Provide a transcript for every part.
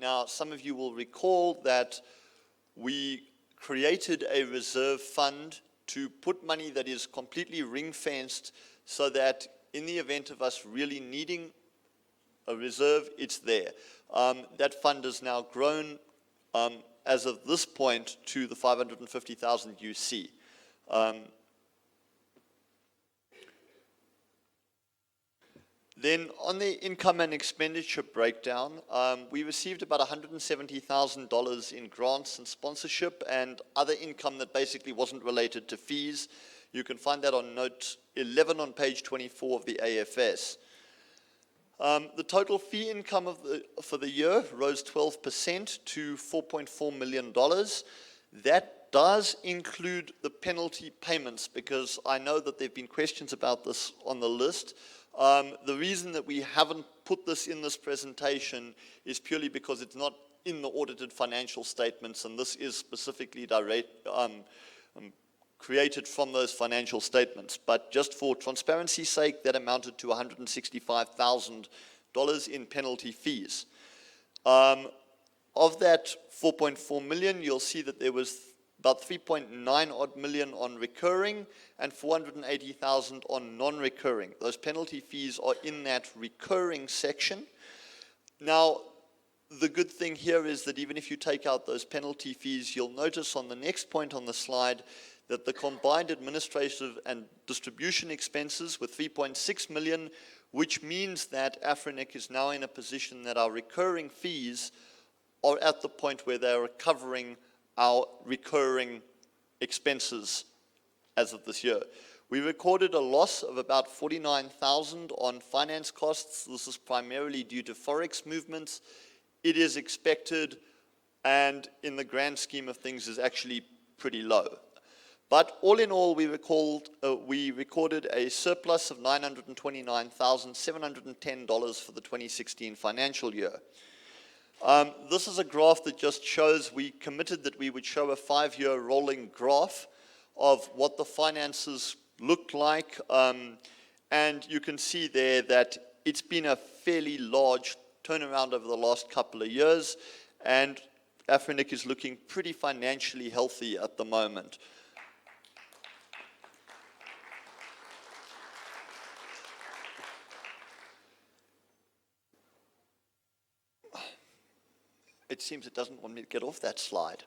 Now, some of you will recall that we created a reserve fund to put money that is completely ring-fenced so that in the event of us really needing a reserve, it's there. That fund has now grown as of this point to the 550,000 you see. Then on the income and expenditure breakdown, we received about $170,000 in grants and sponsorship and other income that basically wasn't related to fees. You can find that on note 11 on page 24 of the AFS. The total fee income for the year rose 12% to $4.4 million. That does include the penalty payments, because I know that there have been questions about this on the list. The reason that we haven't put this in this presentation is purely because it's not in the audited financial statements, and this is specifically created from those financial statements. But just for transparency's sake, that amounted to $165,000 in penalty fees. Of that 4.4 million, you'll see that there was about 3.9 odd million on recurring and 480,000 on non-recurring. Those penalty fees are in that recurring section. Now, the good thing here is that even if you take out those penalty fees, you'll notice on the next point on the slide that the combined administrative and distribution expenses were 3.6 million, which means that Afrinic is now in a position that our recurring fees are at the point where they are covering our recurring expenses as of this year. We recorded a loss of about 49,000 on finance costs. This is primarily due to Forex movements. It is expected, and in the grand scheme of things is actually pretty low. But all in all, we recorded a surplus of $929,710 for the 2016 financial year. This is a graph that just shows we committed that we would show a 5-year rolling graph of what the finances looked like. And you can see there that it's been a fairly large turnaround over the last couple of years, and Afrinic is looking pretty financially healthy at the moment. It seems it doesn't want me to get off that slide.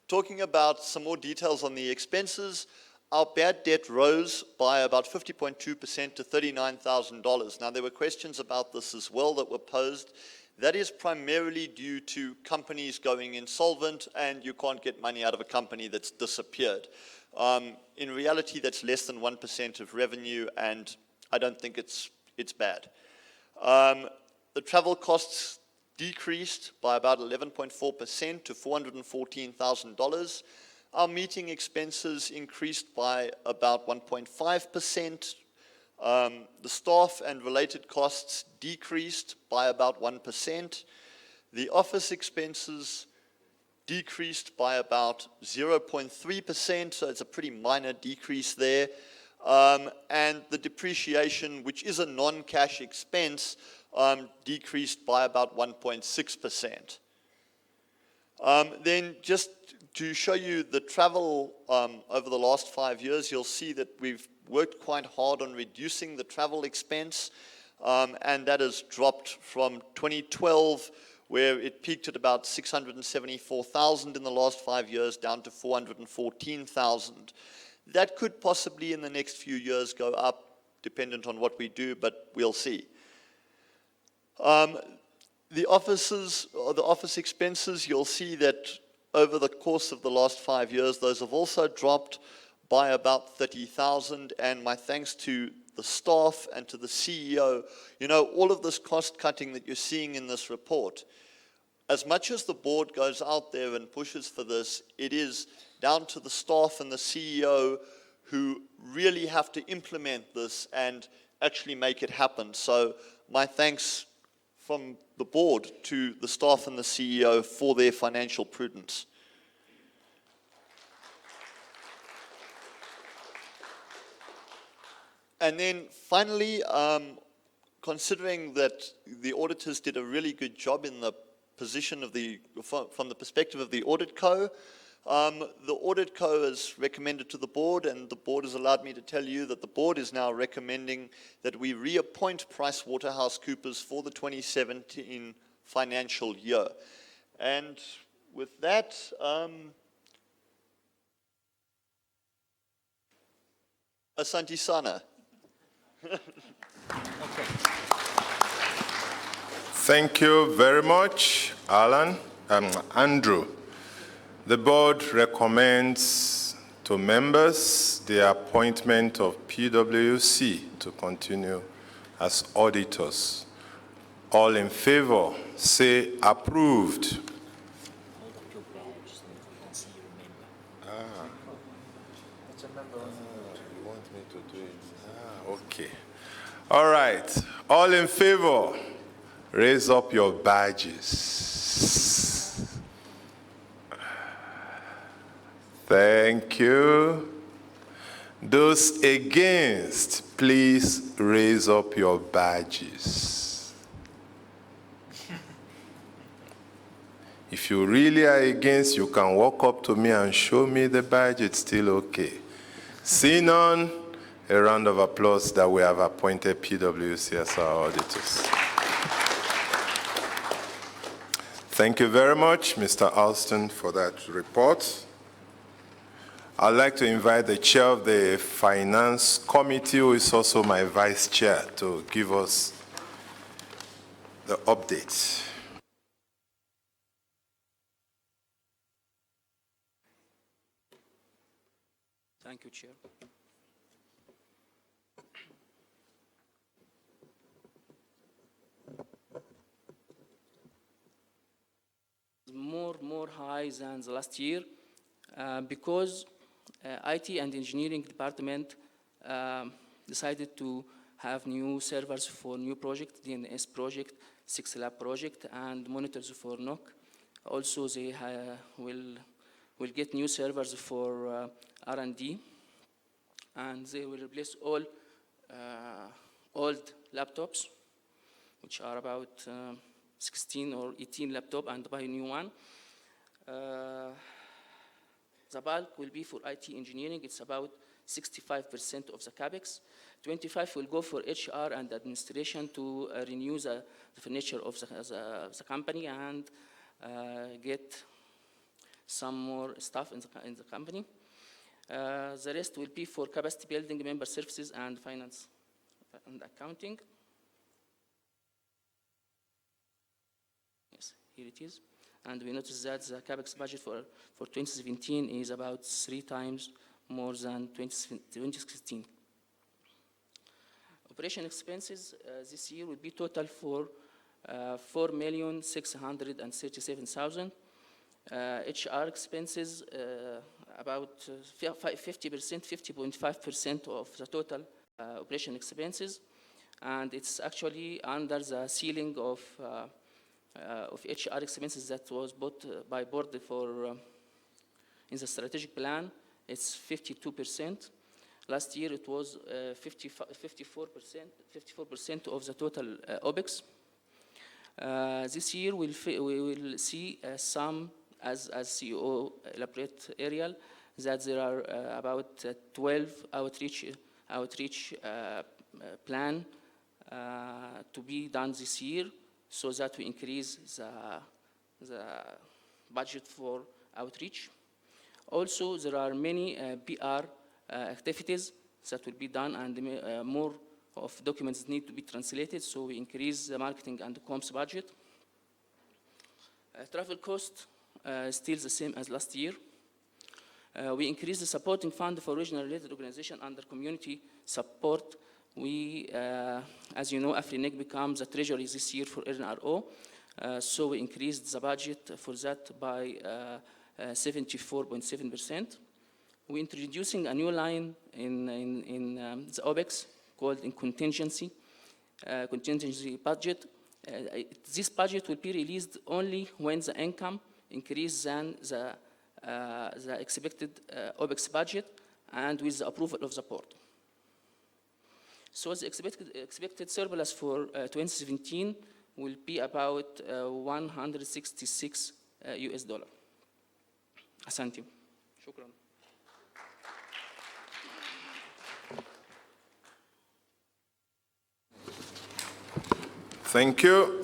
Talking about some more details on the expenses, our bad debt rose by about 50.2% to $39,000. Now, there were questions about this as well that were posed. That is primarily due to companies going insolvent, and you can't get money out of a company that's disappeared. In reality, that's less than 1% of revenue, and I don't think it's bad. The travel costs decreased by about 11.4% to $414,000. Our meeting expenses increased by about 1.5%. The staff and related costs decreased by about 1%. The office expenses decreased by about 0.3%, so it's a pretty minor decrease there. And the depreciation, which is a non-cash expense, decreased by about 1.6%. Then just to show you the travel over the last 5 years, you'll see that we've worked quite hard on reducing the travel expense, and that has dropped from 2012, where it peaked at about 674,000 in the last 5 years, down to 414,000. That could possibly in the next few years go up, dependent on what we do, but we'll see. The office expenses, you'll see that over the course of the last 5 years, those have also dropped by about 30,000, and my thanks to the staff and to the CEO. You know, all of this cost cutting that you're seeing in this report, as much as the board goes out there and pushes for this, it is down to the staff and the CEO who really have to implement this and actually make it happen. So my thanks from the board to the staff and the CEO for their financial prudence. And then finally, considering that the auditors did a really good job in the position of from the perspective of the audit co, the audit co has recommended to the board, and the board has allowed me to tell you that the board is now recommending that we reappoint PricewaterhouseCoopers for the 2017 financial year. And with that, Asante Sana. Thank you very much, Andrew. The board recommends to members the appointment of PwC to continue as auditors. All in favor, say approved. Okay. All right. All in favor, raise up your badges. Thank you. Those against, please raise up your badges. If you really are against, you can walk up to me and show me the badge. It's still okay. See none, a round of applause that we have appointed PwC as our auditors. Thank you very much, Mr. Alston, for that report. I'd like to invite the chair of the Finance Committee, who is also my vice chair, to give us the update. Thank you, Chair. More high than the last year because IT and engineering department decided to have new servers for new project, DNS project, 6Lab project, and monitors for NOC. Also, they will get new servers for R&D, and they will replace all old laptops, which are about 16 or 18 laptops, and buy a new one. The bulk will be for IT engineering. It's about 65% of the CapEx. 25% will go for HR and administration to renew the furniture of the company and get some more staff in the company. The rest will be for capacity building, member services, and finance and accounting. Yes, here it is. And we notice that the CapEx budget for 2017 is about 3 times more than 2016. Operation expenses this year will be total for 4,637,000. HR expenses about 50%, 50.5% of the total operation expenses, and it's actually under the ceiling of HR expenses that was bought by board for in the strategic plan. It's 52%. Last year it was 54% of the total OPEX. This year we will see some, as CEO elaborate Ariel, that there are about 12 outreach plan to be done this year, so that we increase the budget for outreach. Also, there are many PR activities that will be done, and more of documents need to be translated, so we increase the marketing and the comms budget. Travel cost still the same as last year. We increase the supporting fund for regional related organization under community support. We, as you know, AfriNIC becomes a treasury this year for NRO, so we increased the budget for that by 74.7%. We're introducing a new line in the OPEX called in contingency budget. This budget will be released only when the income increases than the expected OPEX budget and with the approval of the board. So the expected surplus for 2017 will be about 166 US dollar. أحسنتم. شكرا. Thank you.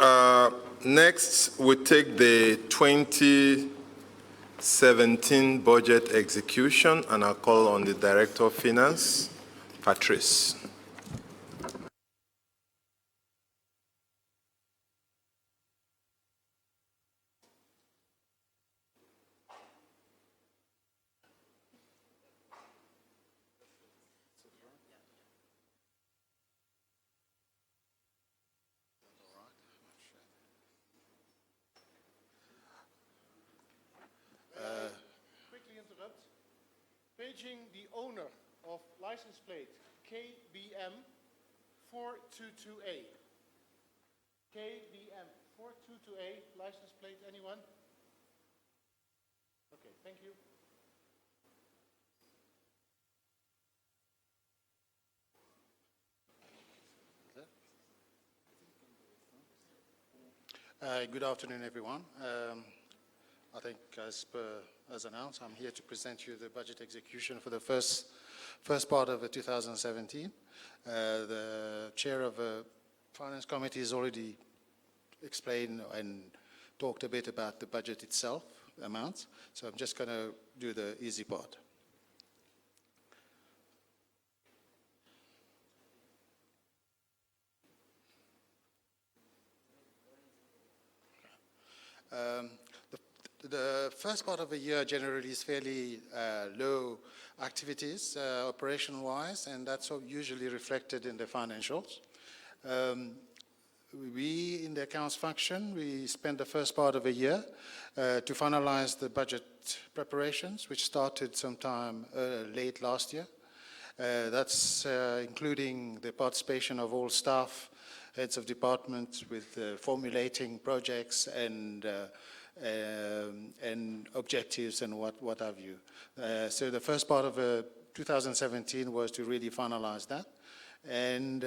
Next, we take the 2017 budget execution, and I'll call on the Director of Finance, Patrice. Paging the owner of license plate KBM 422A. KBM 422A, license plate, anyone? Okay, thank you. Good afternoon, everyone. I think as announced, I'm here to present you the budget execution for the first part of 2017. The chair of the Finance Committee has already explained and talked a bit about the budget itself, amounts, so I'm just going to do the easy part. The first part of the year generally is fairly low activities, operation-wise, and that's usually reflected in the financials. We, in the accounts function, we spent the first part of the year to finalize the budget preparations, which started sometime late last year. That's including the participation of all staff, heads of departments, with formulating projects and objectives and what have you. So the first part of 2017 was to really finalize that. And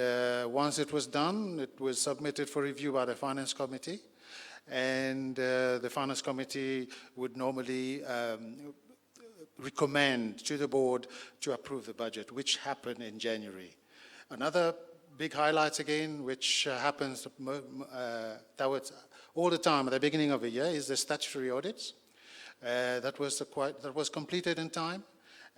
once it was done, it was submitted for review by the Finance Committee. And the Finance Committee would normally recommend to the board to approve the budget, which happened in January. Another big highlight again, which happens all the time at the beginning of the year, is the statutory audits. That was completed in time,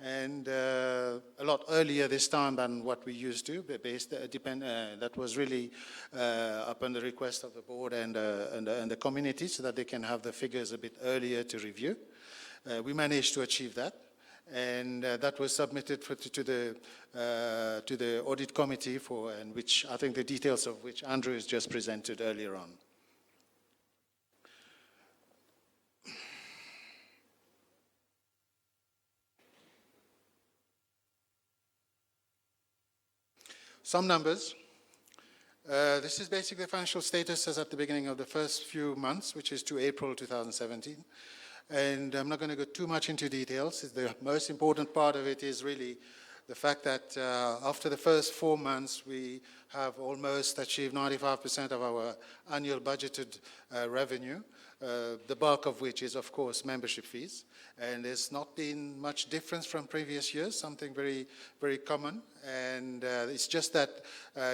and a lot earlier this time than what we used to. That was really upon the request of the board and the community, so that they can have the figures a bit earlier to review. We managed to achieve that, and that was submitted to the audit committee and which I think the details of which Andrew has just presented earlier on. Some numbers. This is basically the financial status as at the beginning of the first few months, which is to April 2017. And I'm not going to go too much into details. The most important part of it is really the fact that after the first 4 months, we have almost achieved 95% of our annual budgeted revenue, the bulk of which is, of course, membership fees. And there's not been much difference from previous years, something very, very common. And it's just that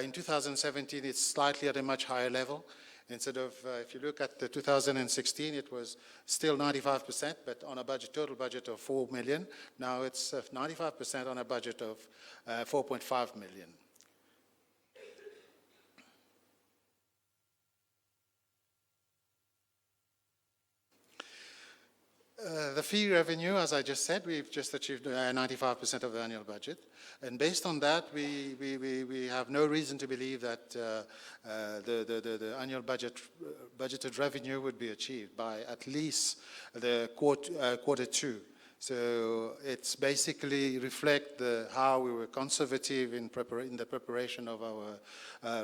in 2017, it's slightly at a much higher level. Instead of, if you look at the 2016, it was still 95%, but on a total budget of 4 million. Now it's 95% on a budget of 4.5 million. The fee revenue, as I just said, we've just achieved 95% of the annual budget. And based on that, we have no reason to believe that the annual budgeted revenue would be achieved by at least the quarter two. So it's basically reflect how we were conservative in the preparation of our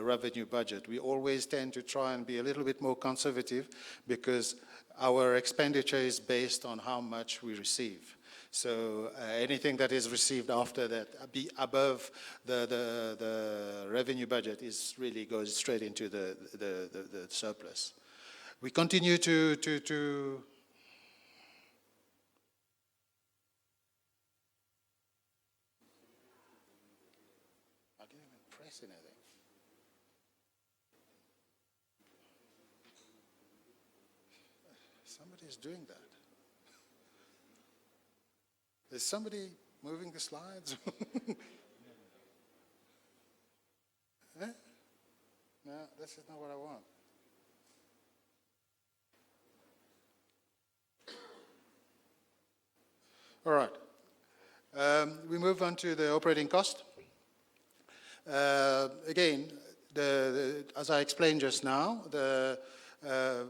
revenue budget. We always tend to try and be a little bit more conservative because our expenditure is based on how much we receive. So anything that is received after that, be above the revenue budget, is really goes straight into the surplus. We continue to I didn't even press anything. Somebody's doing that. Is somebody moving the slides? Eh? No, this is not what I want. All right. We move on to the operating cost. Again, as I explained just now, the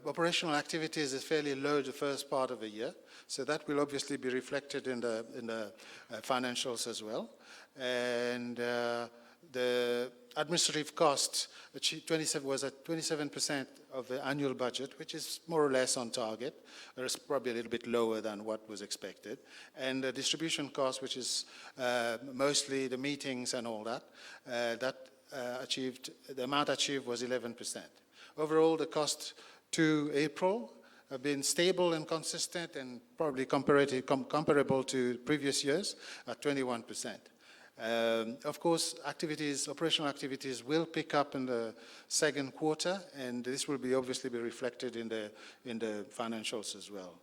operational activities is fairly low the first part of the year, so that will obviously be reflected in the financials as well. And the administrative cost was at 27% of the annual budget, which is more or less on target. It's probably a little bit lower than what was expected. And the distribution cost, which is mostly the meetings and all that, the amount achieved was 11%. Overall, the cost to April have been stable and consistent and probably comparable to previous years at 21%. Of course, operational activities will pick up in the second quarter, and this will obviously be reflected in the financials as well.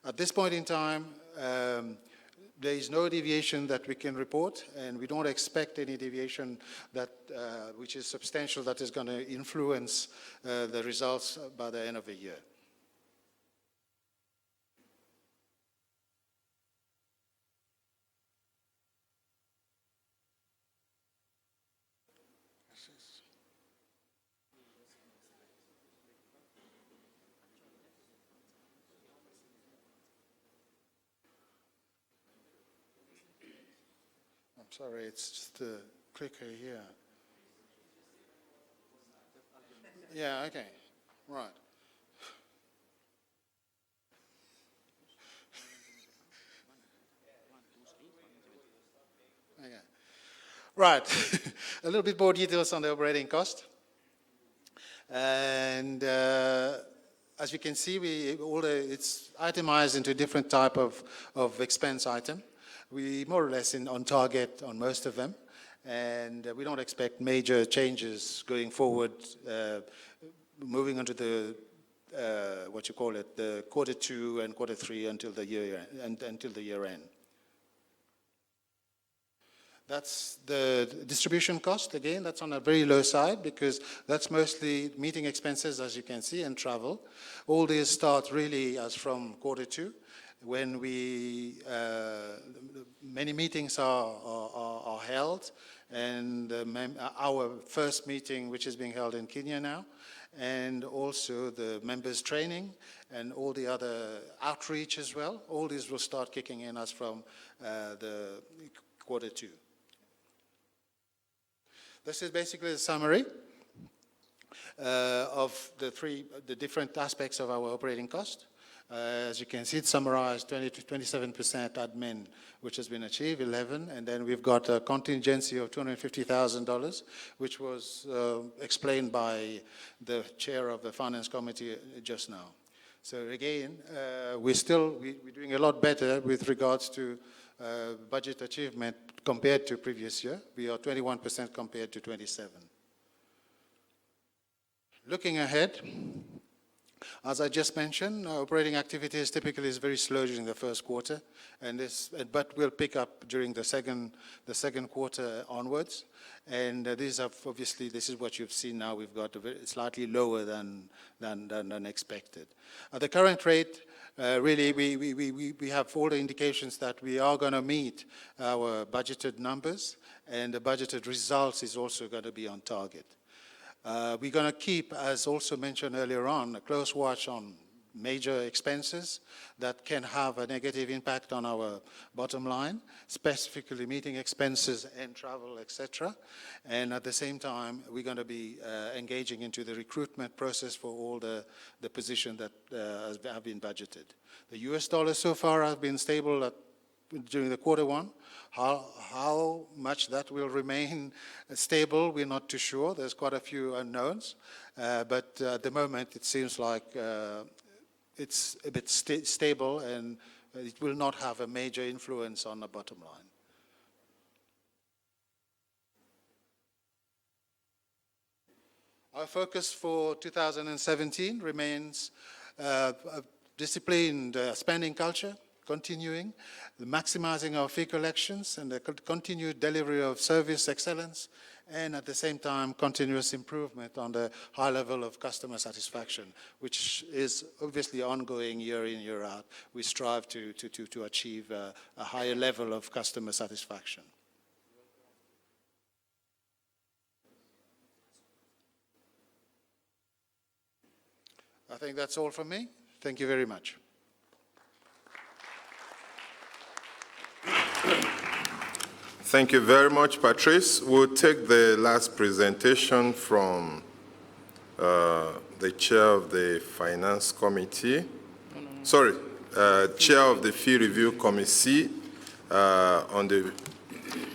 At this point in time, there is no deviation that we can report, and we don't expect any deviation which is substantial that is going to influence the results by the end of the year. Sorry, it's just the clicker here. Yeah, okay, right. Okay. Right, a little bit more details on the operating cost. And as you can see, it's itemized into different type of expense item. We more or less on target on most of them, and we don't expect major changes going forward, moving on to the the quarter 2 and quarter 3 until the year end. That's the distribution cost. Again, that's on a very low side because that's mostly meeting expenses, as you can see, and travel. All these start really as from quarter 2, when many meetings are held, and our first meeting, which is being held in Kenya now, and also the members training and all the other outreach as well. All these will start kicking in as from the quarter 2. This is basically a summary of the different aspects of our operating cost. As you can see, it's summarized 20 to 27% admin, which has been achieved, 11, and then we've got a contingency of $250,000, which was explained by the chair of the finance committee just now. So again, we're doing a lot better with regards to budget achievement compared to previous year. We are 21% compared to 27. Looking ahead, as I just mentioned, operating activities typically is very slow during the first quarter, but will pick up during the second quarter onwards. And this is what you've seen now. We've got slightly lower than expected. At the current rate, really, we have all the indications that we are going to meet our budgeted numbers, and the budgeted results is also going to be on target. We're going to keep, as also mentioned earlier on, a close watch on major expenses that can have a negative impact on our bottom line, specifically meeting expenses and travel, etc. And at the same time, we're going to be engaging into the recruitment process for all the positions that have been budgeted. The US dollar so far has been stable at during the quarter one. How much that will remain stable, we're not too sure. There's quite a few unknowns. But at the moment, it seems like it's a bit stable, and it will not have a major influence on the bottom line. Our focus for 2017 remains a disciplined spending culture, continuing, maximizing our fee collections, and the continued delivery of service excellence, and at the same time, continuous improvement on the high level of customer satisfaction, which is obviously ongoing year in, year out. We strive to achieve a higher level of customer satisfaction. I think that's all from me. Thank you very much. Thank you very much, Patrice. We'll take the last presentation from the Chair of the Finance Committee. Sorry, Chair of the Fee Review Committee on the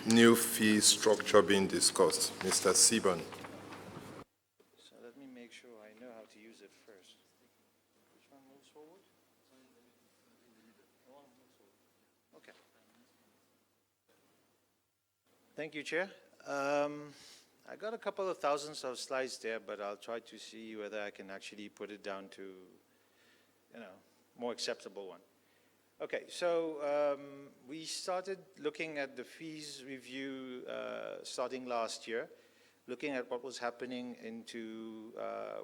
new fee structure being discussed, Mr. Seaborn. So let me make sure I know how to use it first. Which one moves forward? Okay. Thank you, Chair. I got a couple of thousands of slides there, but I'll try to see whether I can actually put it down to, more acceptable one. Okay, so we started looking at the fees review starting last year, looking at what was happening into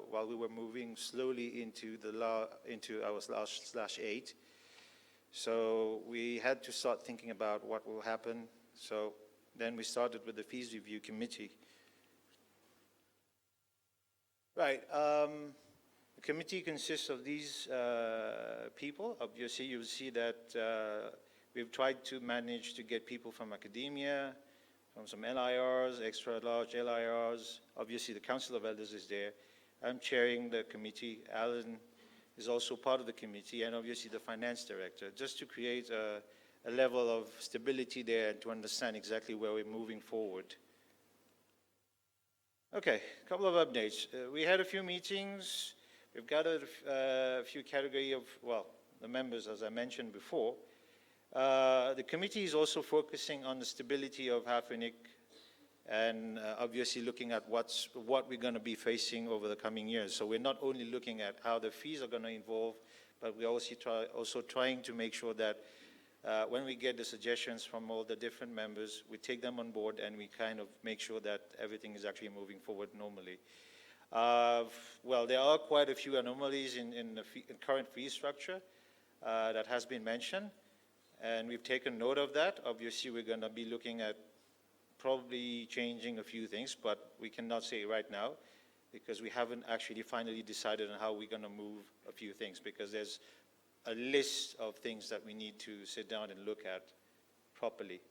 while we were moving slowly into our /8. So we had to start thinking about what will happen. So then we started with the fees review committee. Right. The committee consists of these people. Obviously, you'll see that we've tried to manage to get people from academia, from some LIRs, extra large LIRs. Obviously, the Council of Elders is there. I'm chairing the committee. Alan is also part of the committee, and obviously the finance director, just to create a level of stability there and to understand exactly where we're moving forward. Okay, a couple of updates. We had a few meetings. We've gathered a few category of, the members, as I mentioned before. The committee is also focusing on the stability of Hafenic and obviously looking at what we're going to be facing over the coming years. So we're not only looking at how the fees are going to evolve, but we're also trying to make sure that when we get the suggestions from all the different members, we take them on board and we kind of make sure that everything is actually moving forward normally. There are quite a few anomalies in the current fee structure that has been mentioned, and we've taken note of that. Obviously, we're going to be looking at probably changing a few things, but we cannot say right now because we haven't actually finally decided on how we're going to move a few things, because there's a list of things that we need to sit down and look at properly.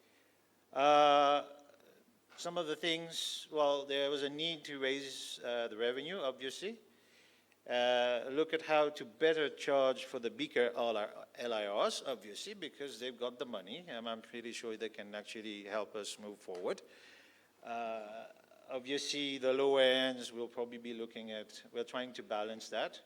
Some of the things, there was a need to raise the revenue, obviously. Look at how to better charge for the bigger LIRs, obviously, because they've got the money, and I'm pretty sure they can actually help us move forward. Obviously, the lower ends we'll probably be looking at, we're trying to balance that.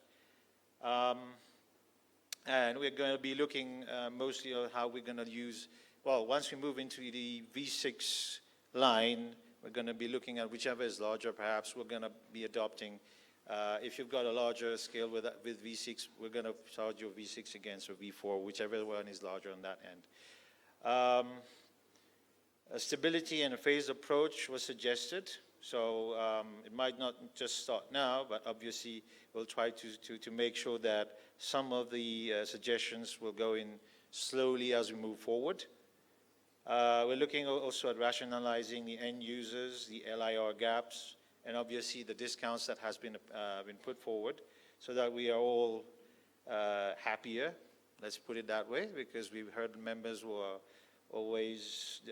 And we're going to be looking mostly on how we're going to use, once we move into the V6 line, we're going to be looking at whichever is larger, perhaps we're going to be adopting. If you've got a larger scale with V6, we're going to charge your V6 against or V4, whichever one is larger on that end. A stability and a phased approach was suggested. So it might not just start now, but obviously we'll try to make sure that some of the suggestions will go in slowly as we move forward. We're looking also at rationalizing the end users, the LIR gaps, and obviously the discounts that has been put forward, so that we are all happier, let's put it that way, because we've heard members who are always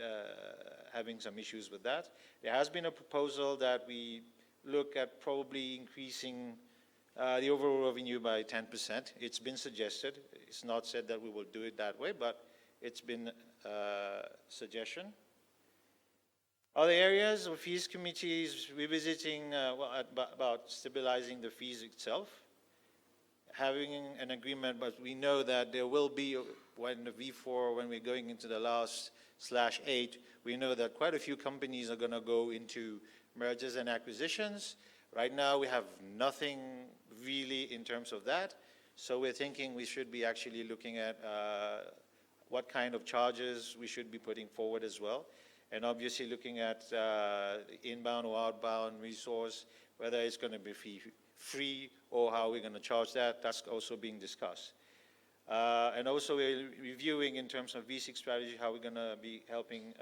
having some issues with that. There has been a proposal that we look at probably increasing the overall revenue by 10%. It's been suggested. It's not said that we will do it that way, but it's been suggestion. Other areas of fees committee is revisiting about stabilizing the fees itself, having an agreement, but we know that there will be, when the V4, when we're going into the last /8, we know that quite a few companies are going to go into mergers and acquisitions. Right now, we have nothing really in terms of that. So we're thinking we should be actually looking at what kind of charges we should be putting forward as well. And obviously looking at inbound or outbound resource, whether it's going to be free or how we're going to charge that, that's also being discussed. And also we're reviewing in terms of V6 strategy how we're going to be helping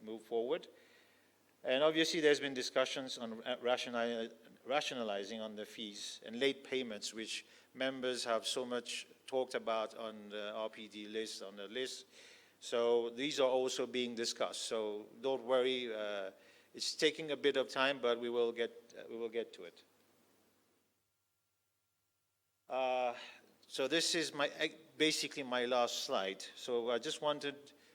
move forward. And obviously there's been discussions on rationalizing on the fees and late payments, which members have so much talked about on the RPD list, on the list. So these are also being discussed. So don't worry, it's taking a bit of time, but we will get to it. So this is basically my last slide. So I just wanted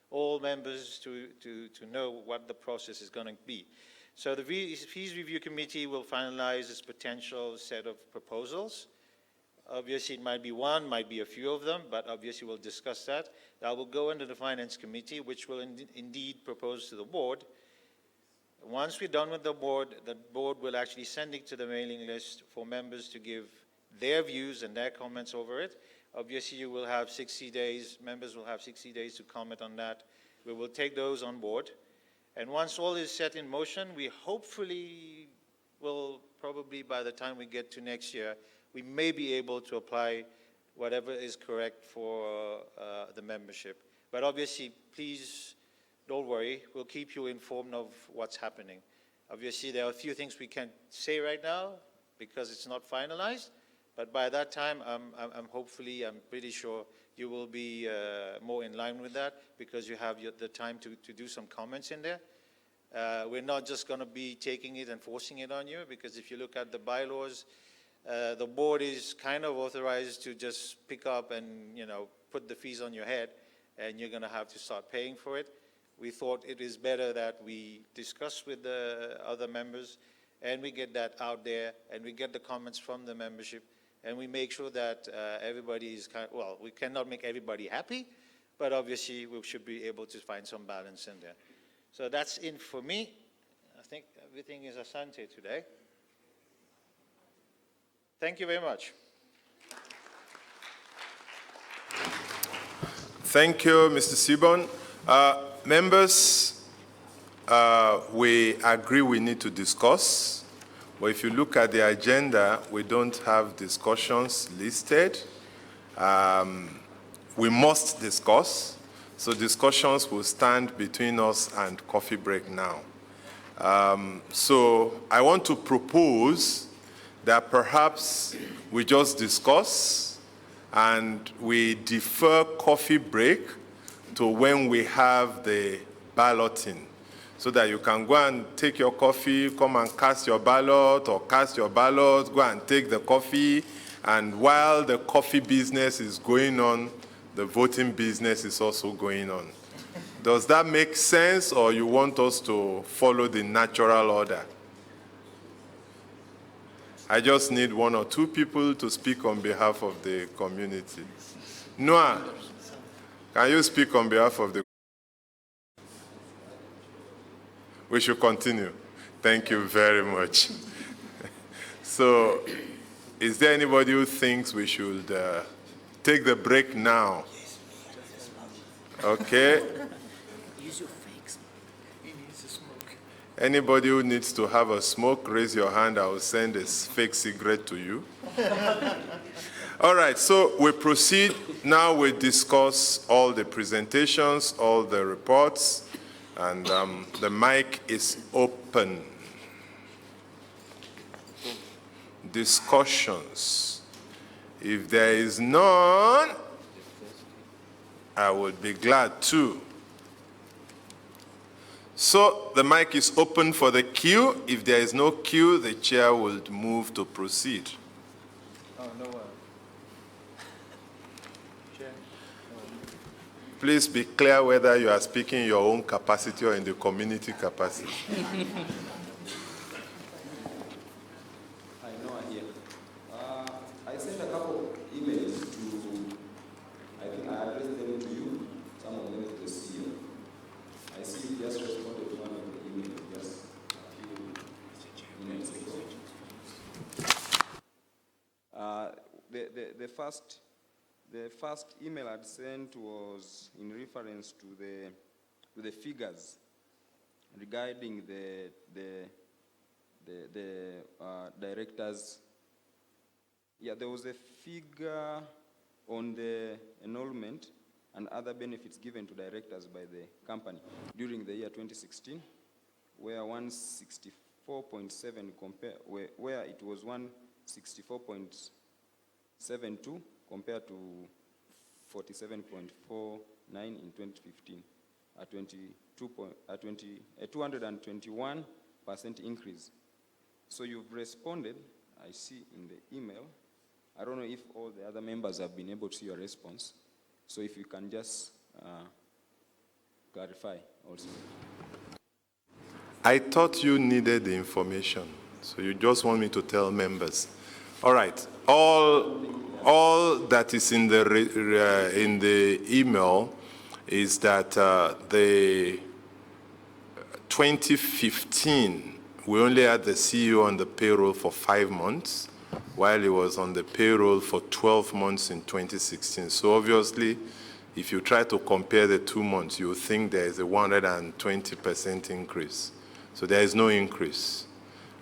all members to know what the process is going to be. So the Fees Review Committee will finalize its potential set of proposals. Obviously, it might be one, might be a few of them, but obviously we'll discuss that. That will go into the Finance Committee, which will indeed propose to the board. Once we're done with the board will actually send it to the mailing list for members to give their views and their comments over it. Obviously, you will have 60 days, members will have 60 days to comment on that. We will take those on board. And once all is set in motion, we hopefully will probably by the time we get to next year, we may be able to apply whatever is correct for the membership. But obviously, please don't worry. We'll keep you informed of what's happening. Obviously, there are a few things we can't say right now because it's not finalized. But by that time, I'm pretty sure you will be more in line with that because you have the time to do some comments in there. We're not just going to be taking it and forcing it on you because if you look at the bylaws, the board is kind of authorized to just pick up and, put the fees on your head and you're going to have to start paying for it. We thought it is better that we discuss with the other members and we get that out there and we get the comments from the membership and we make sure that everybody is we cannot make everybody happy, but obviously we should be able to find some balance in there. So that's it for me. I think everything is asante today. Thank you very much. Thank you, Mr. Sibon. Members, we agree we need to discuss, but if you look at the agenda, we don't have discussions listed. We must discuss, so discussions will stand between us and coffee break now. So I want to propose that perhaps we just discuss and we defer coffee break to when we have the balloting, so that you can go and take your coffee, come and cast your ballot, or cast your ballot, go and take the coffee, and while the coffee business is going on, the voting business is also going on. Does that make sense, or you want us to follow the natural order? I just need one or two people to speak on behalf of the community. Noah, can you speak on behalf of the community? We should continue. Thank you very much. So, is there anybody who thinks we should take the break now? Okay. Use your fakes. He needs to smoke. Anybody who needs to have a smoke, raise your hand. I will send a fake cigarette to you. All right, so we proceed. Now we discuss all the presentations, all the reports, and the mic is open. Discussions. If there is none, I would be glad to. So the mic is open for the queue. If there is no queue, the chair will move to proceed. Oh, no. Chair. Please be clear whether you are speaking in your own capacity or in the community capacity. Hi, Noah here. I sent a couple emails to, I think I addressed them to you, some of them to the CEO. I see you just responded to one of the emails just a few minutes ago. The first email I'd sent was in reference to the figures regarding the directors. Yeah, there was a figure on the enrollment and other benefits given to directors by the company during the year 2016, where 164.7 where it was 164.72 compared to 47.49 in 2015, a 221% increase. So you've responded, I see in the email. I don't know if all the other members have been able to see your response. So if you can just clarify also. I thought you needed the information, so you just want me to tell members. All right, all that is in the email is that the 2015, we only had the CEO on the payroll for 5 months, while he was on the payroll for 12 months in 2016. So obviously, if you try to compare the 2 months, you think there is a 120% increase. So there is no increase.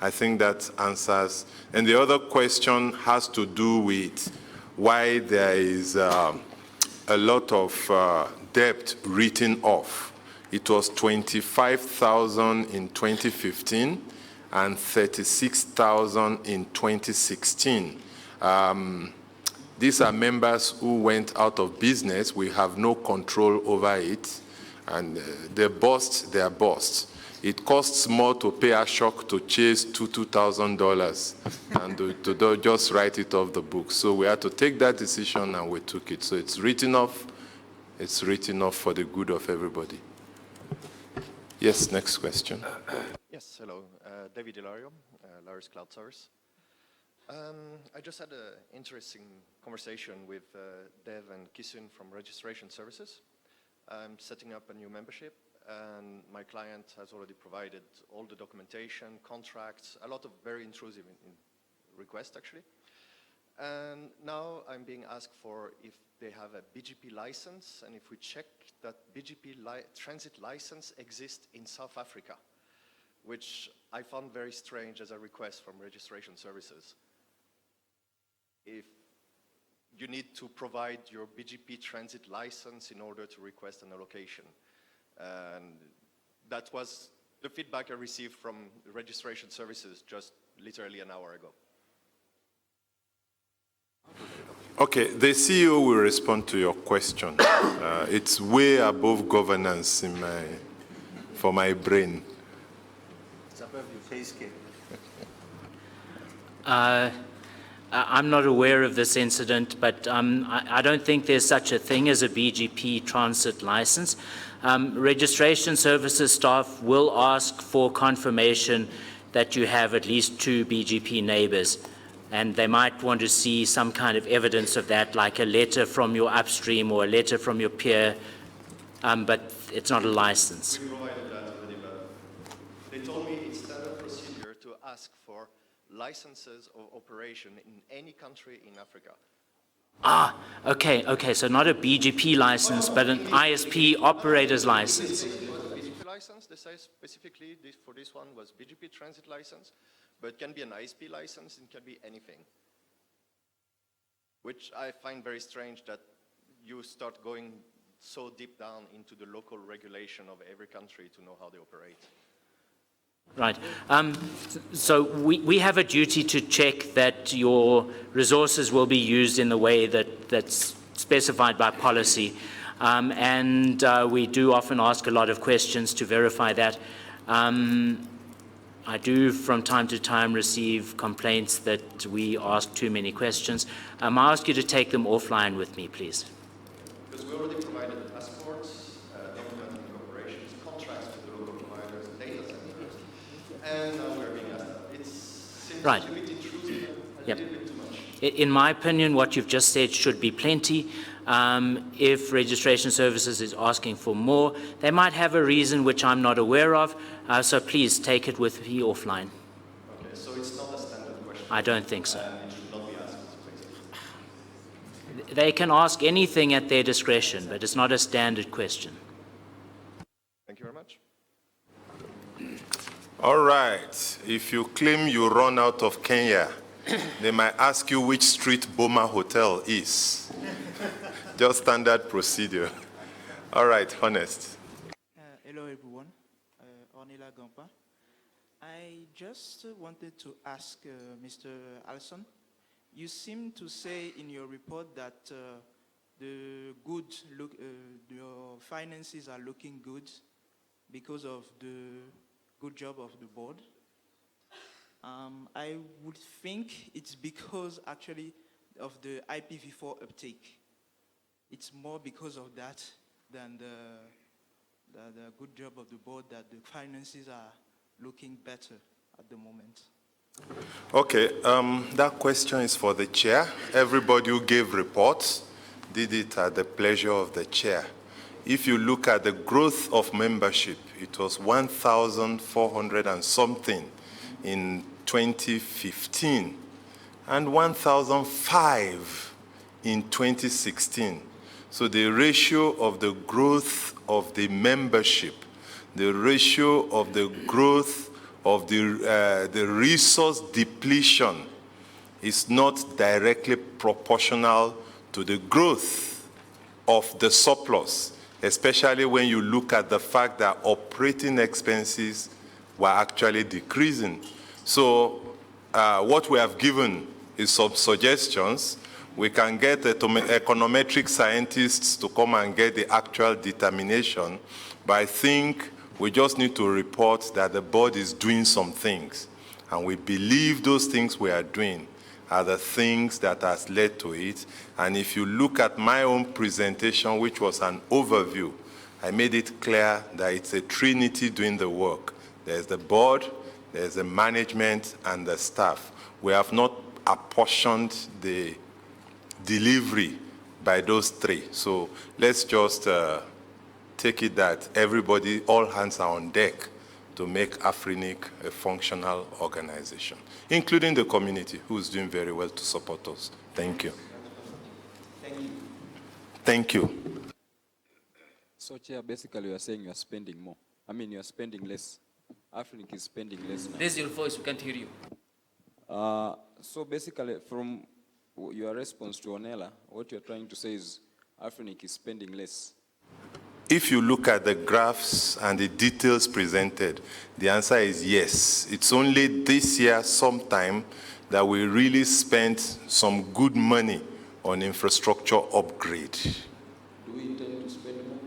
I think that answers. And the other question has to do with why there is a lot of debt written off. It was 25,000 in 2015 and 36,000 in 2016. These are members who went out of business. We have no control over it, and they bust their bust. It costs more to pay Ashok to chase $2,000 and to just write it off the book. So we had to take that decision, and we took it. So it's written off. It's written off for the good of everybody. Yes, next question. Yes, hello. David Ilario, Laris Cloud Service. I just had an interesting conversation with Dev and Kisun from Registration Services. I'm setting up a new membership, and my client has already provided all the documentation, contracts, a lot of very intrusive requests, actually. And now I'm being asked for if they have a BGP license, and if we check that BGP transit license exists in South Africa, which I found very strange as a request from Registration Services. If you need to provide your BGP transit license in order to request an allocation. And that was the feedback I received from Registration Services just literally an hour ago. Okay, the CEO will respond to your question. It's way above governance for my brain. It's above your pay scale. I'm not aware of this incident, but I don't think there's such a thing as a BGP transit license. Registration Services staff will ask for confirmation that you have at least 2 BGP neighbors, and they might want to see some kind of evidence of that, like a letter from your upstream or a letter from your peer, but it's not a license. We provided that already, but they told me it's standard procedure to ask for licenses of operation in any country in Africa. Ah, okay, so not a BGP license, but an ISP operator's license. BGP license, they say specifically for this one was BGP transit license, but it can be an ISP license, it can be anything. Which I find very strange that you start going so deep down into the local regulation of every country to know how they operate. Right. So we have a duty to check that your resources will be used in the way that's specified by policy. And we do often ask a lot of questions to verify that. I do from time to time receive complaints that we ask too many questions. I ask you to take them offline with me, please. Because we already provided passports, document incorporations, contracts with the local providers, data centers, and now we're being asked. It seems Right. a bit intrusive and a Yep. little bit too much. In my opinion, what you've just said should be plenty. If registration services is asking for more, they might have a reason which I'm not aware of, so please take it with me offline. Okay, so it's not a standard question. I don't think so. And it should not be asked, basically. They can ask anything at their discretion, but it's not a standard question. Thank you very much. All right. If you claim you run out of Kenya, they might ask you which street Boma Hotel is. Just standard procedure. All right, honest. Hello, everyone. Ornella Gampa. I just wanted to ask Mr. Alson. You seem to say in your report that your finances are looking good because of the good job of the board. I would think it's because actually of the IPv4 uptake. It's more because of that than the good job of the board that the finances are looking better at the moment. Okay, that question is for the chair. Everybody who gave reports did it at the pleasure of the chair. If you look at the growth of membership, it was 1,400 and something in 2015 and 1,005 in 2016. So the ratio of the growth of the membership, the ratio of the growth of the resource depletion is not directly proportional to the growth of the surplus, especially when you look at the fact that operating expenses were actually decreasing. So what we have given is some suggestions. We can get econometric scientists to come and get the actual determination, but I think we just need to report that the board is doing some things, and we believe those things we are doing are the things that has led to it. And if you look at my own presentation, which was an overview, I made it clear that it's a trinity doing the work. There's the board, there's the management, and the staff. We have not apportioned the delivery by those three. So let's just take it that everybody, all hands are on deck to make Afrinic a functional organization, including the community, who's doing very well to support us. Thank you. Thank you. Thank you. So, Chair, basically you are saying you are spending more. I mean, you are spending less. Afrinic is spending less now. Raise your voice, we can't hear you. So basically, from your response to Ornella, what you're trying to say is Afrinic is spending less. If you look at the graphs and the details presented, the answer is yes. It's only this year sometime that we really spent some good money on infrastructure upgrade. Do we intend to spend more?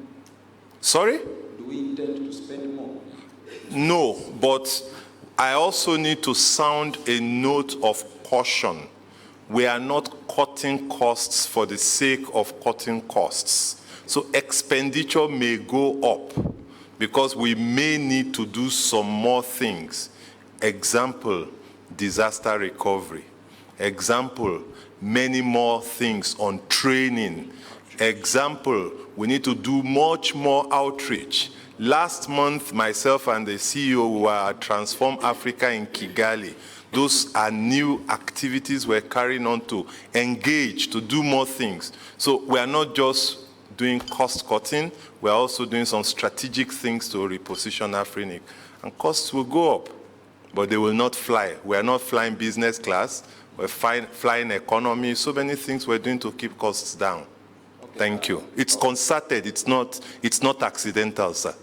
Sorry? Do we intend to spend more? No, but I also need to sound a note of caution. We are not cutting costs for the sake of cutting costs. So expenditure may go up because we may need to do some more things. Example, disaster recovery. Example, many more things on training. Example, we need to do much more outreach. Last month, myself and the CEO were at Transform Africa in Kigali. Those are new activities we're carrying on to engage, to do more things. So we are not just doing cost cutting, we're also doing some strategic things to reposition Afrinic. And costs will go up, but they will not fly. We're not flying business class, we're flying economy, so many things we're doing to keep costs down. Okay. Thank you. It's concerted, it's not accidental, sir.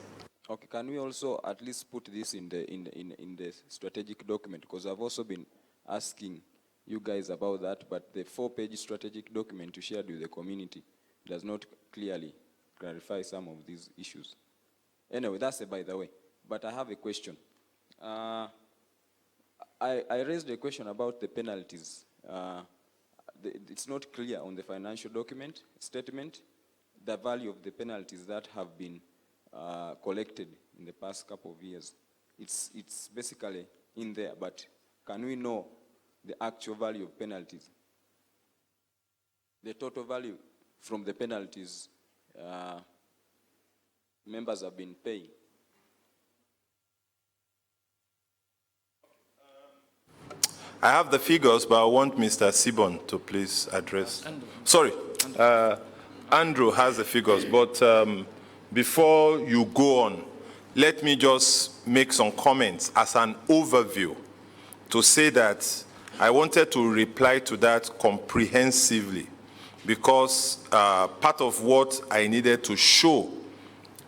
Okay, can we also at least put this in the strategic document? Because I've also been asking you guys about that, but the 4-page strategic document you shared with the community does not clearly clarify some of these issues. Anyway, that's a by the way. But I have a question. I raised a question about the penalties. It's not clear on the financial statement. the value of the penalties that have been collected in the past couple of years. It's basically in there, but can we know the actual value of penalties? The total value from the penalties members have been paying. I have the figures, but I want Mr. Sibon to please address. Andrew. Sorry, Andrew has the figures, but before you go on, let me just make some comments as an overview to say that I wanted to reply to that comprehensively because part of what I needed to show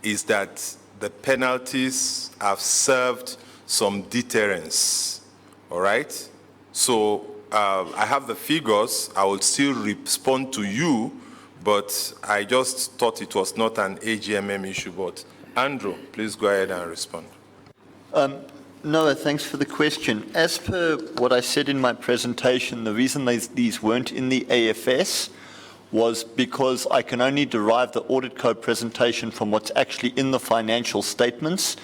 is that the penalties have served some deterrence, all right? So I have the figures. I will still respond to you, but I just thought it was not an AGMM issue. But Andrew, please go ahead and respond. Noah, thanks for the question. As per what I said in my presentation, the reason these weren't in the AFS was because I can only derive the audit code presentation from what's actually in the financial statements.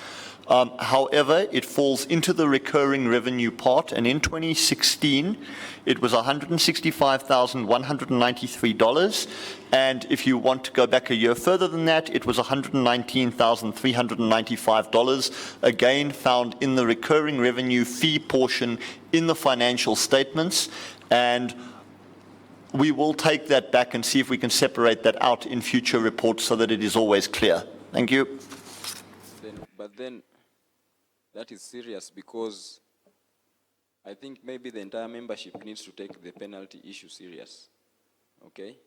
However, it falls into the recurring revenue part, and in 2016, it was $165,193, and if you want to go back a year further than that, it was $119,395, again found in the recurring revenue fee portion in the financial statements, and we will take that back and see if we can separate that out in future reports so that it is always clear. Thank you. But then, that is serious because I think maybe the entire membership needs to take the penalty issue serious. Okay?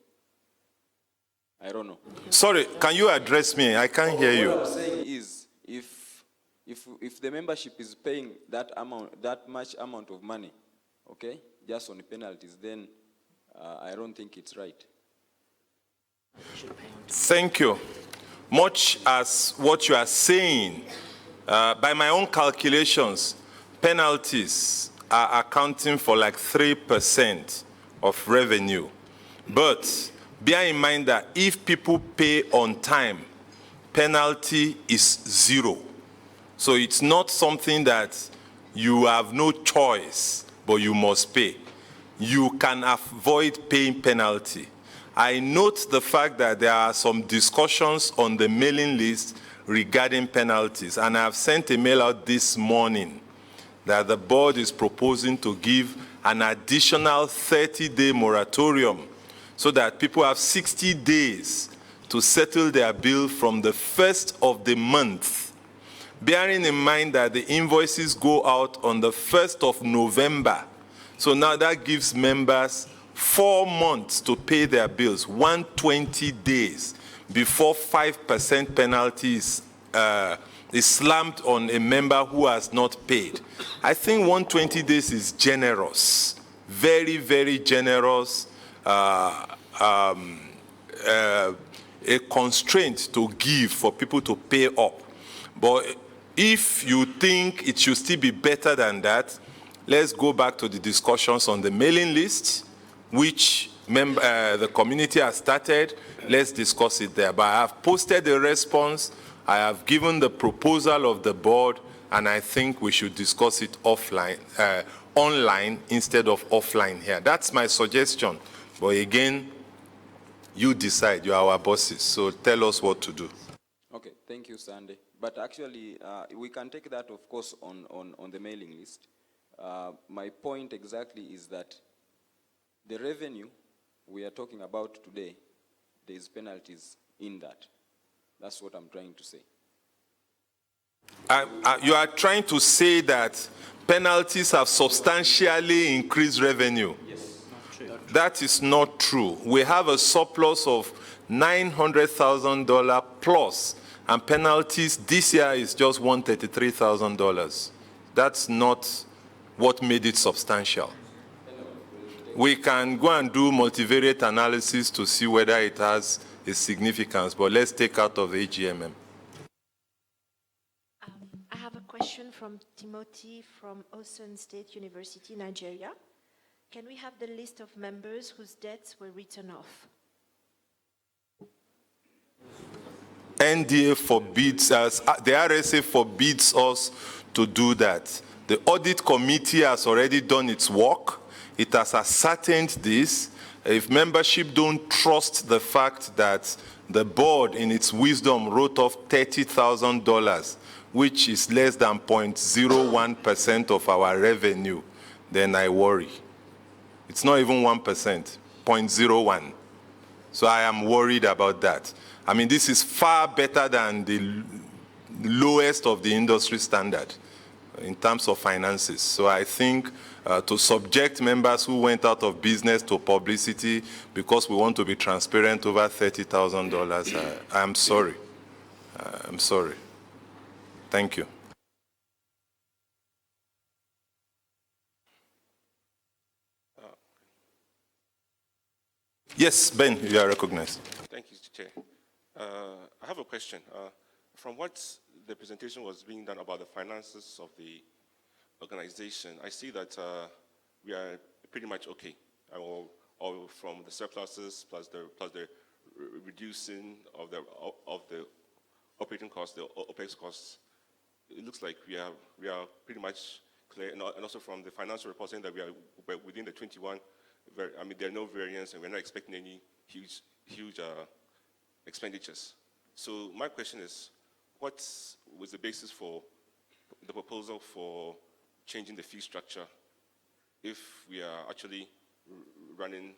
I don't know. Sorry, can you address me? I can't hear you. What I'm saying is, if the membership is paying that much amount of money, okay, just on the penalties, then I don't think it's right. Thank you. Much as what you are saying, by my own calculations, penalties are accounting for like 3% of revenue. But bear in mind that if people pay on time, penalty is 0. So it's not something that you have no choice, but you must pay. You can avoid paying penalty. I note the fact that there are some discussions on the mailing list regarding penalties, and I have sent a mail out this morning that the board is proposing to give an additional 30-day moratorium so that people have 60 days to settle their bill from the first of the month, bearing in mind that the invoices go out on the 1st of November. So now that gives members 4 months to pay their bills, 120 days before 5% penalty is slammed on a member who has not paid. I think 120 days is generous, very, very generous, a constraint to give for people to pay up. But if you think it should still be better than that, let's go back to the discussions on the mailing list, which the community has started. Let's discuss it there. But I have posted a response. I have given the proposal of the board, and I think we should discuss it offline, online instead of offline here. That's my suggestion. But again, you decide. You are our bosses. So tell us what to do. Okay, thank you, Sandy. But actually, we can take that, of course, on the mailing list. My point exactly is that the revenue we are talking about today, there is penalties in that. That's what I'm trying to say. You are trying to say that penalties have substantially increased revenue. Yes. That is not true. We have a surplus of $900,000 plus, and penalties this year is just $133,000. That's not what made it substantial. We can go and do multivariate analysis to see whether it has a significance, but let's take out of the AGMM. I have a question from Timothy from Osun State University, Nigeria. Can we have the list of members whose debts were written off? NDA forbids us, the RSA forbids us to do that. The audit committee has already done its work. It has ascertained this. If membership don't trust the fact that the board in its wisdom wrote off $30,000, which is less than 0.01% of our revenue, then I worry. It's not even 1%, 0.01. So I am worried about that. I mean, this is far better than the lowest of the industry standard in terms of finances. So I think to subject members who went out of business to publicity because we want to be transparent over $30,000, I'm sorry. I'm sorry. Thank you. Yes, Ben, you are recognized. Thank you, Chair. I have a question. From what the presentation was being done about the finances of the organization, I see that we are pretty much okay. Or from the surpluses plus the reducing of the operating costs, the OPEX costs, it looks like we are pretty much clear. And also from the financial report saying that we are within the 21. I mean, there are no variants, and we're not expecting any huge expenditures. So my question is, what was the basis for the proposal for changing the fee structure if we are actually running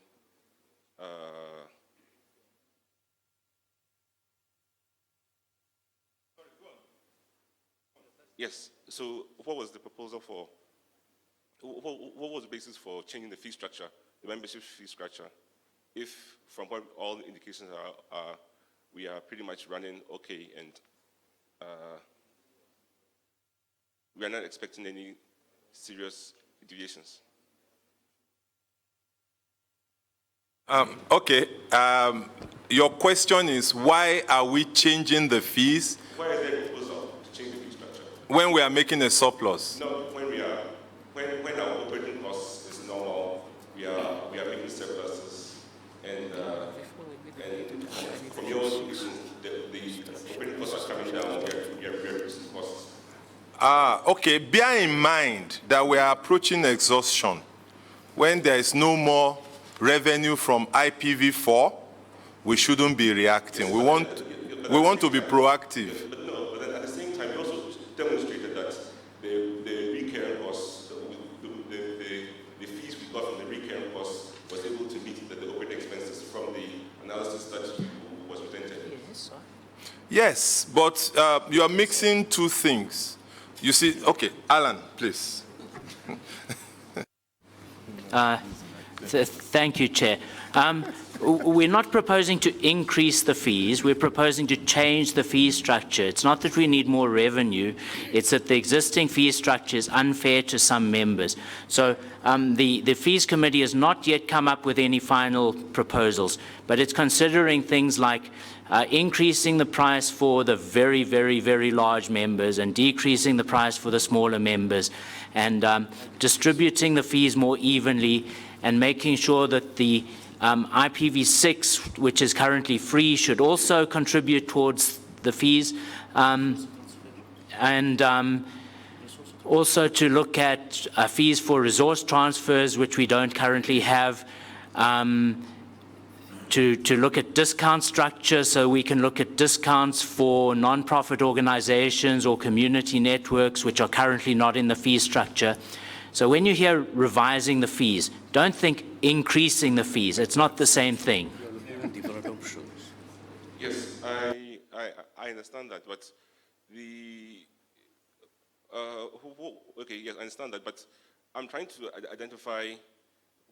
Yes, so what was the proposal for, what was the basis for changing the fee structure, the membership fee structure, if from what all the indications are we are pretty much running okay and we are not expecting any serious deviations? Okay, your question is why are we changing the fees? Why is there a proposal to change the fee structure? When we are making a surplus? No, when our operating costs is normal, we are making surpluses, and from your indication, the operating costs are coming down. We are reducing costs. Okay, bear in mind that we are approaching exhaustion. When there is no more revenue from IPv4, we shouldn't be reacting. We want to be proactive. But no, but at the same time, you also demonstrated that the recurring costs, the fees we got from the recurring costs was able to meet the operating expenses from the analysis that was presented. Yes, but you are mixing two things. You see, okay, Alan, please. Thank you, Chair. We're not proposing to increase the fees. We're proposing to change the fee structure. It's not that we need more revenue. It's that the existing fee structure is unfair to some members. So the Fees Committee has not yet come up with any final proposals, but it's considering things like increasing the price for the very, very, very large members and decreasing the price for the smaller members and distributing the fees more evenly and making sure that the IPv6, which is currently free, should also contribute towards the fees, and also to look at fees for resource transfers, which we don't currently have, to look at discount structure so we can look at discounts for non-profit organizations or community networks which are currently not in the fee structure. So when you hear revising the fees, don't think increasing the fees. It's not the same thing. Yes, I understand that, but okay, yes, I understand that, but I'm trying to identify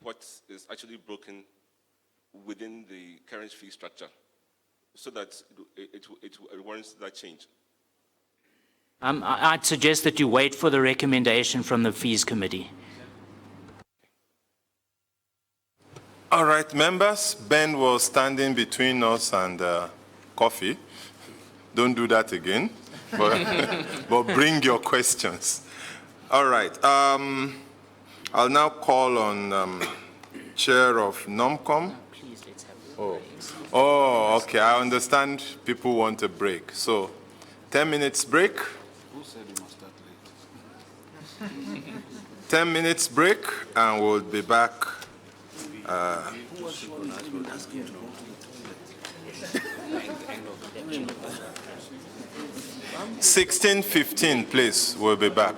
what is actually broken within the current fee structure so that it warrants that change. I'd suggest that you wait for the recommendation from the Fees Committee. All right, members, Ben was standing between us and coffee. Don't do that again, but bring your questions. All right, I'll now call on Chair of NOMCOM. Please, let's have Oh, Oh, okay, I understand people want a break. So, 10 minutes break. Who said you must start late? 10 minutes break, and we'll be back. Who was even asking to go to the toilet? 16:15, please. We'll be back.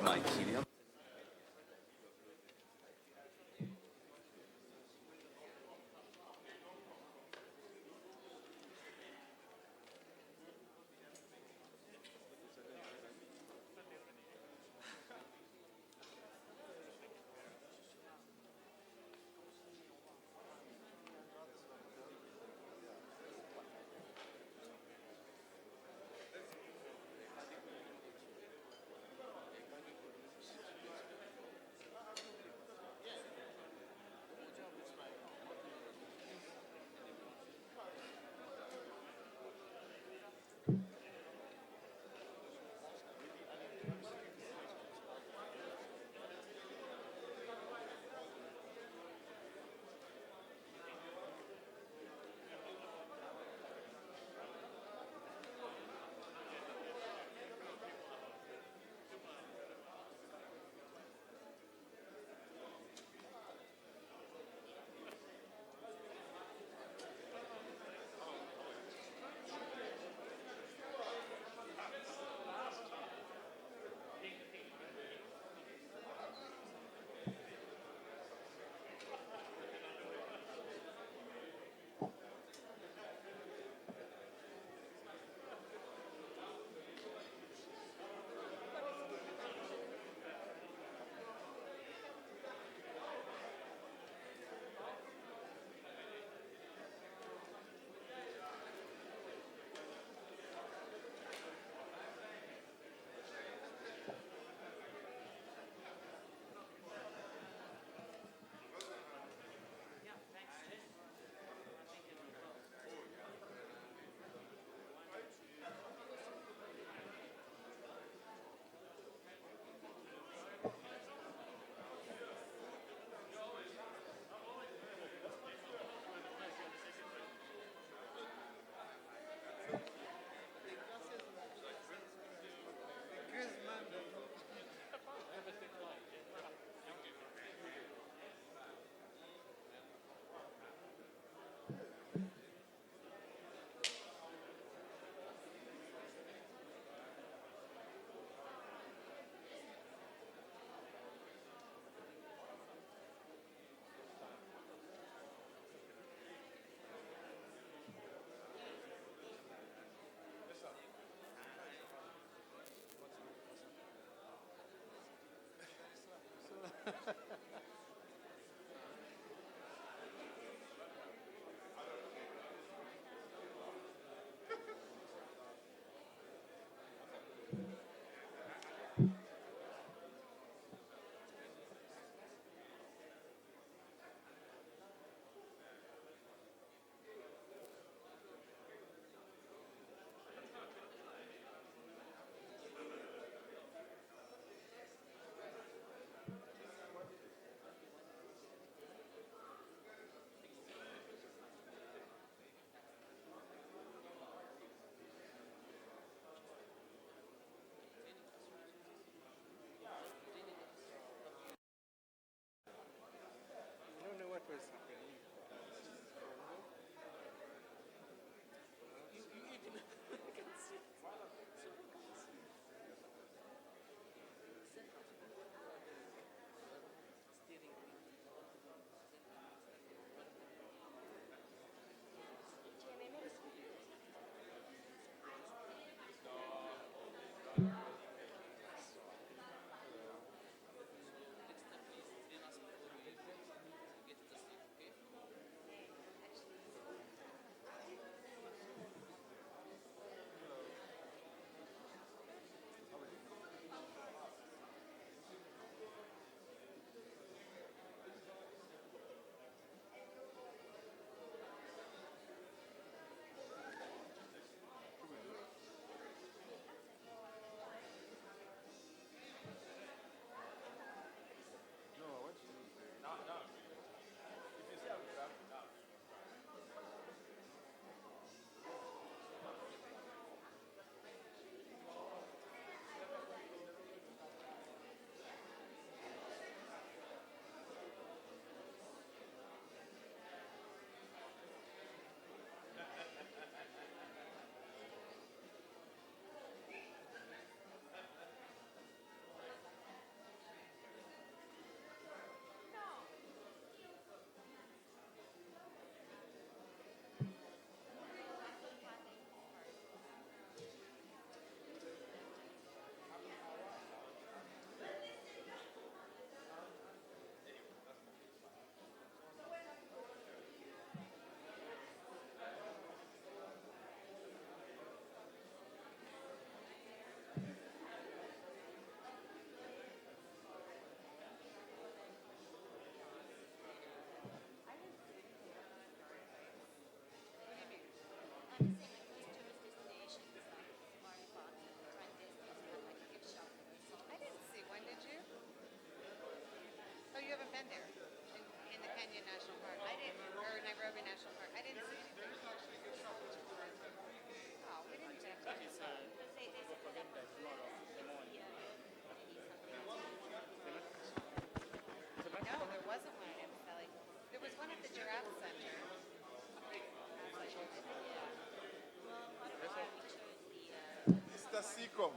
Seacom.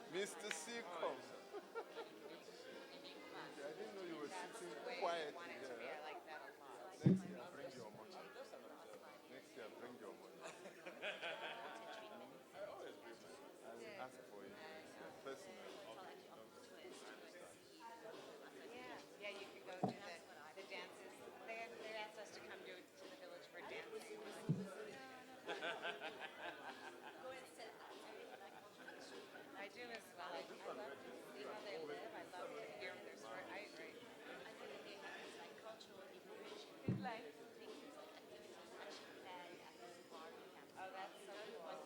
Mr. Seacom. I didn't know you were sitting quietly here. Next year, bring your money. Next year, bring your money. I always bring money. I will ask for it personally. Yeah, you could go to the dances. They asked us to come to the village for dances. I do as well. I love to see how they live. I love to hear their story. I agree. Good life. Oh, that's so cool.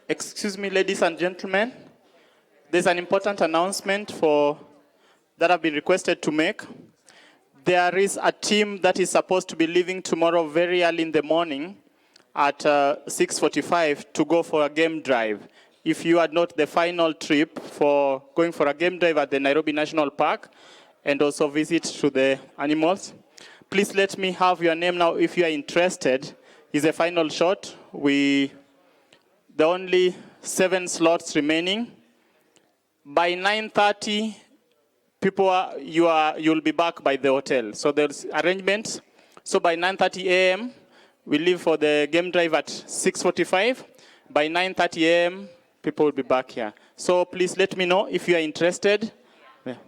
Excuse me, ladies and gentlemen. There's an important announcement that I've been requested to make. There is a team that is supposed to be leaving tomorrow very early in the morning at 6:45 to go for a game drive. If you are not the final trip for going for a game drive at the Nairobi National Park and also visit to the animals, please let me have your name now if you are interested. It's a final shot. The only 7 slots remaining. By 9:30, you'll be back by the hotel. So there's arrangements. So by 9:30 a.m., we leave for the game drive at 6:45. By 9:30 a.m., people will be back here. So please let me know if you are interested. Yeah.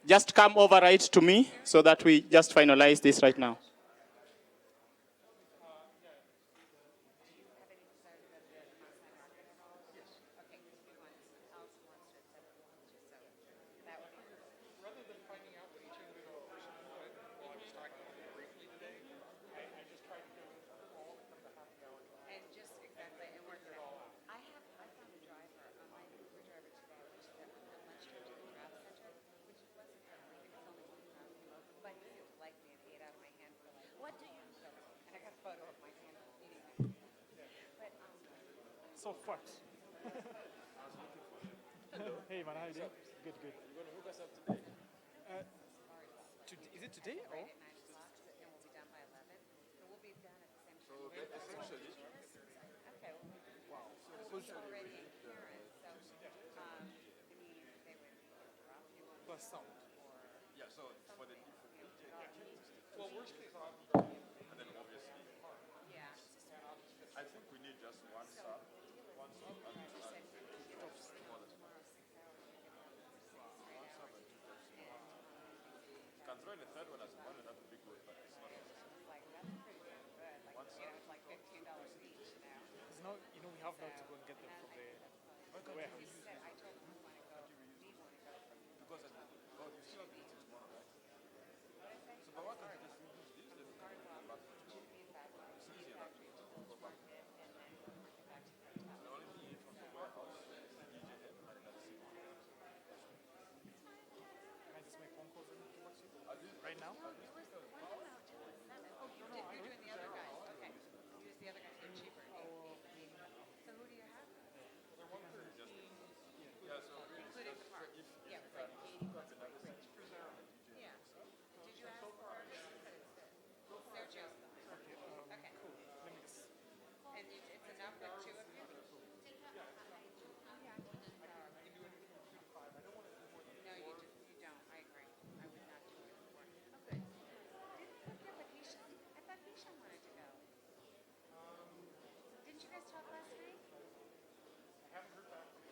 Just come over right to me so that we just finalize this right now. So far. Hey man, how you doing? Good, good. You're going to hook us up today? Is it today or? And we'll be done by 11. But we'll be done at the same time. So essentially, Okay. wow. So it's already in Karen. So, I mean, they would drop you on Plus sound. Yeah, so for the Well, worst case, and then obviously, yeah. I think we need just one sub and two tops. Can throw in a third one as well, that would be good, but it's not necessary. Like, that's pretty good. Like, it's like $15 each, you know. We have now to go and get them from the warehouse. He said, I told him we want to go, we want to go. Because, you still have meetings tomorrow, right? So, but why can't you just use these? Then we can go back to it's easier than to go back. The only thing from the warehouse is the DJM, and that's it. Can I just make phone calls and right now? Oh, you're doing the other guys. Okay. Use the other guys. They're cheaper. So who do you have? Yeah, so Including the park. Yeah, it's like 80 bucks for each. Yeah. Did you ask for Sergio's? Okay. And it's enough for 2 of you? No, you don't. I agree. I would not do it before. Oh, good. I thought Keisha wanted to go. Didn't you guys talk last night? I haven't heard back from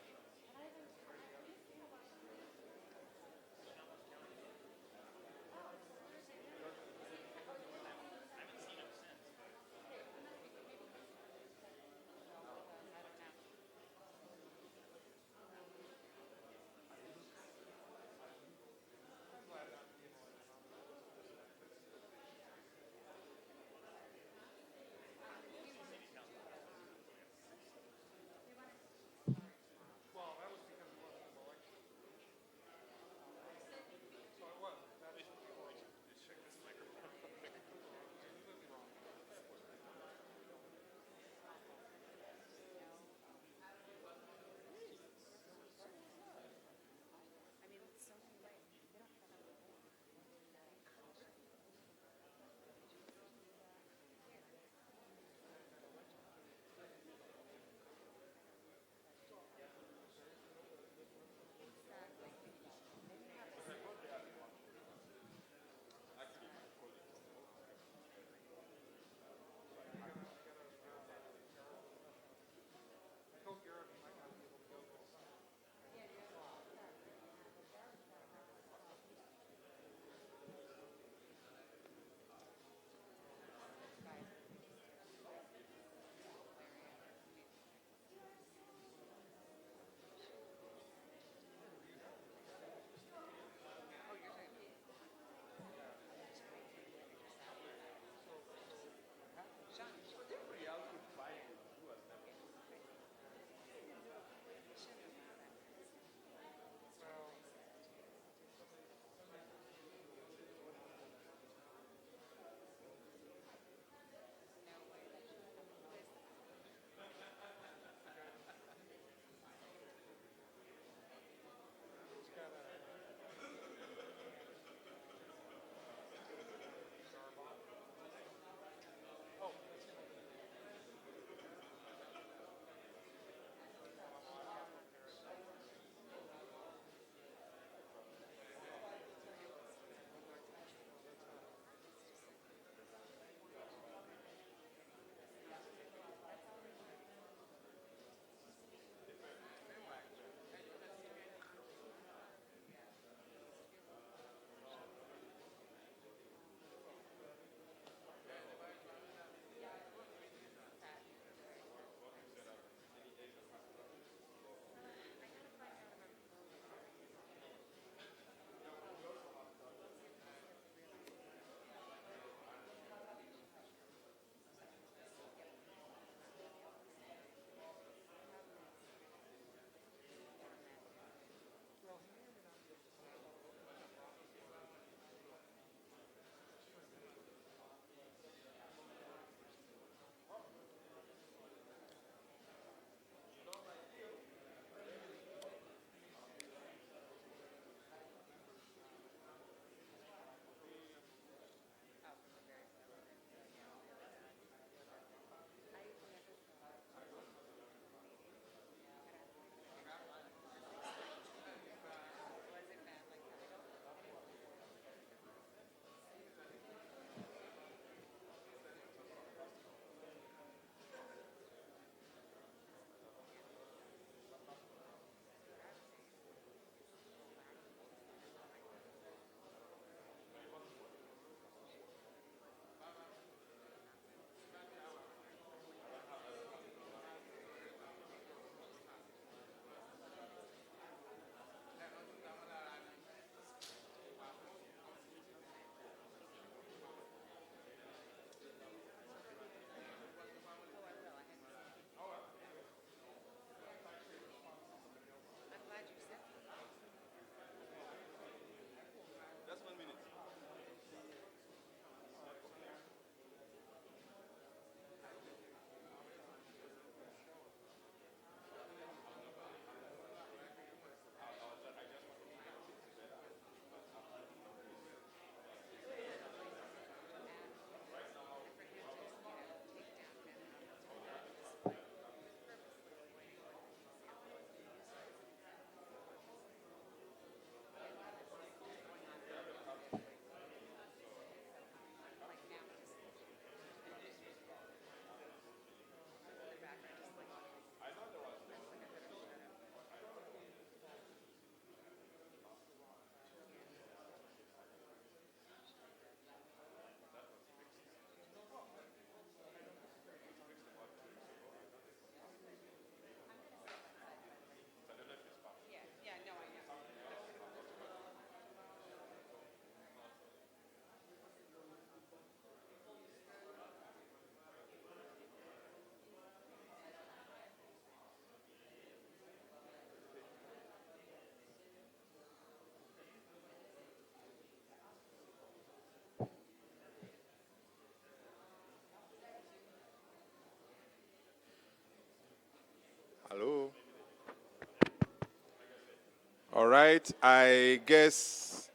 All right, I guess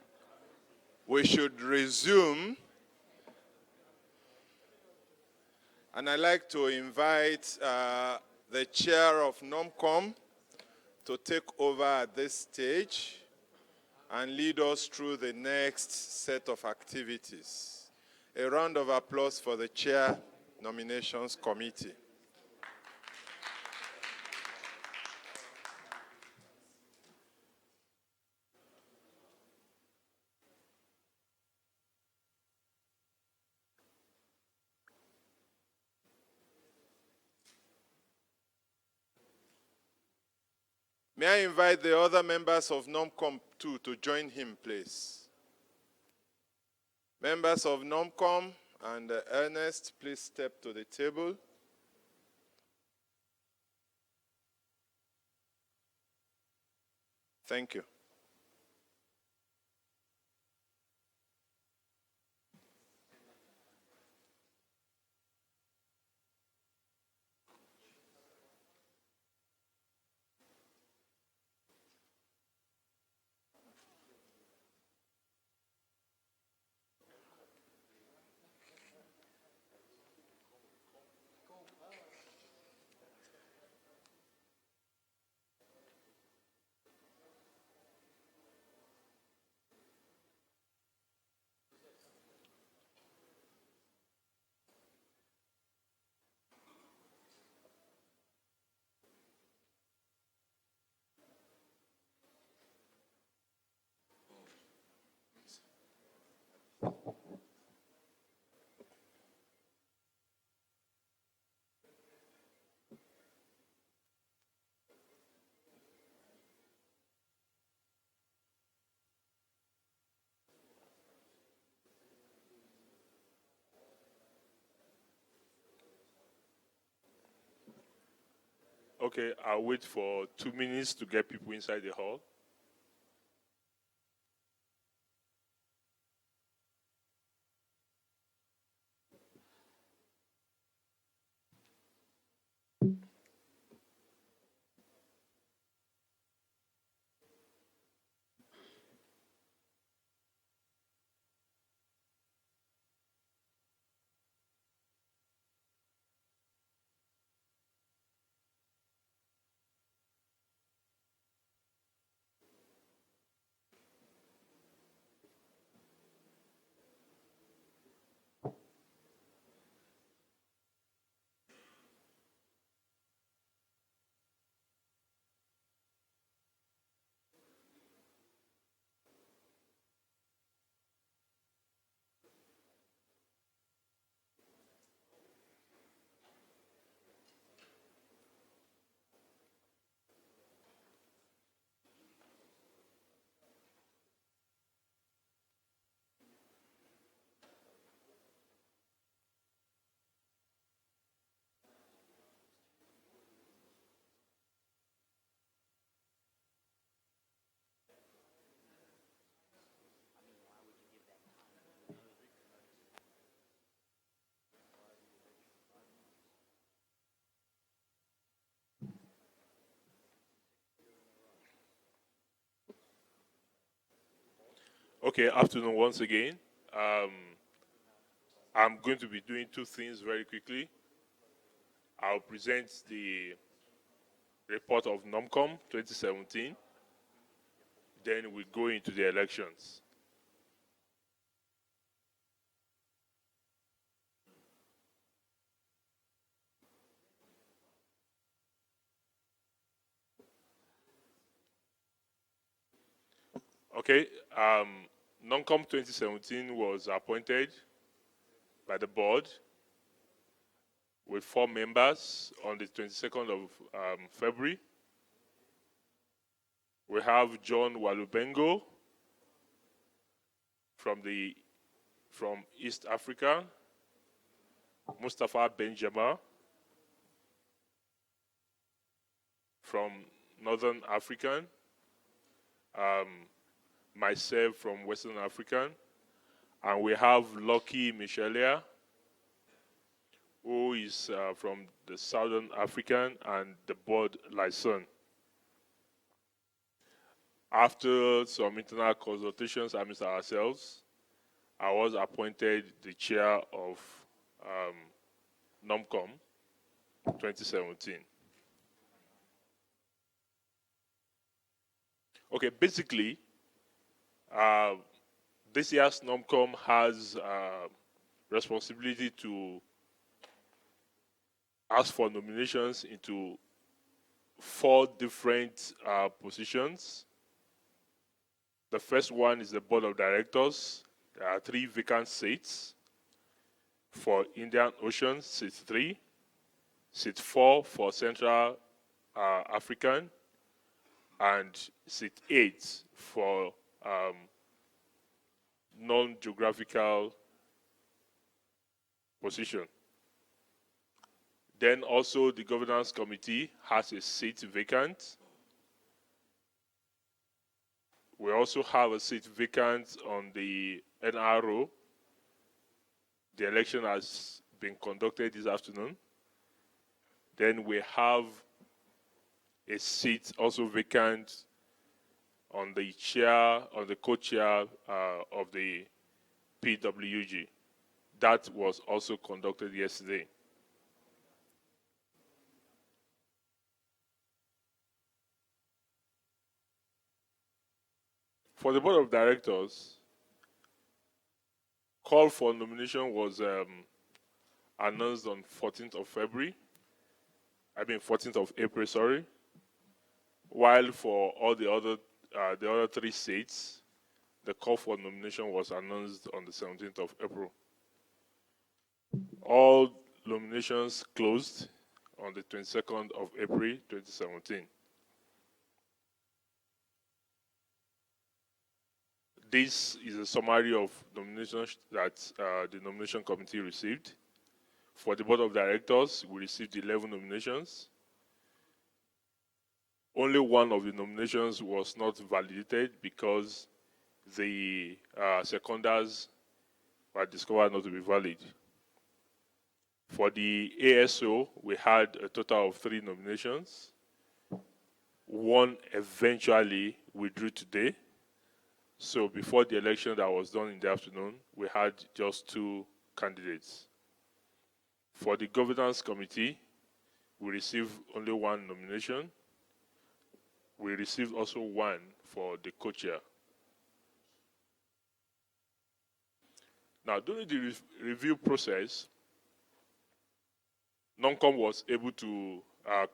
we should resume. And I'd like to invite the chair of NOMCOM to take over at this stage and lead us through the next set of activities. A round of applause for the Chair Nominations Committee. May I invite the other members of NOMCOM too to join him, please. Members of NOMCOM and Ernest, please step to the table. Thank you. Okay, I'll wait for 2 minutes to get people inside the hall. Okay, afternoon once again. I'm going to be doing two things very quickly. I'll present the report of NOMCOM 2017. Then we go into the elections. Okay, NOMCOM 2017 was appointed by the board with 4 members on the 22nd of February. We have John Walubengo from East Africa, Mustafa Benjamin from Northern African, myself from Western African, and we have Lucky Michelia, who is from the Southern African and the board license. After some internal consultations amidst ourselves, I was appointed the chair of NOMCOM 2017. Okay, basically, this year's NOMCOM has responsibility to ask for nominations into 4 different positions. The first one is the board of directors. There are 3 vacant seats. For Indian Ocean, seat 3. Seat 4 for Central African. And seat 8 for non-geographical position. Then also the governance committee has a seat vacant. We also have a seat vacant on the NRO. The election has been conducted this afternoon. Then we have a seat also vacant on the chair, on the co-chair of the PWG. That was also conducted yesterday. For the board of directors, call for nomination was announced on 14th of April, sorry. While for all the other 3 seats, the call for nomination was announced on the 17th of April. All nominations closed on the 22nd of April, 2017. This is a summary of nominations that the nomination committee received. For the board of directors, we received 11 nominations. Only one of the nominations was not validated because the seconders were discovered not to be valid. For the ASO, we had a total of 3 nominations. One eventually withdrew today. So before the election that was done in the afternoon, we had just 2 candidates. For the governance committee, we received only 1 nomination. We received also 1 for the co-chair. Now, during the review process, NOMCOM was able to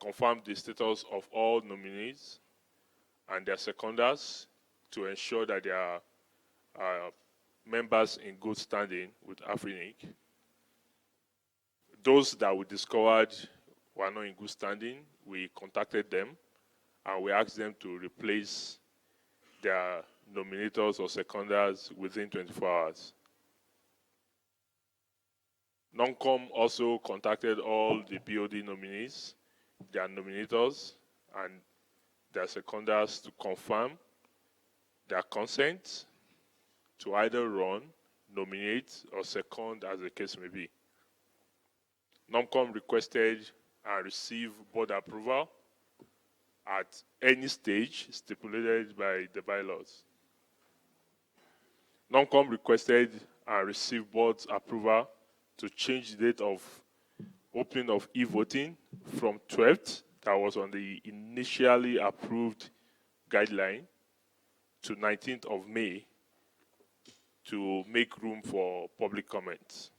confirm the status of all nominees and their seconders to ensure that they are members in good standing with Afrinic. Those that we discovered were not in good standing, we contacted them and we asked them to replace their nominators or seconders within 24 hours. NOMCOM also contacted all the BOD nominees, their nominators, and their seconders to confirm their consent to either run, nominate, or second as the case may be. NOMCOM requested and received board approval at any stage stipulated by the bylaws. NOMCOM requested and received board's approval to change the date of opening of e-voting from 12th, that was on the initially approved guideline, to 19th of May to make room for public comments.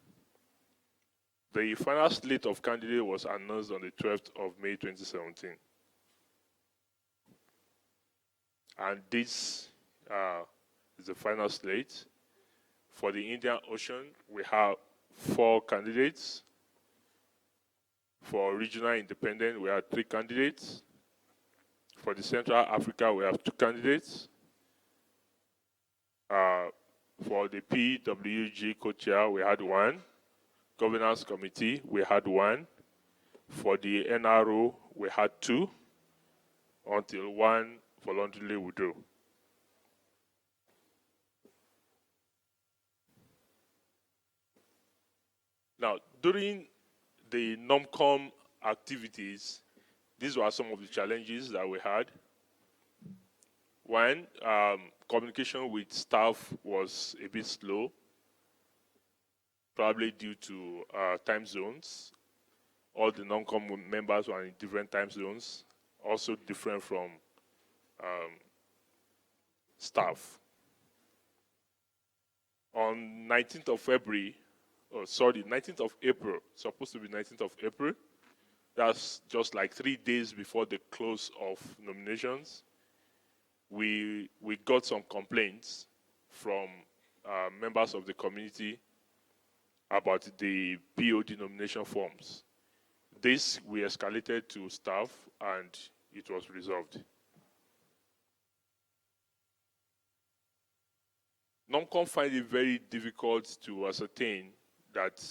The final slate of candidates was announced on the 12th of May 2017. And this is the final slate. For the Indian Ocean, we have 4 candidates. For regional independent, we have 3 candidates. For the Central Africa, we have 2 candidates. For the PWG co-chair, we had 1. Governance committee, we had 1. For the NRO, we had 2, until 1 voluntarily withdrew. Now, during the NOMCOM activities, these were some of the challenges that we had. One, communication with staff was a bit slow, probably due to time zones. All the non-com members were in different time zones, also different from staff. On 19th of February, 19th of April, supposed to be 19th of April, that's just like 3 days before the close of nominations, we got some complaints from members of the community about the BOD nomination forms. This we escalated to staff and it was resolved. NOMCOM find it very difficult to ascertain that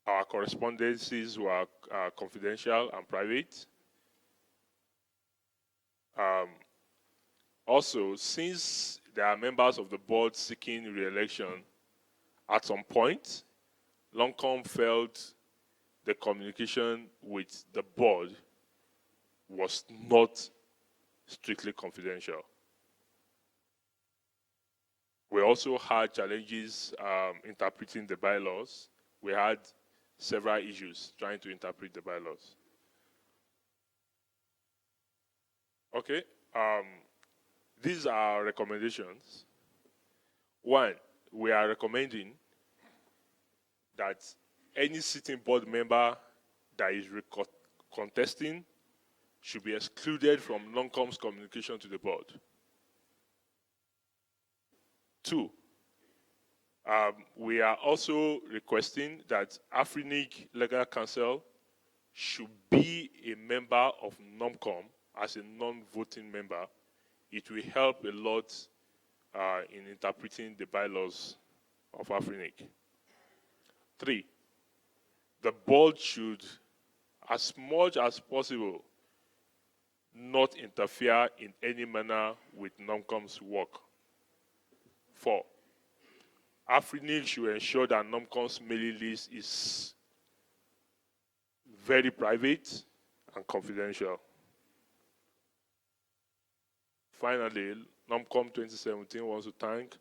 our correspondences were confidential and private. Also, since there are members of the board seeking re-election, at some point, NOMCOM felt the communication with the board was not strictly confidential. We also had challenges interpreting the bylaws. We had several issues trying to interpret the bylaws. Okay, these are recommendations. One, we are recommending that any sitting board member that is contesting should be excluded from NOMCOM's communication to the board. Two, we are also requesting that Afrinic Legal Counsel should be a member of NOMCOM as a non-voting member. It will help a lot in interpreting the bylaws of Afrinic. Three, the board should, as much as possible, not interfere in any manner with NOMCOM's work. 4, Afrinic should ensure that NOMCOM's mailing list is very private and confidential. Finally, NOMCOM 2017 wants to thank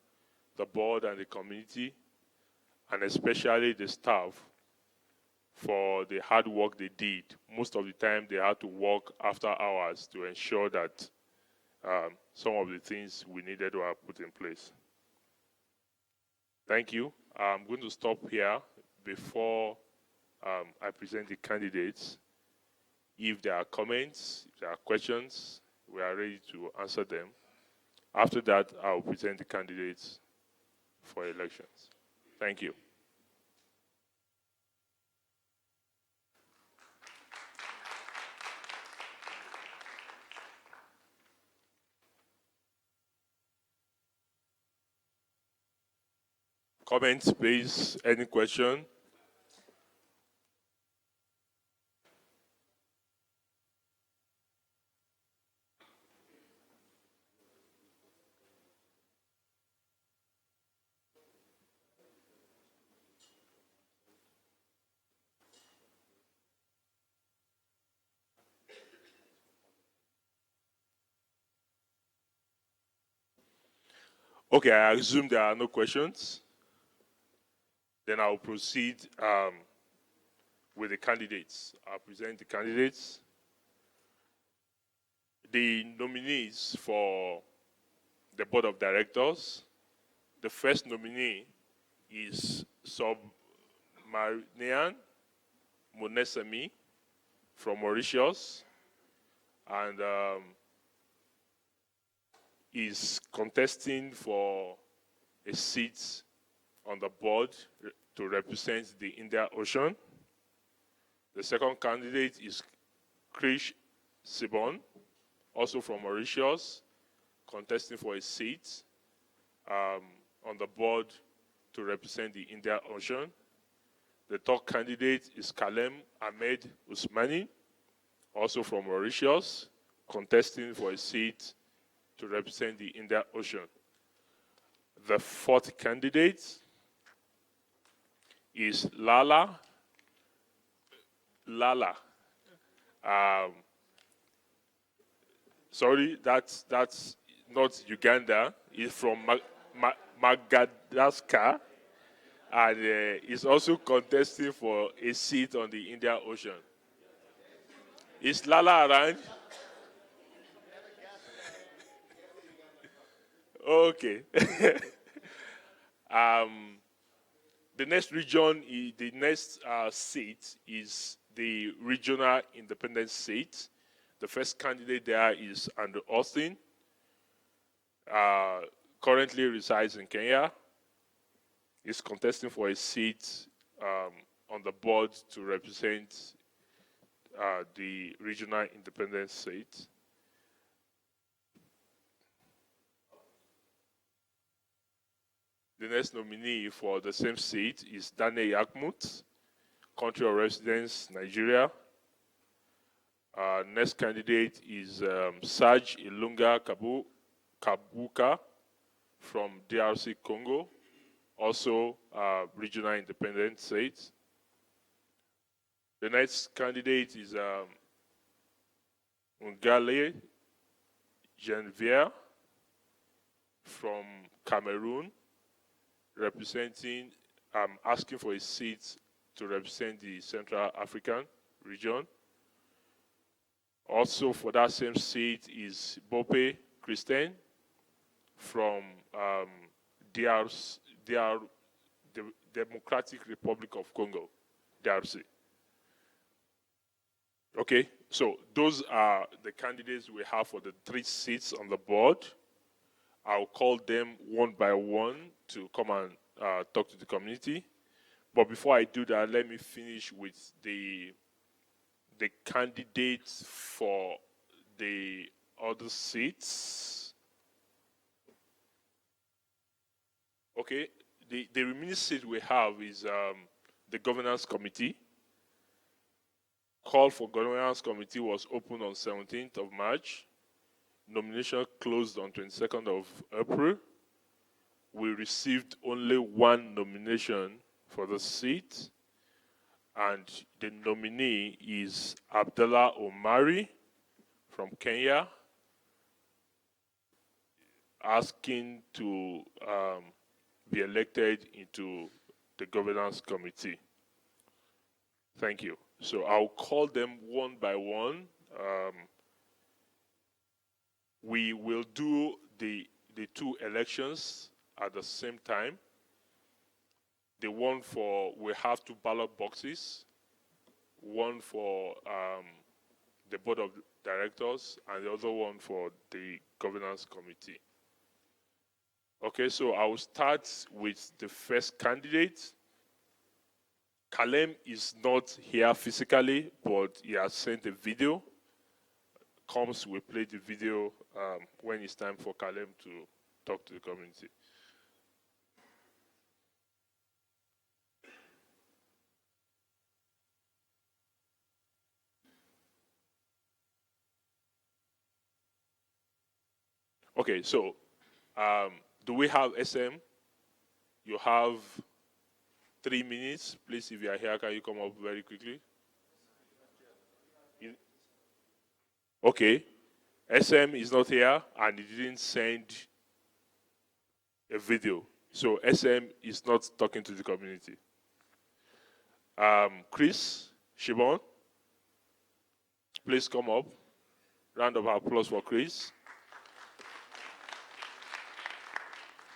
the board and the community, and especially the staff, for the hard work they did. Most of the time, they had to work after hours to ensure that some of the things we needed were put in place. Thank you. I'm going to stop here before I present the candidates. If there are comments, if there are questions, we are ready to answer them. After that, I'll present the candidates for elections. Thank you. Comments, please. Any question? Okay, I assume there are no questions. Then I'll proceed with the candidates. I'll present the candidates. The nominees for the board of directors. The first nominee is Subramanian Monesami from Mauritius, and is contesting for a seat on the board to represent the Indian Ocean. The second candidate is Krish Sibon, also from Mauritius, contesting for a seat on the board to represent the Indian Ocean. The third candidate is Kalem Ahmed Usmani, also from Mauritius, contesting for a seat to represent the Indian Ocean. The fourth candidate is Lala Sorry, that's not Uganda. It's from Madagascar, and is also contesting for a seat on the Indian Ocean. Is Lala around? Okay. The next region, the next seat is the regional independent seat. The first candidate there is Andrew Austin. Currently resides in Kenya. He's contesting for a seat on the board to represent the regional independent seat. The next nominee for the same seat is Daniel Yakmut, country of residence, Nigeria. Next candidate is Saj Ilunga Kabuka from DRC Congo, also regional independent state. The next candidate is Ngale Genevieve from Cameroon, asking for a seat to represent the Central African region. Also for that same seat is Bope Christian from the Democratic Republic of Congo, DRC. Okay, so those are the candidates we have for the 3 seats on the board. I'll call them one by one to come and talk to the community. But before I do that, let me finish with the candidates for the other seats. Okay, the remaining seat we have is the governance committee. Call for governance committee was opened on 17th of March. Nomination closed on 22nd of April. We received only 1 nomination for the seat, and the nominee is Abdallah Omari from Kenya, asking to be elected into the governance committee. Thank you. So I'll call them one by one. We will do the 2 elections at the same time. The one we have 2 ballot boxes, one for the board of directors and the other one for the governance committee. Okay, so I will start with the first candidate. Kalem is not here physically, but he has sent a video. Comes, we play the video when it's time for Kalem to talk to the community. Okay, so do we have SM? You have 3 minutes. Please, if you are here, can you come up very quickly? Okay. SM is not here, and he didn't send a video. So SM is not talking to the community. Chris Shibon, please come up. Round of applause for Chris.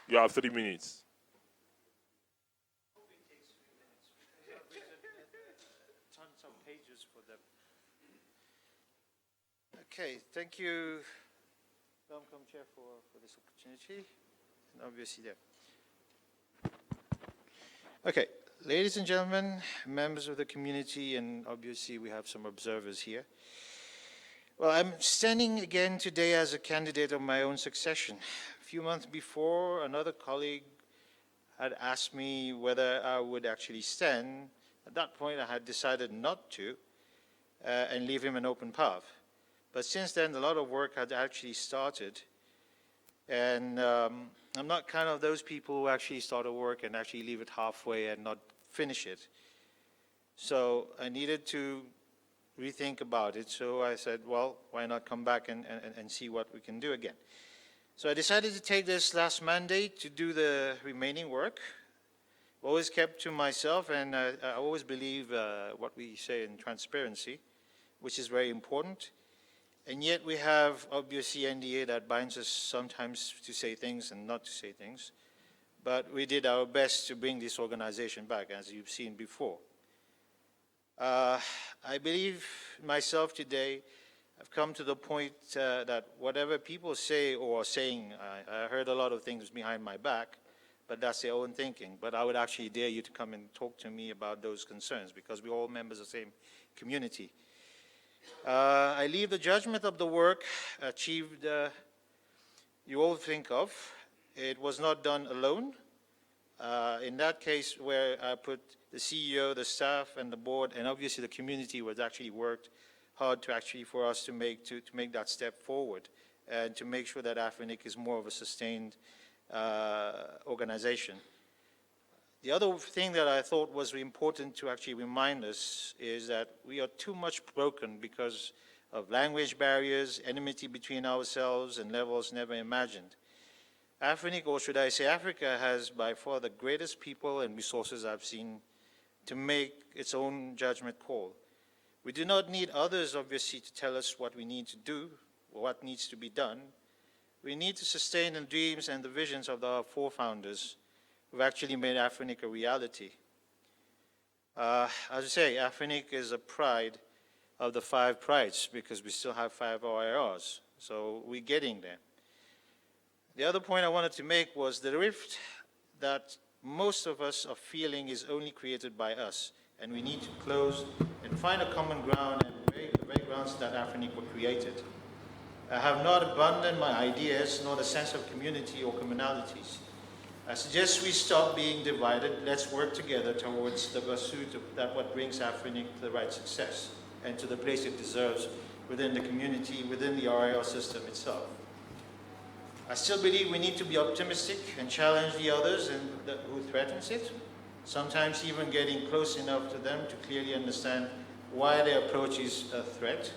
You have 3 minutes. Tons of pages for them. Okay, thank you, Domcom Chair, for this opportunity, and obviously there. Okay, ladies and gentlemen, members of the community, and obviously we have some observers here. Well, I'm standing again today as a candidate of my own succession. A few months before, another colleague had asked me whether I would actually stand. At that point, I had decided not to and leave him an open path. But since then, a lot of work had actually started. And I'm not kind of those people who actually start a work and actually leave it halfway and not finish it. So I needed to rethink about it. So I said, well, why not come back and see what we can do again. So I decided to take this last mandate to do the remaining work. Always kept to myself, and I always believe what we say in transparency, which is very important. And yet we have, obviously, NDA that binds us sometimes to say things and not to say things. But we did our best to bring this organization back, as you've seen before. I believe myself today, I've come to the point that whatever people say or are saying, I heard a lot of things behind my back, but that's their own thinking. But I would actually dare you to come and talk to me about those concerns, because we're all members of the same community. I leave the judgment of the work achieved you all think of. It was not done alone. In that case, where I put the CEO, the staff, and the board, and obviously the community was actually worked hard to actually for us to make that step forward and to make sure that AFRINIC is more of a sustained organization. The other thing that I thought was important to actually remind us is that we are too much broken because of language barriers, enmity between ourselves, and levels never imagined. AFRINIC, or should I say Africa, has by far the greatest people and resources I've seen to make its own judgment call. We do not need others, obviously, to tell us what we need to do or what needs to be done. We need to sustain the dreams and the visions of our forefounders who've actually made AFRINIC a reality. As I say, AFRINIC is a pride of the 5 prides because we still have 5 OIRs, so we're getting there. The other point I wanted to make was the rift that most of us are feeling is only created by us, and we need to close and find a common ground and the very grounds that AFRINIC were created. I have not abandoned my ideas nor the sense of community or commonalities. I suggest we stop being divided. Let's work together towards the pursuit of that what brings AFRINIC to the right success and to the place it deserves within the community, within the RIR system itself. I still believe we need to be optimistic and challenge the others who threatens it, sometimes even getting close enough to them to clearly understand why their approach is a threat.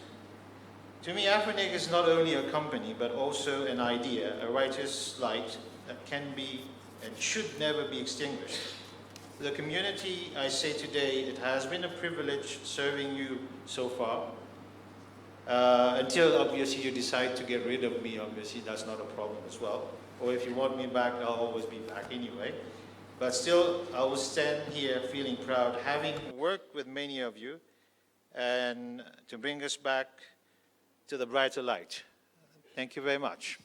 To me, AFRINIC is not only a company, but also an idea, a righteous light that can be and should never be extinguished. To the community, I say today, it has been a privilege serving you so far. Until obviously you decide to get rid of me, obviously that's not a problem as well. Or if you want me back, I'll always be back anyway. But still, I will stand here feeling proud, having worked with many of you, and to bring us back to the brighter light. Thank you very much.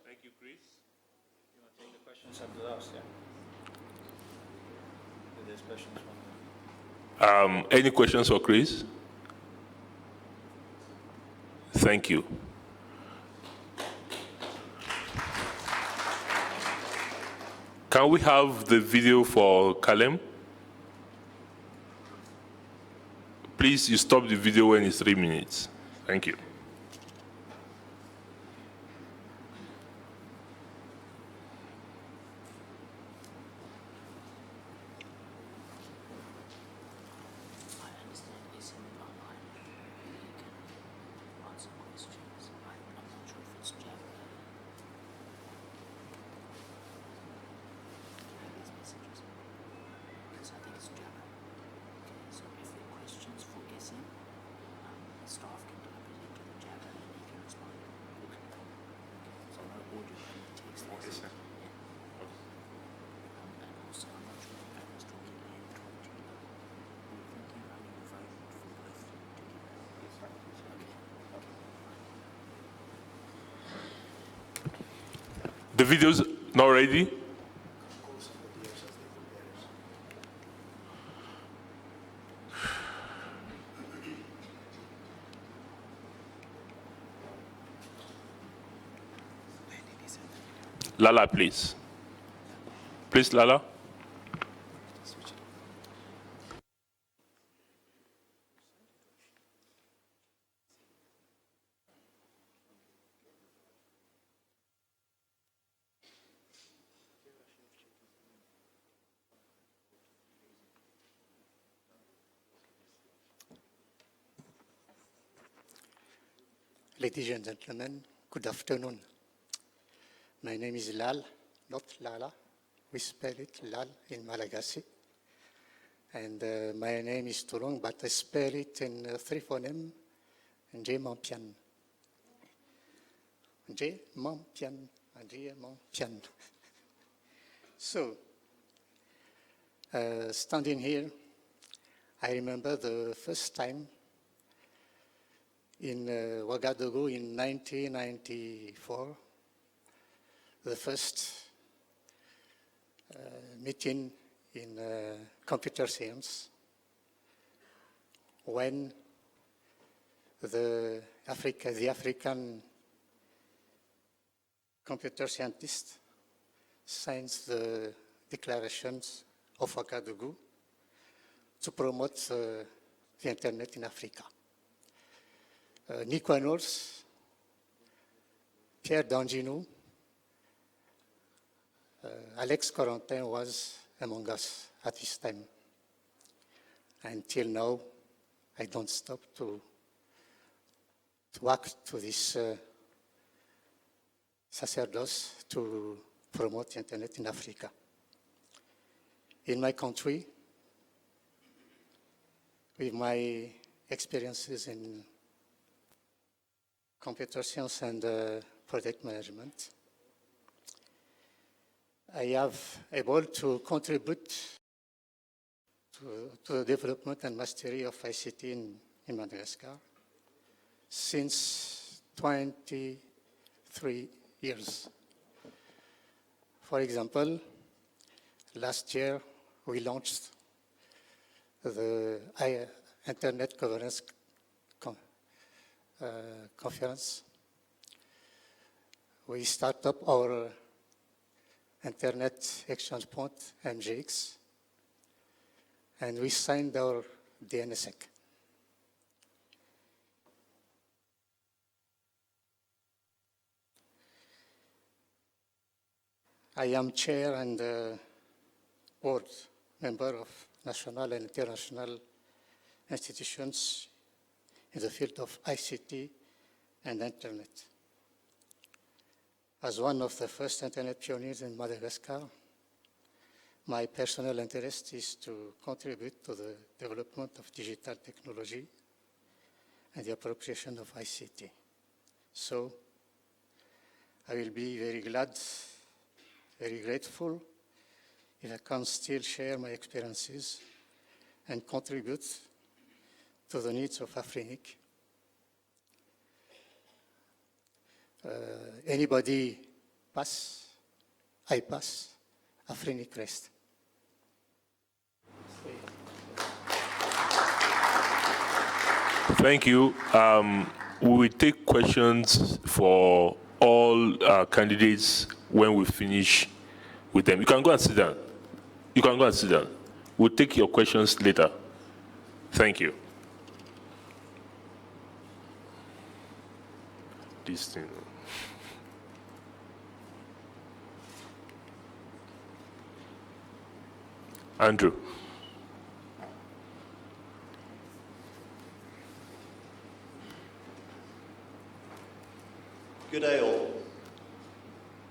Thank you, Chris. You want to take the questions at the last, yeah? If there's questions from Any questions for Chris? Thank you. Can we have the video for Kalem? Please, you stop the video when it's 3 minutes. Thank you. The video's not ready? Lala, please. Please, Lala. Ladies and gentlemen, good afternoon. My name is Lal, not Lala. We spell it Lal in Malagasy. And my name is Turong, but I spell it in three phoneme, Nje Mampian. Nje Mampian, Nje Mampian. So, standing here, I remember the first time in Ouagadougou in 1994, the first meeting in computer science, when the African computer scientist signs the declarations of Ouagadougou to promote the internet in Africa. Nico Knowles, Pierre Danginou, Alex Corentin was among us at this time. Until now, I don't stop to act to this sacerdoce to promote the internet in Africa. In my country, with my experiences in computer science and project management, I have able to contribute to the development and mastery of ICT in Madagascar since 23 years. For example, last year we launched the Internet Governance Conference. We start up our Internet Exchange Point, MGX, and we signed our DNSSEC. I am chair and board member of national and international institutions in the field of ICT and Internet. As one of the first Internet pioneers in Madagascar, my personal interest is to contribute to the development of digital technology and the appropriation of ICT. So I will be very glad, very grateful if I can still share my experiences and contribute to the needs of Afrinic. Anybody pass, I pass, Afrinic rest. Thank you. We will take questions for all candidates when we finish with them. You can go and sit down. You can go and sit down. We'll take your questions later. Thank you. This thing. Andrew. Good day all.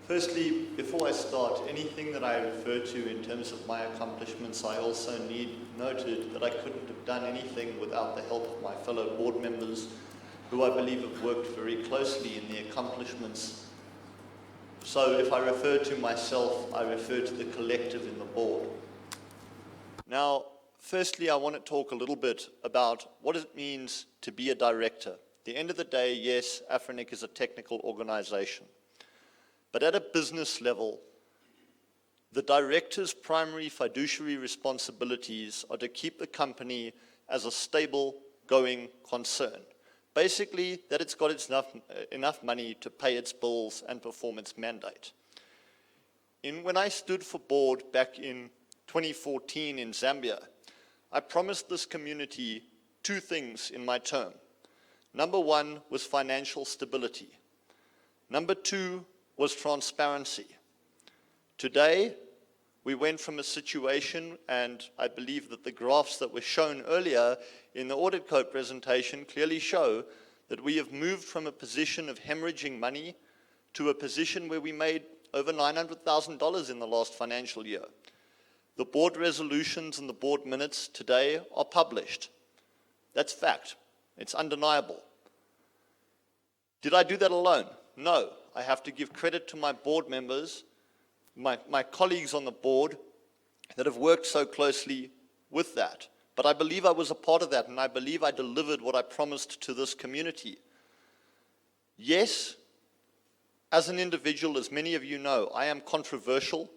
Firstly, before I start, anything that I refer to in terms of my accomplishments, I also need noted that I couldn't have done anything without the help of my fellow board members, who I believe have worked very closely in the accomplishments. So if I refer to myself, I refer to the collective in the board. Now, firstly, I want to talk a little bit about what it means to be a director. At the end of the day, yes, Afrinic is a technical organization. But at a business level, the director's primary fiduciary responsibilities are to keep the company as a stable, going concern. Basically, that it's got enough money to pay its bills and perform its mandate. When I stood for board back in 2014 in Zambia, I promised this community two things in my term. Number one was financial stability. Number two was transparency. Today, we went from a situation, and I believe that the graphs that were shown earlier in the audit code presentation clearly show that we have moved from a position of hemorrhaging money to a position where we made over $900,000 in the last financial year. The board resolutions and the board minutes today are published. That's fact. It's undeniable. Did I do that alone? No. I have to give credit to my board members, my colleagues on the board that have worked so closely with that. But I believe I was a part of that, and I believe I delivered what I promised to this community. Yes, as an individual, as many of you know, I am controversial,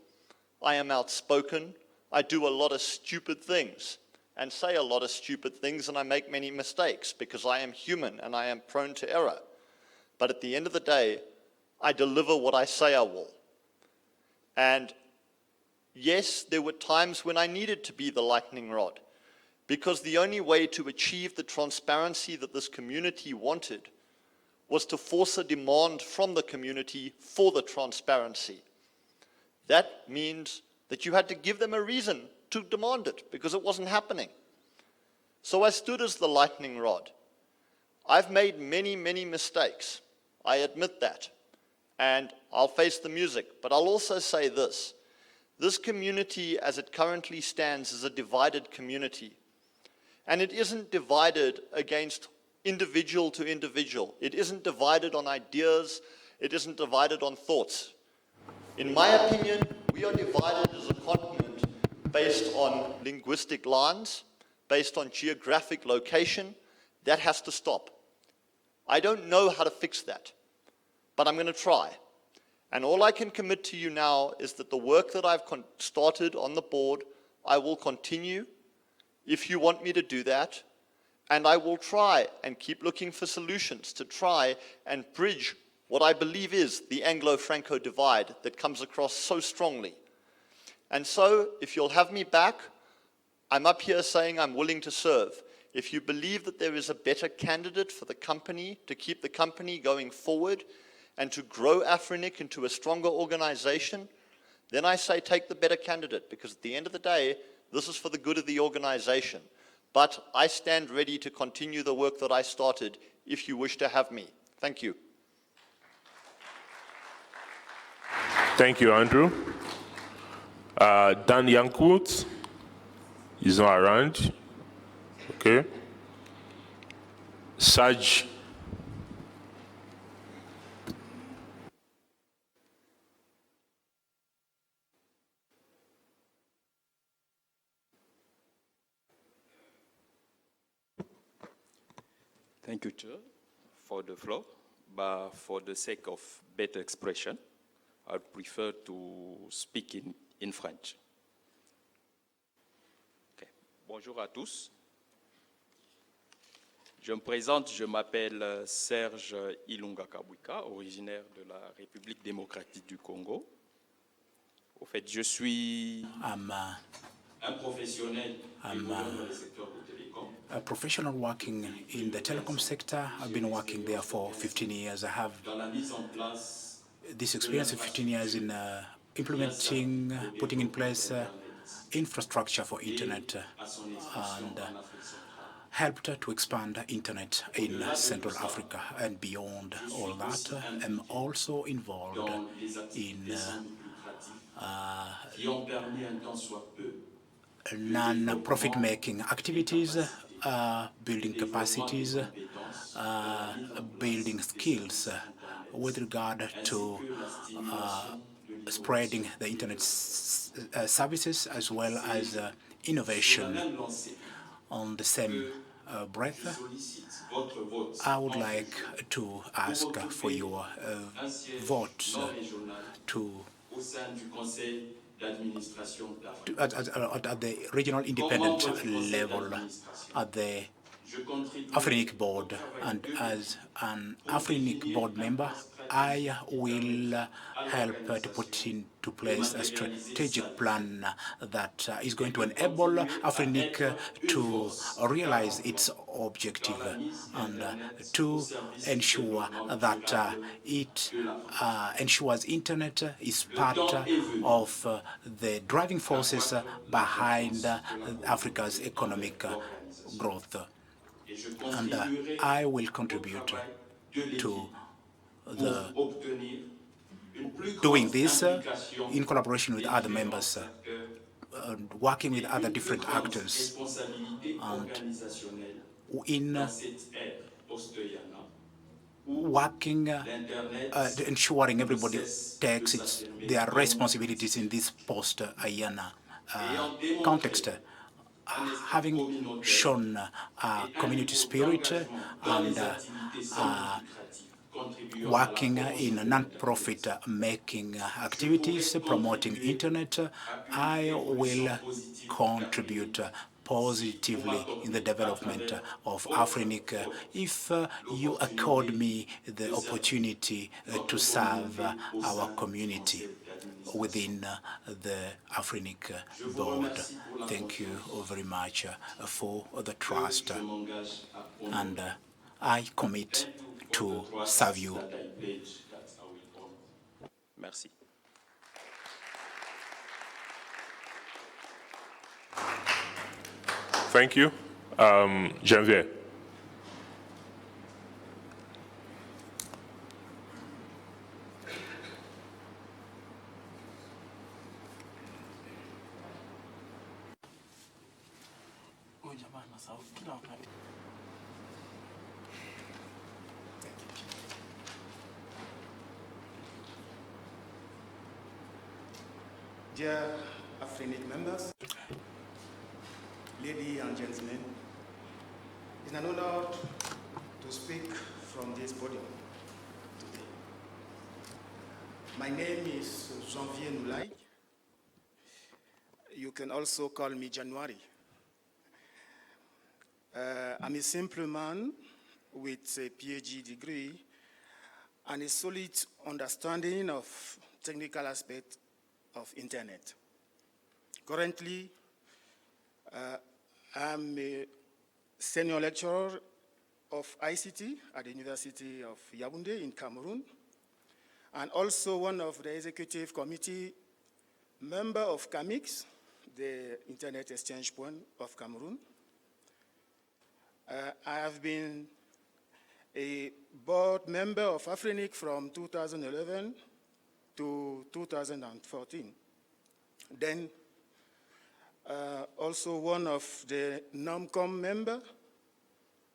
I am outspoken, I do a lot of stupid things, and say a lot of stupid things, and I make many mistakes, because I am human, and I am prone to error. But at the end of the day, I deliver what I say I will. And yes, there were times when I needed to be the lightning rod, because the only way to achieve the transparency that this community wanted was to force a demand from the community for the transparency. That means that you had to give them a reason to demand it, because it wasn't happening. So I stood as the lightning rod. I've made many, many mistakes. I admit that. And I'll face the music. But I'll also say this. This community, as it currently stands, is a divided community. And it isn't divided against individual to individual. It isn't divided on ideas. It isn't divided on thoughts. In my opinion, we are divided as a continent based on linguistic lines, based on geographic location. That has to stop. I don't know how to fix that, but I'm going to try. And all I can commit to you now is that the work that I've started on the board, I will continue if you want me to do that. And I will try and keep looking for solutions to try and bridge what I believe is the Anglo-Franco divide that comes across so strongly. And so, if you'll have me back, I'm up here saying I'm willing to serve. If you believe that there is a better candidate for the company, to keep the company going forward, and to grow Afrinic into a stronger organization, then I say take the better candidate, because at the end of the day, this is for the good of the organization. But I stand ready to continue the work that I started if you wish to have me. Thank you. Thank you, Andrew. Dan Yankwood is not around. Okay. Saj. Thank you, Chair, for the floor. But for the sake of better expression, I prefer to speak in French. Okay. Bonjour à tous. Je me présente, je m'appelle Serge Ilunga Kabwika, originaire de la République démocratique du Congo. Au fait, je suis un professionnel évoluant dans le secteur du télécom. A professional working in the telecom sector. I've been working there for 15 years. I have this experience of 15 years in implementing, putting in place infrastructure for internet and helped to expand internet in Central Africa. And beyond all that, I'm also involved in non-profit making activities, building capacities, building skills with regard to spreading the internet services as well as innovation. On the same breath, I would like to ask for your vote at the regional independent level, at the Afrinic board, and as an Afrinic board member, I will help to put into place a strategic plan that is going to enable Afrinic to realize its objective and to ensure that it ensures internet is part of the driving forces behind Africa's economic growth. and I will contribute to doing this in collaboration with other members, working with other different actors, and in working, ensuring everybody takes their responsibilities in this post-IANA context. Having shown community spirit and working in non-profit making activities, promoting internet, I will contribute positively in the development of Afrinic if you accord me the opportunity to serve our community within the Afrinic board. Thank you very much for the trust, and I commit to serve you. Merci. Thank you. Janvier. Dear Afrinic members, ladies and gentlemen, it's an honor to speak from this podium today. My name is Janvier Noulai. You can also call me January. I'm a simple man with a PhD degree and a solid understanding of technical aspects of internet. Currently, I'm a senior lecturer of ICT at the University of Yaoundé in Cameroon, and also one of the executive committee member of CAMIX, the Internet Exchange Point of Cameroon. I have been a board member of Afrinic from 2011 to 2014. Then also one of the NOMCOM member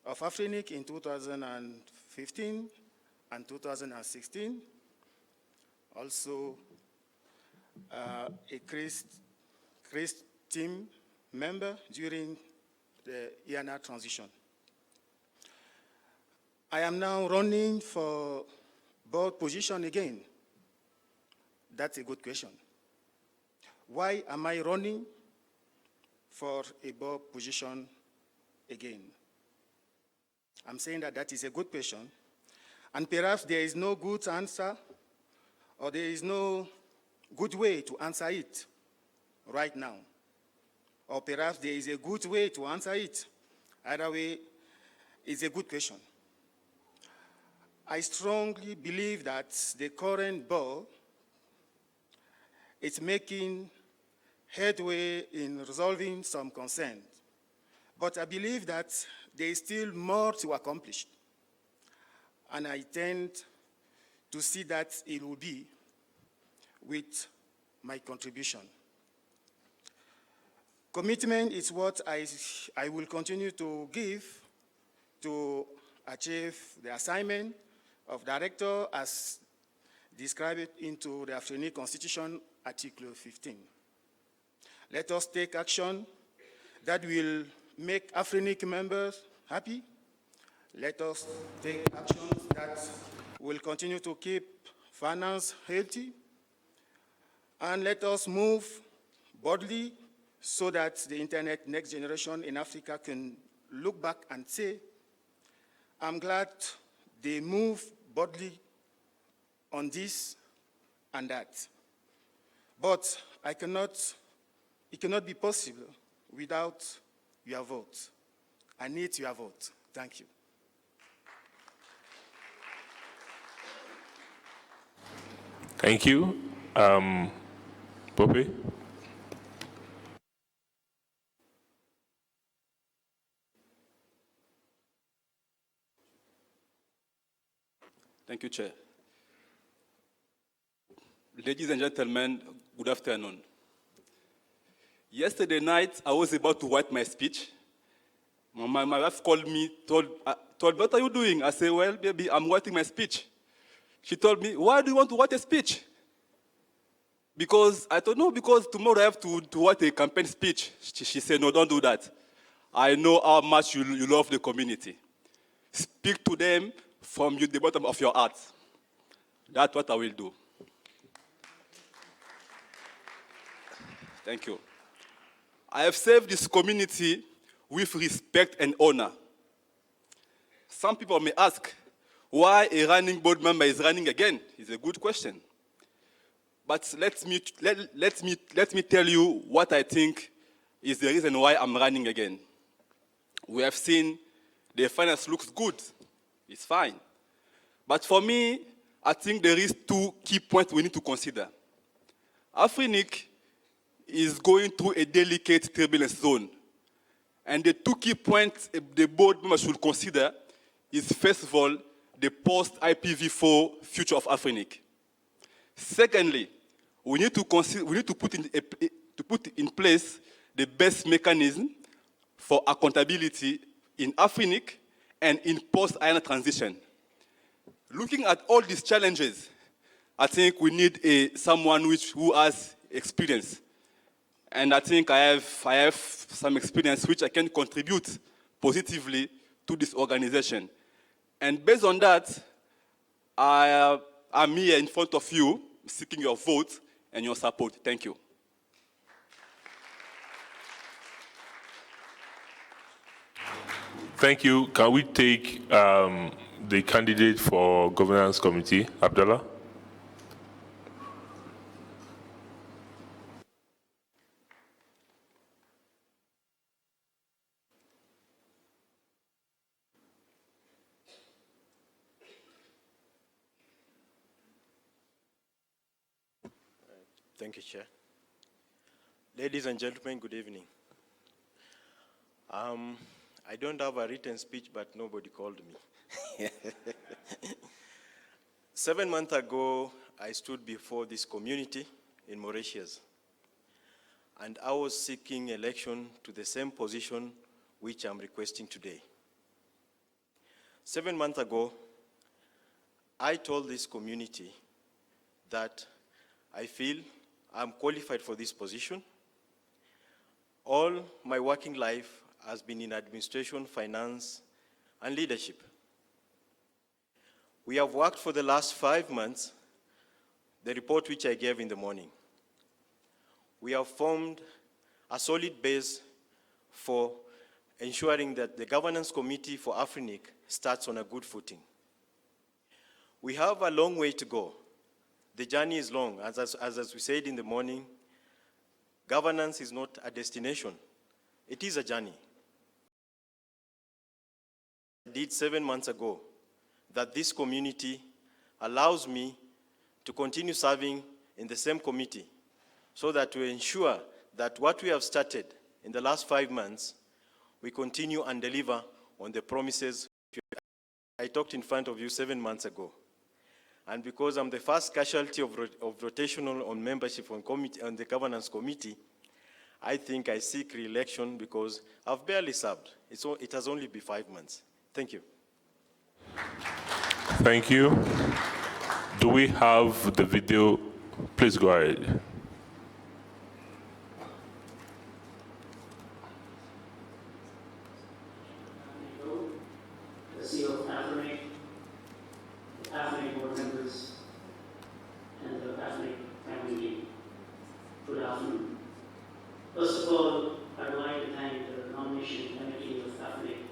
of Afrinic in 2015 and 2016. Also a CRIST team member during the IANA transition. I am now running for board position again. That's a good question. Why am I running for a board position again? I'm saying that that is a good question, and perhaps there is no good answer, or there is no good way to answer it right now. Or perhaps there is a good way to answer it. Either way, it's a good question. I strongly believe that the current board is making headway in resolving some concerns. But I believe that there is still more to accomplish. And I tend to see that it will be with my contribution. Commitment is what I will continue to give to achieve the assignment of director as described into the Afrinic Constitution, Article 15. Let us take action that will make Afrinic members happy. Let us take actions that will continue to keep finance healthy. And let us move boldly so that the internet next generation in Africa can look back and say, I'm glad they move boldly on this and that. But it cannot be possible without your vote. I need your vote. Thank you. Thank you. Poppy? Thank you, Chair. Ladies and gentlemen, good afternoon. Yesterday night, I was about to write my speech. My wife called me, told me, what are you doing? I said, well, baby, I'm writing my speech. She told me, why do you want to write a speech? Because I thought, no, because tomorrow I have to write a campaign speech. She said, no, don't do that. I know how much you love the community. Speak to them from the bottom of your heart. That's what I will do. Thank you. I have served this community with respect and honor. Some people may ask, why a running board member is running again? It's a good question. But let me tell you what I think is the reason why I'm running again. We have seen the finance looks good. It's fine. But for me, I think there is two key points we need to consider. Afrinic is going through a delicate turbulence zone. And the two key points the board members should consider is, first of all, the post-IPv4 future of Afrinic. Secondly, we need to put in place the best mechanism for accountability in Afrinic and in post-IANA transition. Looking at all these challenges, I think we need someone who has experience. And I think I have some experience which I can contribute positively to this organization. And based on that, I'm here in front of you seeking your vote and your support. Thank you. Thank you. Can we take the candidate for governance committee, Abdallah? Thank you, Chair. Ladies and gentlemen, good evening. I don't have a written speech, but nobody called me. 7 months ago, I stood before this community in Mauritius, and I was seeking election to the same position which I'm requesting today. 7 months ago, I told this community that I feel I'm qualified for this position. All my working life has been in administration, finance, and leadership. We have worked for the last 5 months, the report which I gave in the morning. We have formed a solid base for ensuring that the governance committee for Afrinic starts on a good footing. We have a long way to go. The journey is long. As we said in the morning, governance is not a destination. It is a journey. I did 7 months ago that this community allows me to continue serving in the same committee so that to ensure that what we have started in the last 5 months, we continue and deliver on the promises I talked in front of you 7 months ago. And because I'm the first casualty of rotational on membership on the governance committee, I think I seek re-election because I've barely served. It has only been 5 months. Thank you. Thank you. Do we have the video? Please go ahead. The CEO of Afrinic, the Afrinic board members, and the Afrinic family. Good afternoon. First of all, I would like to thank the nomination committee of Afrinic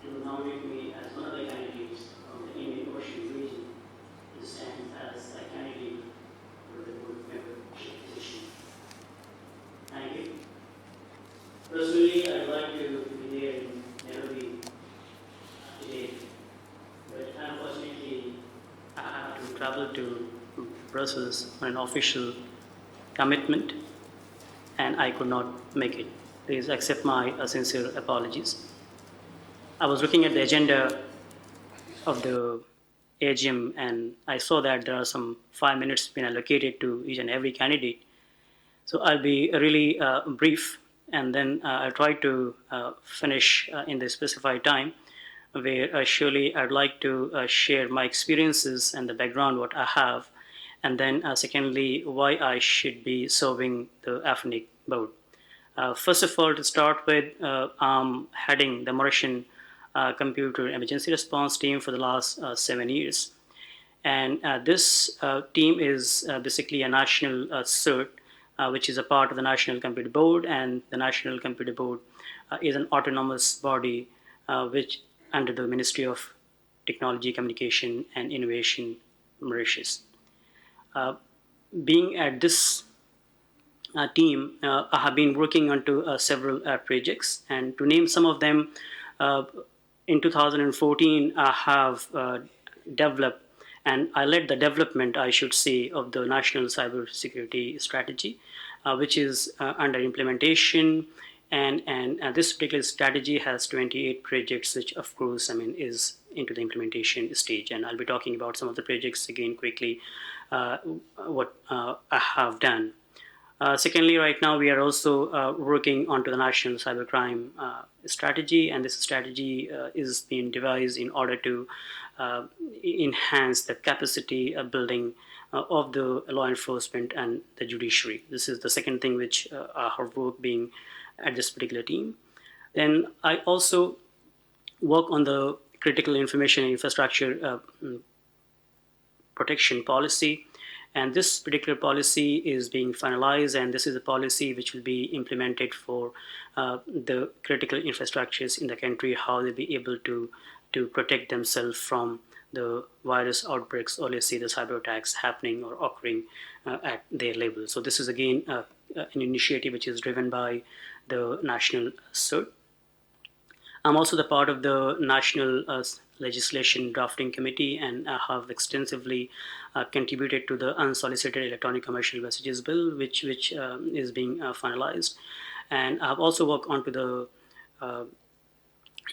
to nominate me as one of the candidates from the Indian Ocean region to stand as a candidate for the board membership position. Thank you. Personally, I would like to be there in Nairobi today, but unfortunately, I have to travel to Brussels on an official commitment, and I could not make it. Please accept my sincere apologies. I was looking at the agenda of the AGM, and I saw that there are some 5 minutes been allocated to each and every candidate. So I'll be really brief, and then I'll try to finish in the specified time, where surely I'd like to share my experiences and the background what I have, and then secondly, why I should be serving the AFNIC board. First of all, to start with, I'm heading the Mauritian Computer Emergency Response Team for the last 7 years. And this team is basically a national CERT, which is a part of the National Computer Board, and the National Computer Board is an autonomous body which under the Ministry of Technology, Communication and Innovation, Mauritius. Being at this team, I have been working onto several projects, and to name some of them, in 2014, I have developed, and I led the development, I should say, of the National Cybersecurity Strategy, which is under implementation, and this particular strategy has 28 projects, which of course, is into the implementation stage, and I'll be talking about some of the projects again quickly, what I have done. Secondly, right now we are also working onto the National Cybercrime Strategy, and this strategy is being devised in order to enhance the capacity building of the law enforcement and the judiciary. This is the second thing which I have worked being at this particular team. Then I also work on the critical information infrastructure protection policy. And this particular policy is being finalized, and this is a policy which will be implemented for the critical infrastructures in the country, how they'll be able to protect themselves from the virus outbreaks, or let's say the cyber attacks happening or occurring at their level. So this is again an initiative which is driven by the National CERT. I'm also the part of the National Legislation Drafting Committee, and I have extensively contributed to the Unsolicited Electronic Commercial Messages Bill, which is being finalized. And I have also worked onto the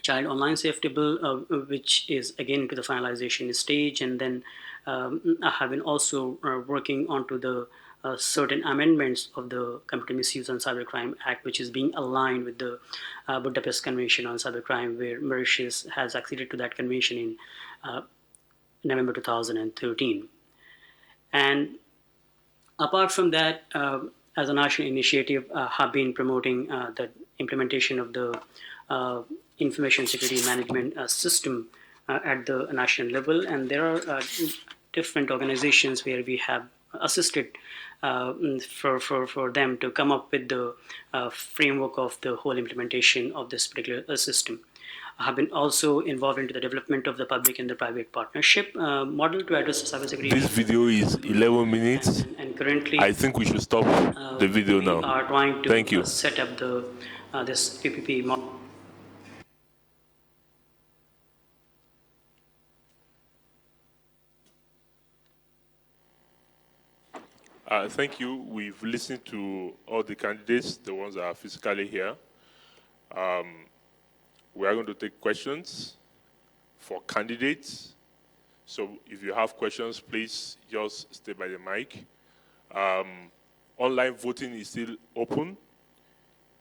Child Online Safety Bill, which is again into the finalization stage. And then I have been also working onto the certain amendments of the Computer Misuse and Cybercrime Act, which is being aligned with the Budapest Convention on Cybercrime, where Mauritius has acceded to that convention in November 2013. And apart from that, as a national initiative, have been promoting the implementation of the information security management system at the national level. And there are different organizations where we have assisted for them to come up with the framework of the whole implementation of this particular system. I have been also involved into the development of the public and the private partnership model to address cybersecurity. This video is 11 minutes. And currently, I think we should stop the video now. We are trying to Thank you. set up the this PPP model. Thank you. We've listened to all the candidates, the ones that are physically here. We are going to take questions for candidates. So if you have questions, please just stay by the mic. Online voting is still open.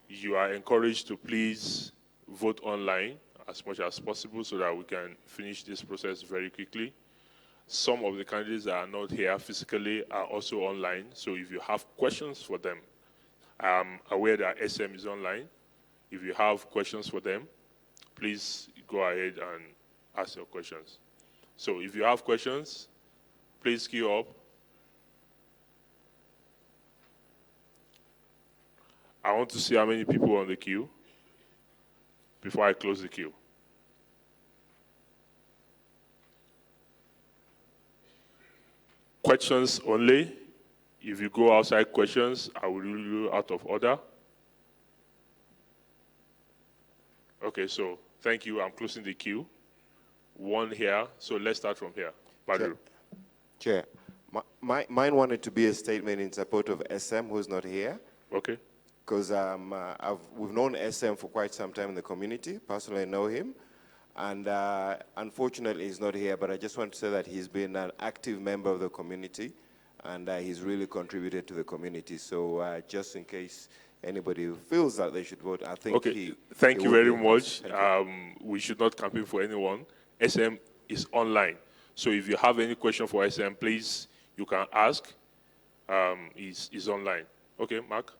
You are encouraged to please vote online as much as possible so that we can finish this process very quickly. Some of the candidates that are not here physically are also online. So if you have questions for them, I'm aware that SM is online. If you have questions for them, please go ahead and ask your questions. So if you have questions, please queue up. I want to see how many people are on the queue before I close the queue. Questions only. If you go outside questions, I will rule you out of order. Okay, so thank you. I'm closing the queue. One here. So let's start from here. Badru. Chair, mine wanted to be a statement in support of SM, who's not here. Okay. Because we've known SM for quite some time in the community. Personally, I know him. And unfortunately, he's not here, but I just want to say that he's been an active member of the community, and he's really contributed to the community. So just in case anybody who feels that they should vote, I think Okay, thank you very much. We should not campaign for anyone. SM is online. So if you have any question for SM, please, you can ask. Is online. Okay, Mark?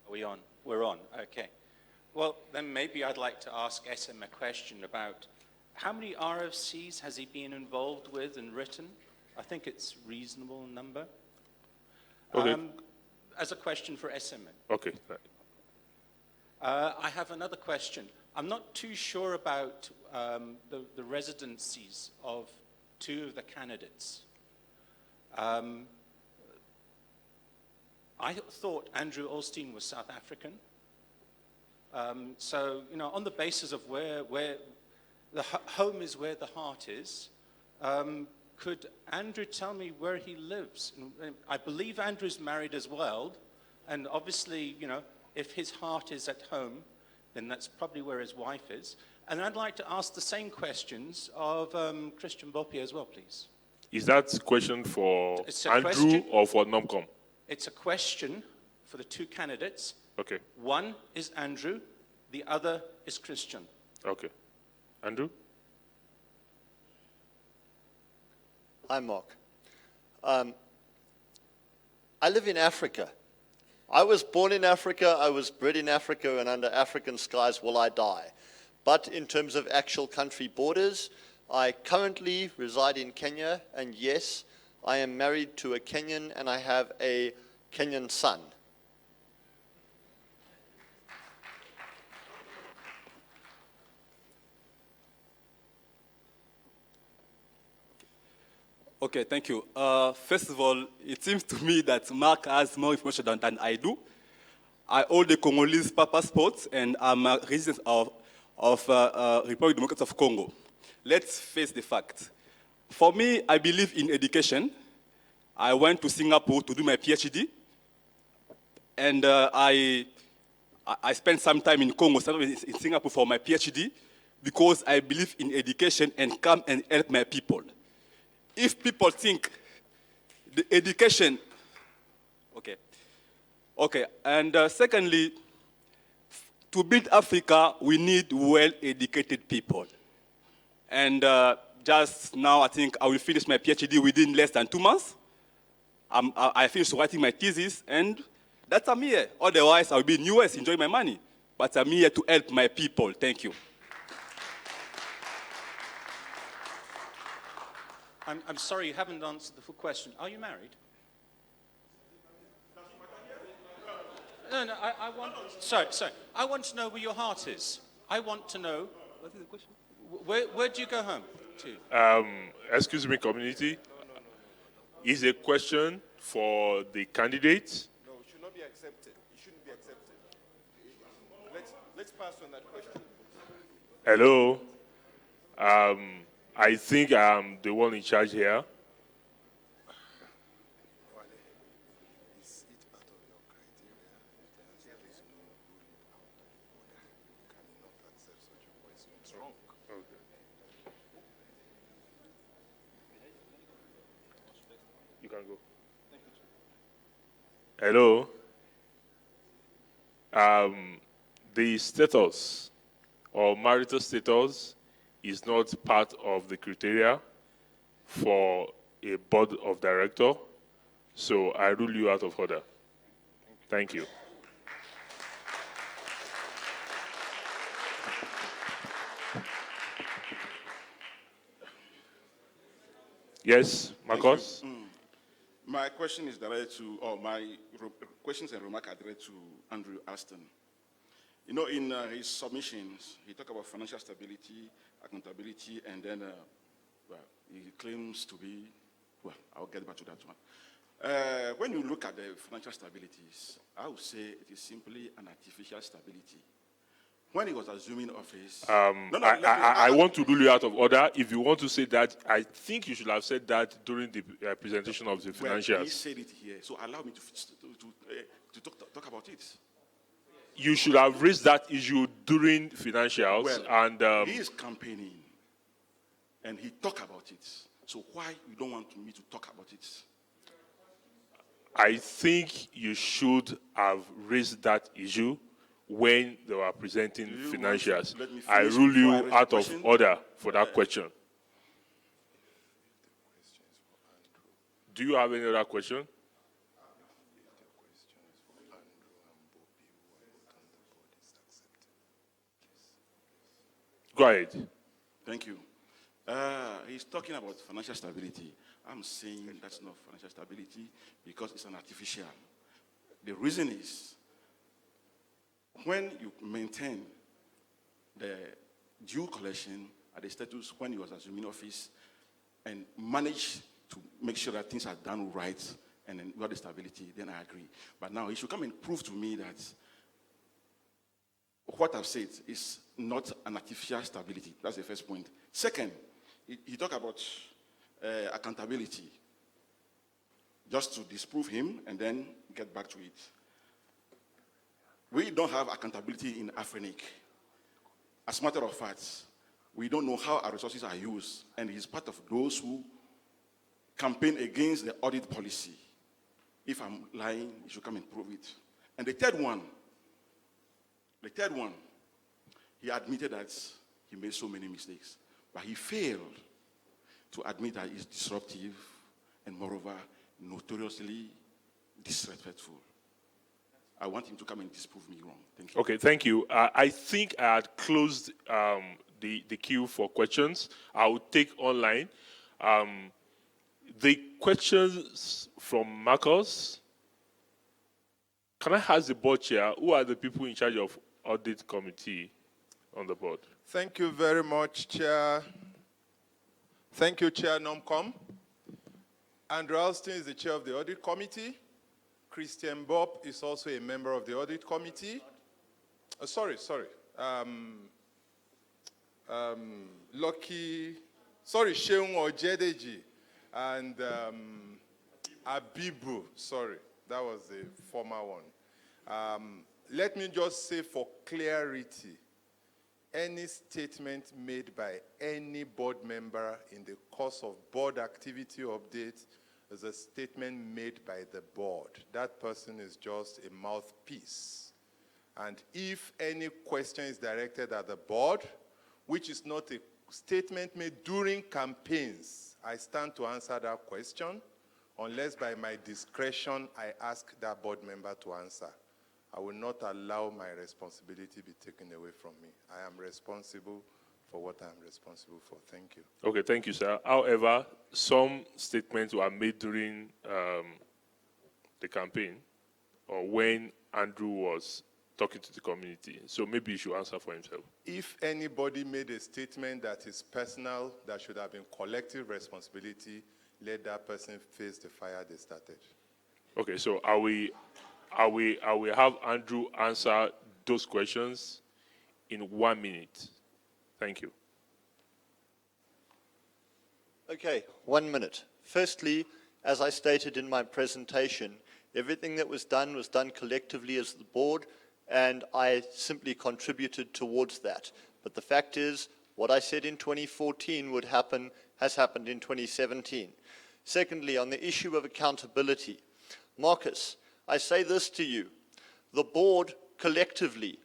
Are we on? We're on, okay. Well, then maybe I'd like to ask SM a question about how many RFCs has he been involved with and written? I think it's reasonable number. Okay. As a question for SM. Okay. I have another question. I'm not too sure about the residencies of two of the candidates. I thought Andrew Olstein was South African. So, you know, on the basis of where the home is where the heart is, could Andrew tell me where he lives? And I believe Andrew's married as well. And obviously, you know, if his heart is at home, then that's probably where his wife is. And I'd like to ask the same questions of Christian Boppie as well, please. Is that question for It's a Andrew question. or for NOMCOM? It's a question for the two candidates. Okay. One is Andrew, the other is Christian. Okay. Andrew? Hi, Mark. I live in Africa. I was born in Africa, I was bred in Africa, and under African skies will I die. But in terms of actual country borders, I currently reside in Kenya, and yes, I am married to a Kenyan, and I have a Kenyan son. Okay, thank you. First of all, it seems to me that Mark has more information than I do. I hold the Congolese passport, and I'm a resident of Republic Democratic of Congo. Let's face the fact. For me, I believe in education. I went to Singapore to do my PhD, and I spent some time in Congo, some in Singapore for my PhD, because I believe in education and come and help my people. If people think the education, okay, and secondly, to build Africa, we need well-educated people. And just now, I think I will finish my PhD within less than 2 months. I finished writing my thesis, and that's I'm here. Otherwise, I'll be in US enjoying my money. But I'm here to help my people. Thank you. I'm sorry, you haven't answered the full question. Are you married? No, I want, sorry. I want to know where your heart is. I want to know, what is the question? Where do you go home to? Excuse me, community. Is a question for the candidates? No, it should not be accepted. It shouldn't be accepted. Let's pass on that question. Hello? I think I'm the one in charge here. You can go. Hello? The status or marital status is not part of the criteria for a board of director, so I rule you out of order. Thank you. Yes, Marcos? My question is directed to, or my questions and remarks are directed to Andrew Alston. You know, in his submissions, he talked about financial stability, accountability, and then, well, he claims to be, well, I'll get back to that one. When you look at the financial stabilities, I would say it is simply an artificial stability. When he was assuming office... I want to rule you out of order. If you want to say that, I think you should have said that during the presentation of the financials. Well, he said it here, so allow me to to talk about it. You should have raised that issue during financials, Well, and he is campaigning, and he talk about it. So why you don't want me to talk about it? I think you should have raised that issue when they were presenting Do you want financials. to let me I finish rule before I you raise the out of question? order for that question. Do you have any other question? Go ahead. Thank you. He's talking about financial stability. I'm saying that's not financial stability because it's an artificial. The reason is when you maintain the due collection at the status when he was assuming office and manage to make sure that things are done right and then got the stability, then I agree. But now he should come and prove to me that what I've said is not an artificial stability. That's the first point. Second, he talked about accountability. Just to disprove him and then get back to it. We don't have accountability in Afrinic. As a matter of fact, we don't know how our resources are used, and he's part of those who campaign against the audit policy. If I'm lying, you should come and prove it. And the third one, he admitted that he made so many mistakes, but he failed to admit that he's disruptive and moreover, notoriously disrespectful. I want him to come and disprove me wrong. Thank you. Okay, thank you. I think I had closed the queue for questions. I will take online. The questions from Marcus. Can I ask the board chair, who are the people in charge of audit committee on the board? Thank you very much, Chair. Thank you, Chair Nomcom. Andrew Alston is the chair of the audit committee. Christian Bob is also a member of the audit committee. Sheung Ojedeji and Abibu, that was the former one. Let me just say for clarity, any statement made by any board member in the course of board activity update is a statement made by the board. That person is just a mouthpiece. And if any question is directed at the board, which is not a statement made during campaigns, I stand to answer that question, unless by my discretion I ask that board member to answer. I will not allow my responsibility be taken away from me. I am responsible for what I am responsible for. Thank you. Okay, thank you, sir. However, some statements were made during the campaign or when Andrew was talking to the community. So maybe he should answer for himself. If anybody made a statement that is personal, that should have been collective responsibility, let that person face the fire they started. Okay, so I will have Andrew answer those questions in 1 minute. Thank you. Okay, 1 minute. Firstly, as I stated in my presentation, everything that was done collectively as the board, and I simply contributed towards that. But the fact is, what I said in 2014 would happen has happened in 2017. Secondly, on the issue of accountability, Marcus, I say this to you. The board collectively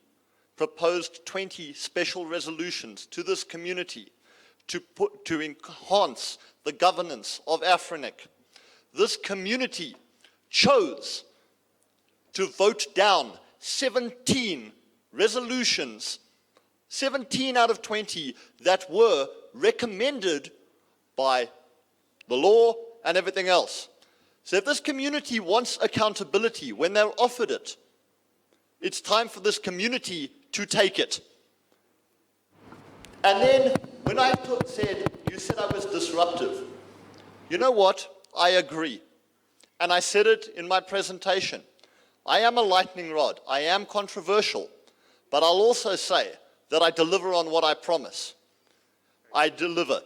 proposed 20 special resolutions to this community to enhance the governance of Afrinic. This community chose to vote down 17 resolutions, 17 out of 20 that were recommended by the law and everything else. So if this community wants accountability when they're offered it, it's time for this community to take it. And then when I said, you said I was disruptive, you know what? I agree. And I said it in my presentation. I am a lightning rod. I am controversial. But I'll also say that I deliver on what I promise. I deliver.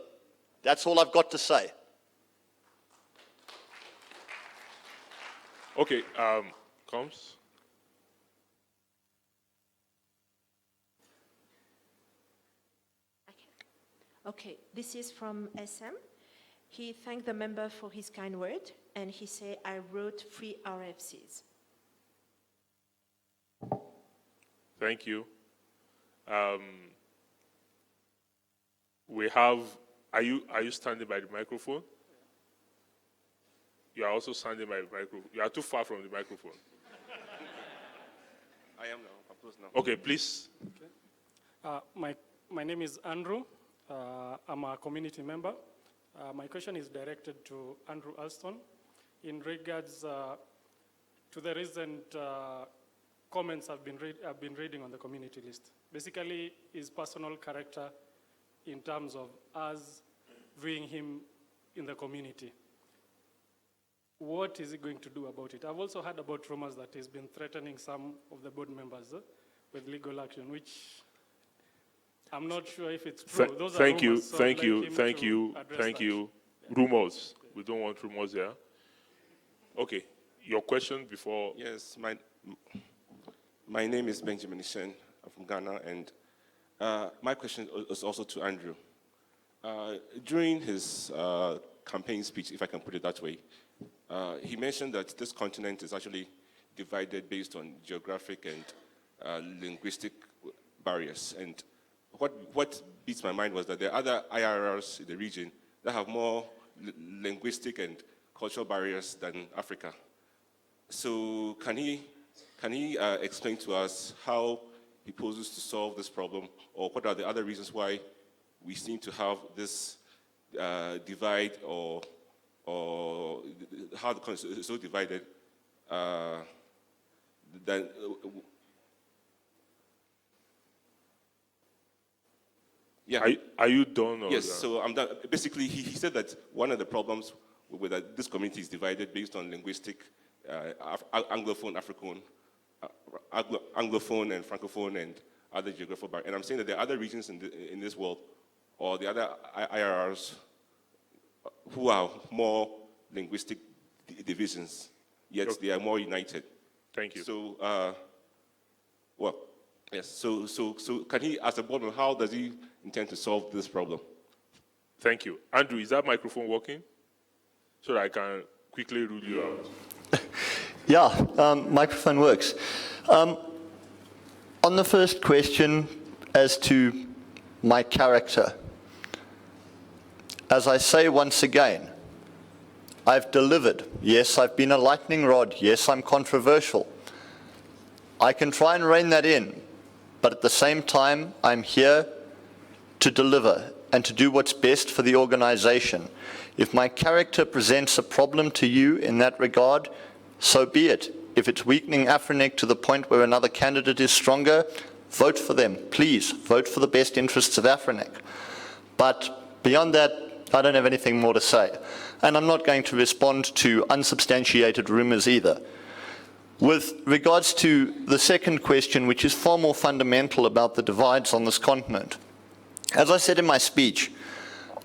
That's all I've got to say. Okay, Combs. Okay, this is from SM. He thanked the member for his kind word, and he said, I wrote 3 RFCs. Thank you. We have, are you standing by the microphone? You are also standing by the microphone. You are too far from the microphone. I am now. I'm close now. Okay, please. My name is Andrew. I'm a community member. My question is directed to Andrew Alston in regards to the recent comments I've been reading on the community list. Basically, his personal character in terms of us viewing him in the community. What is he going to do about it? I've also heard about rumors that he's been threatening some of the board members with legal action, which I'm not sure if it's true. Those are rumors, so thank I'd you, like him thank to you, address thank that. you. Rumors. We don't want rumors here. Okay, your question before. Yes, my name is Benjamin Ishen. I'm from Ghana, and my question is also to Andrew. During his campaign speech, if I can put it that way, he mentioned that this continent is actually divided based on geographic and linguistic barriers. And what beats my mind was that there are other IRRs in the region that have more linguistic and cultural barriers than Africa. So can he explain to us how he poses to solve this problem, or what are the other reasons why we seem to have this divide, or how the country is so divided that yeah. Are you done? Or yes, so I'm done. Basically, he said that one of the problems with that this community is divided based on linguistic, Anglophone, African, Anglophone and Francophone and other geographical barriers. And I'm saying that there are other regions in this world, or the other IRRs, who are more linguistic divisions, yet they are more united. Thank you. So, well, yes. So can he, as a board member, how does he intend to solve this problem? Thank you. Andrew, is that microphone working? So that I can quickly rule you out. Yeah, microphone works. On the first question as to my character, as I say once again, I've delivered. Yes, I've been a lightning rod. Yes, I'm controversial. I can try and rein that in, but at the same time, I'm here to deliver and to do what's best for the organization. If my character presents a problem to you in that regard, so be it. If it's weakening Afrinic to the point where another candidate is stronger, vote for them. Please, vote for the best interests of Afrinic. But beyond that, I don't have anything more to say. And I'm not going to respond to unsubstantiated rumors either. With regards to the second question, which is far more fundamental about the divides on this continent, as I said in my speech,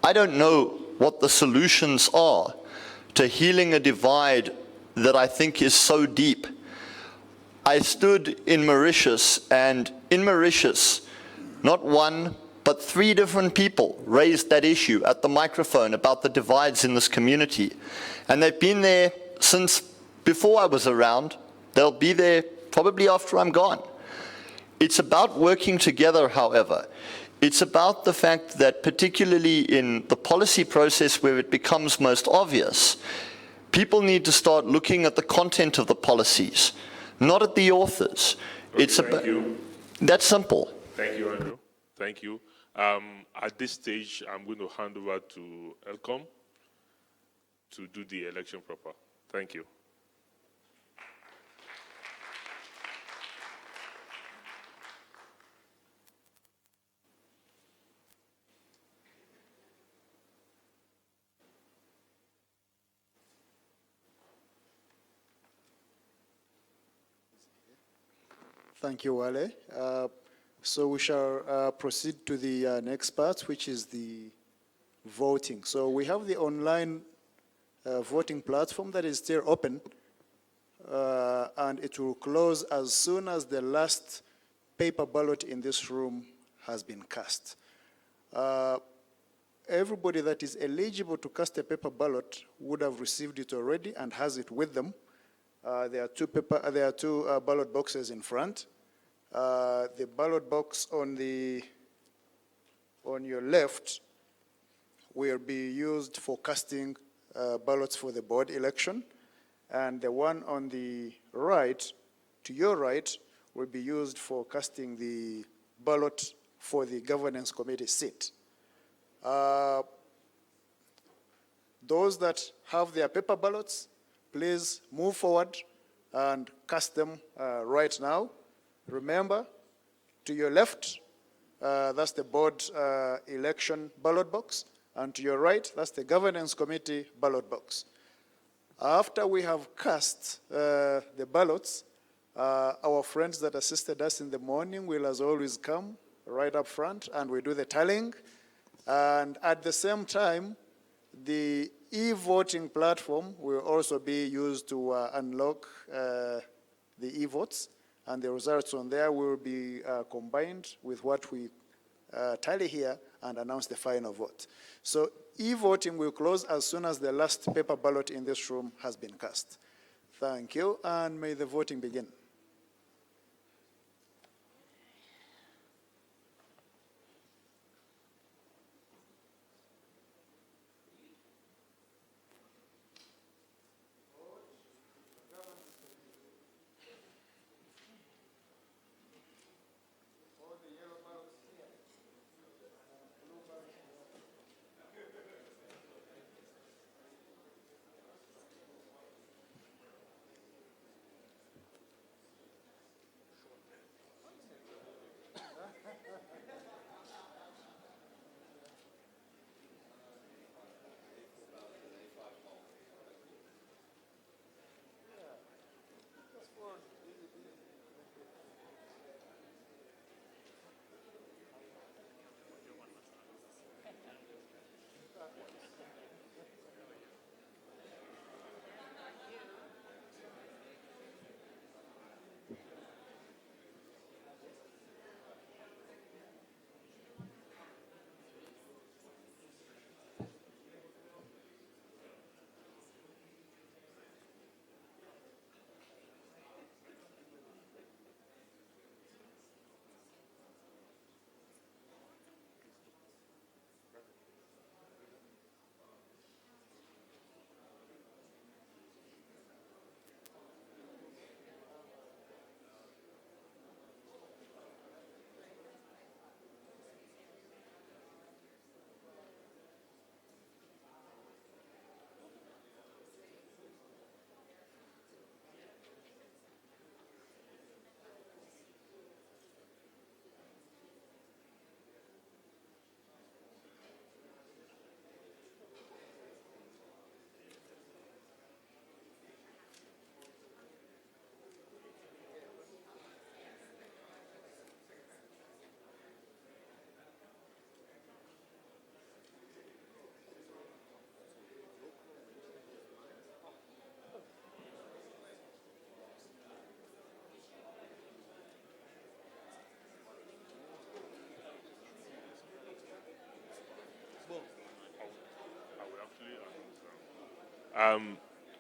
I don't know what the solutions are to healing a divide that I think is so deep. I stood in Mauritius, and in Mauritius, not one, but 3 different people raised that issue at the microphone about the divides in this community. And they've been there since before I was around. They'll be there probably after I'm gone. It's about working together, however. It's about the fact that particularly in the policy process where it becomes most obvious, people need to start looking at the content of the policies, not at the authors. Okay, it's thank you. That's simple. Thank you, Andrew. Thank you. At this stage, I'm going to hand over to Elcom to do the election proper. Thank you. Thank you, Wale. So we shall proceed to the next part, which is the voting. So we have the online voting platform that is still open, and it will close as soon as the last paper ballot in this room has been cast. everybody that is eligible to cast a paper ballot would have received it already and has it with them. There are two ballot boxes in front. The ballot box on your left will be used for casting ballots for the board election, and the one on the right, to your right, will be used for casting the ballot for the governance committee seat. Those that have their paper ballots, please move forward and cast them right now. Remember, to your left, that's the board election ballot box, and to your right, that's the governance committee ballot box. After we have cast the ballots, our friends that assisted us in the morning will, as always, come right up front, and we do the tallying. And at the same time, the e-voting platform will also be used to unlock the e-votes, and the results on there will be combined with what we tally here and announce the final vote. So e-voting will close as soon as the last paper ballot in this room has been cast. Thank you, and may the voting begin.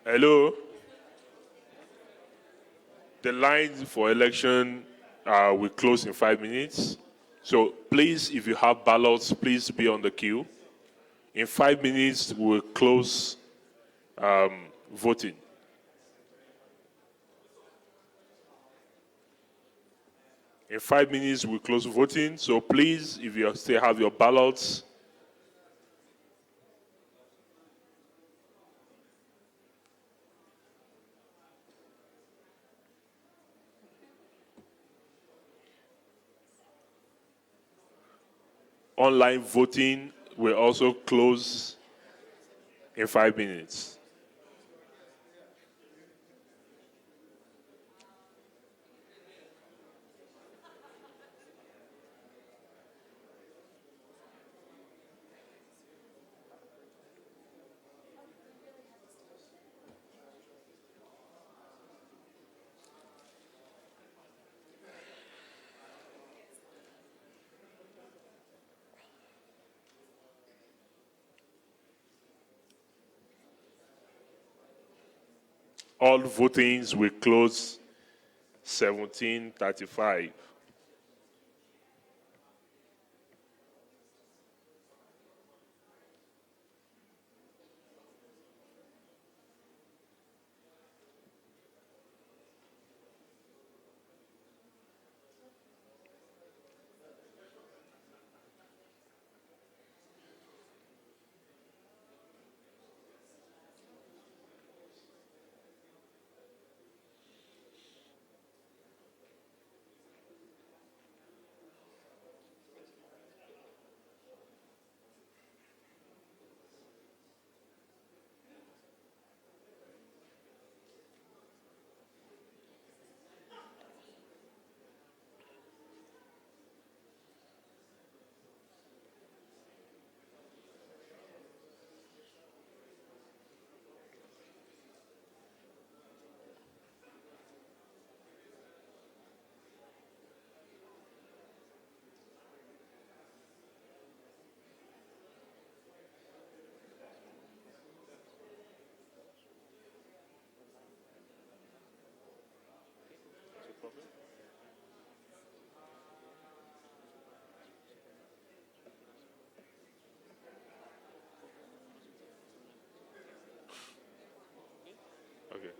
Hello. The lines for election will close in 5 minutes. So please, if you have ballots, please be on the queue. In 5 minutes, we'll close voting. In 5 minutes, we'll close voting. So please, if you still have your ballots, online voting will also close in 5 minutes. All votings will close 17:35. Okay.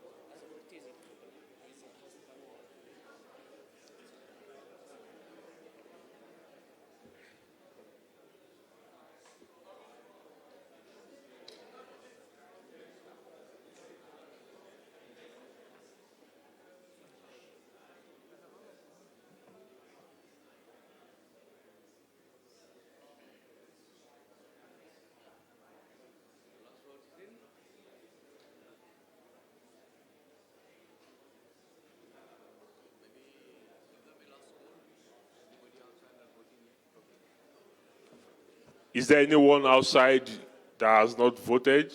Is there anyone outside that has not voted?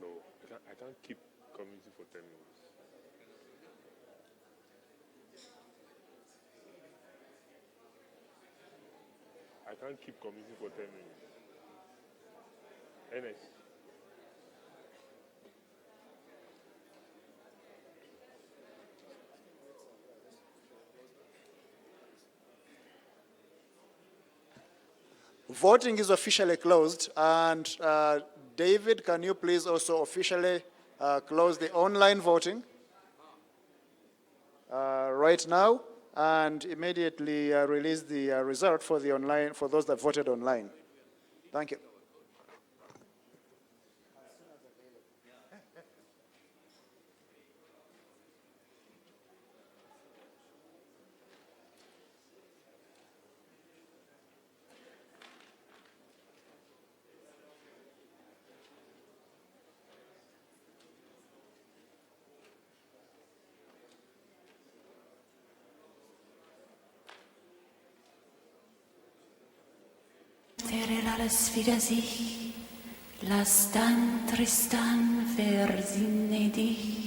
No, I can't keep community for 10 minutes. I can't keep community for 10 minutes. NS. Voting is officially closed, and David, can you please also officially close the online voting right now, and immediately release the result for the online, for those that voted online. Thank you. La sfida sich, lass dann Tristan versinne dich.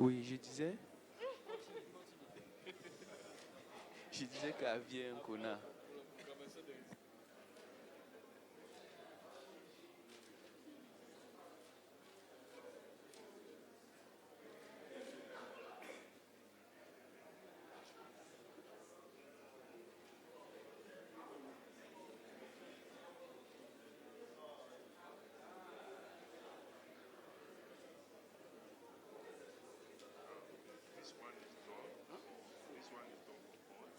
Oui, je disais. Je disais qu'Avier Nkona. This one is done. This one is done for both.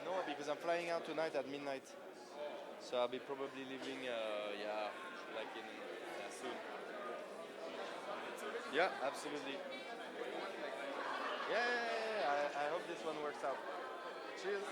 No, because I'm flying out tonight at midnight. So I'll be probably leaving, like soon. Yeah, absolutely. Yeah. I hope this one works out. Cheers.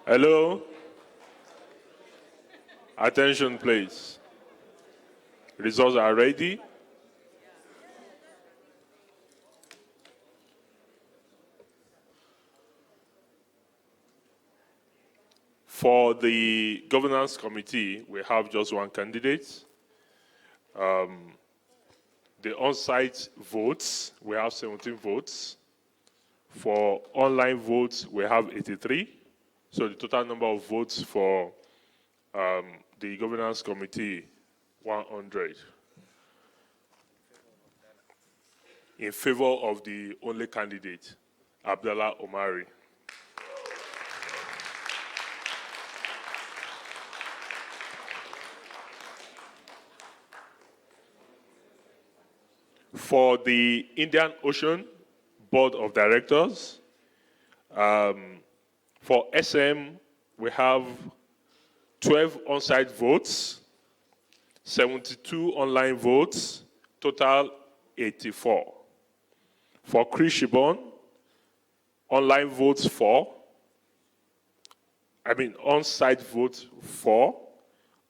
Hello? Attention, please. Results are ready. For the governance committee, we have just one candidate. The on-site votes, we have 17 votes. For online votes, we have 83. So the total number of votes for the governance committee, 100. In favor of the only candidate, Abdallah Omari. For the Indian Ocean Board of Directors, for SM, we have 12 on-site votes, 72 online votes, total 84. For Chris Shibon, on-site votes 4,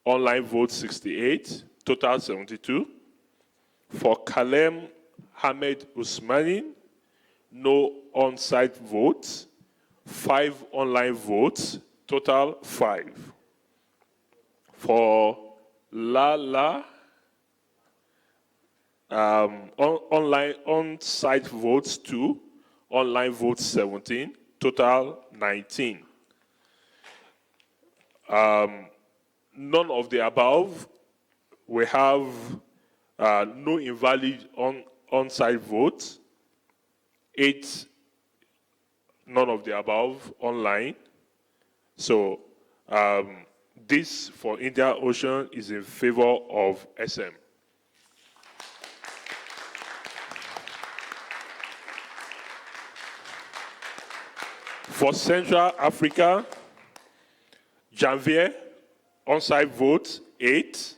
online votes 68, total 72. For Kalem Hamed Usmani, no on-site votes, 5 online votes, total 5. For Lala, on-site votes 2, online votes 17, total 19. None of the above. We have no invalid on-site votes, 8 none of the above online. So this for Indian Ocean is in favor of SM. For Central Africa, Janvier, on-site votes 8,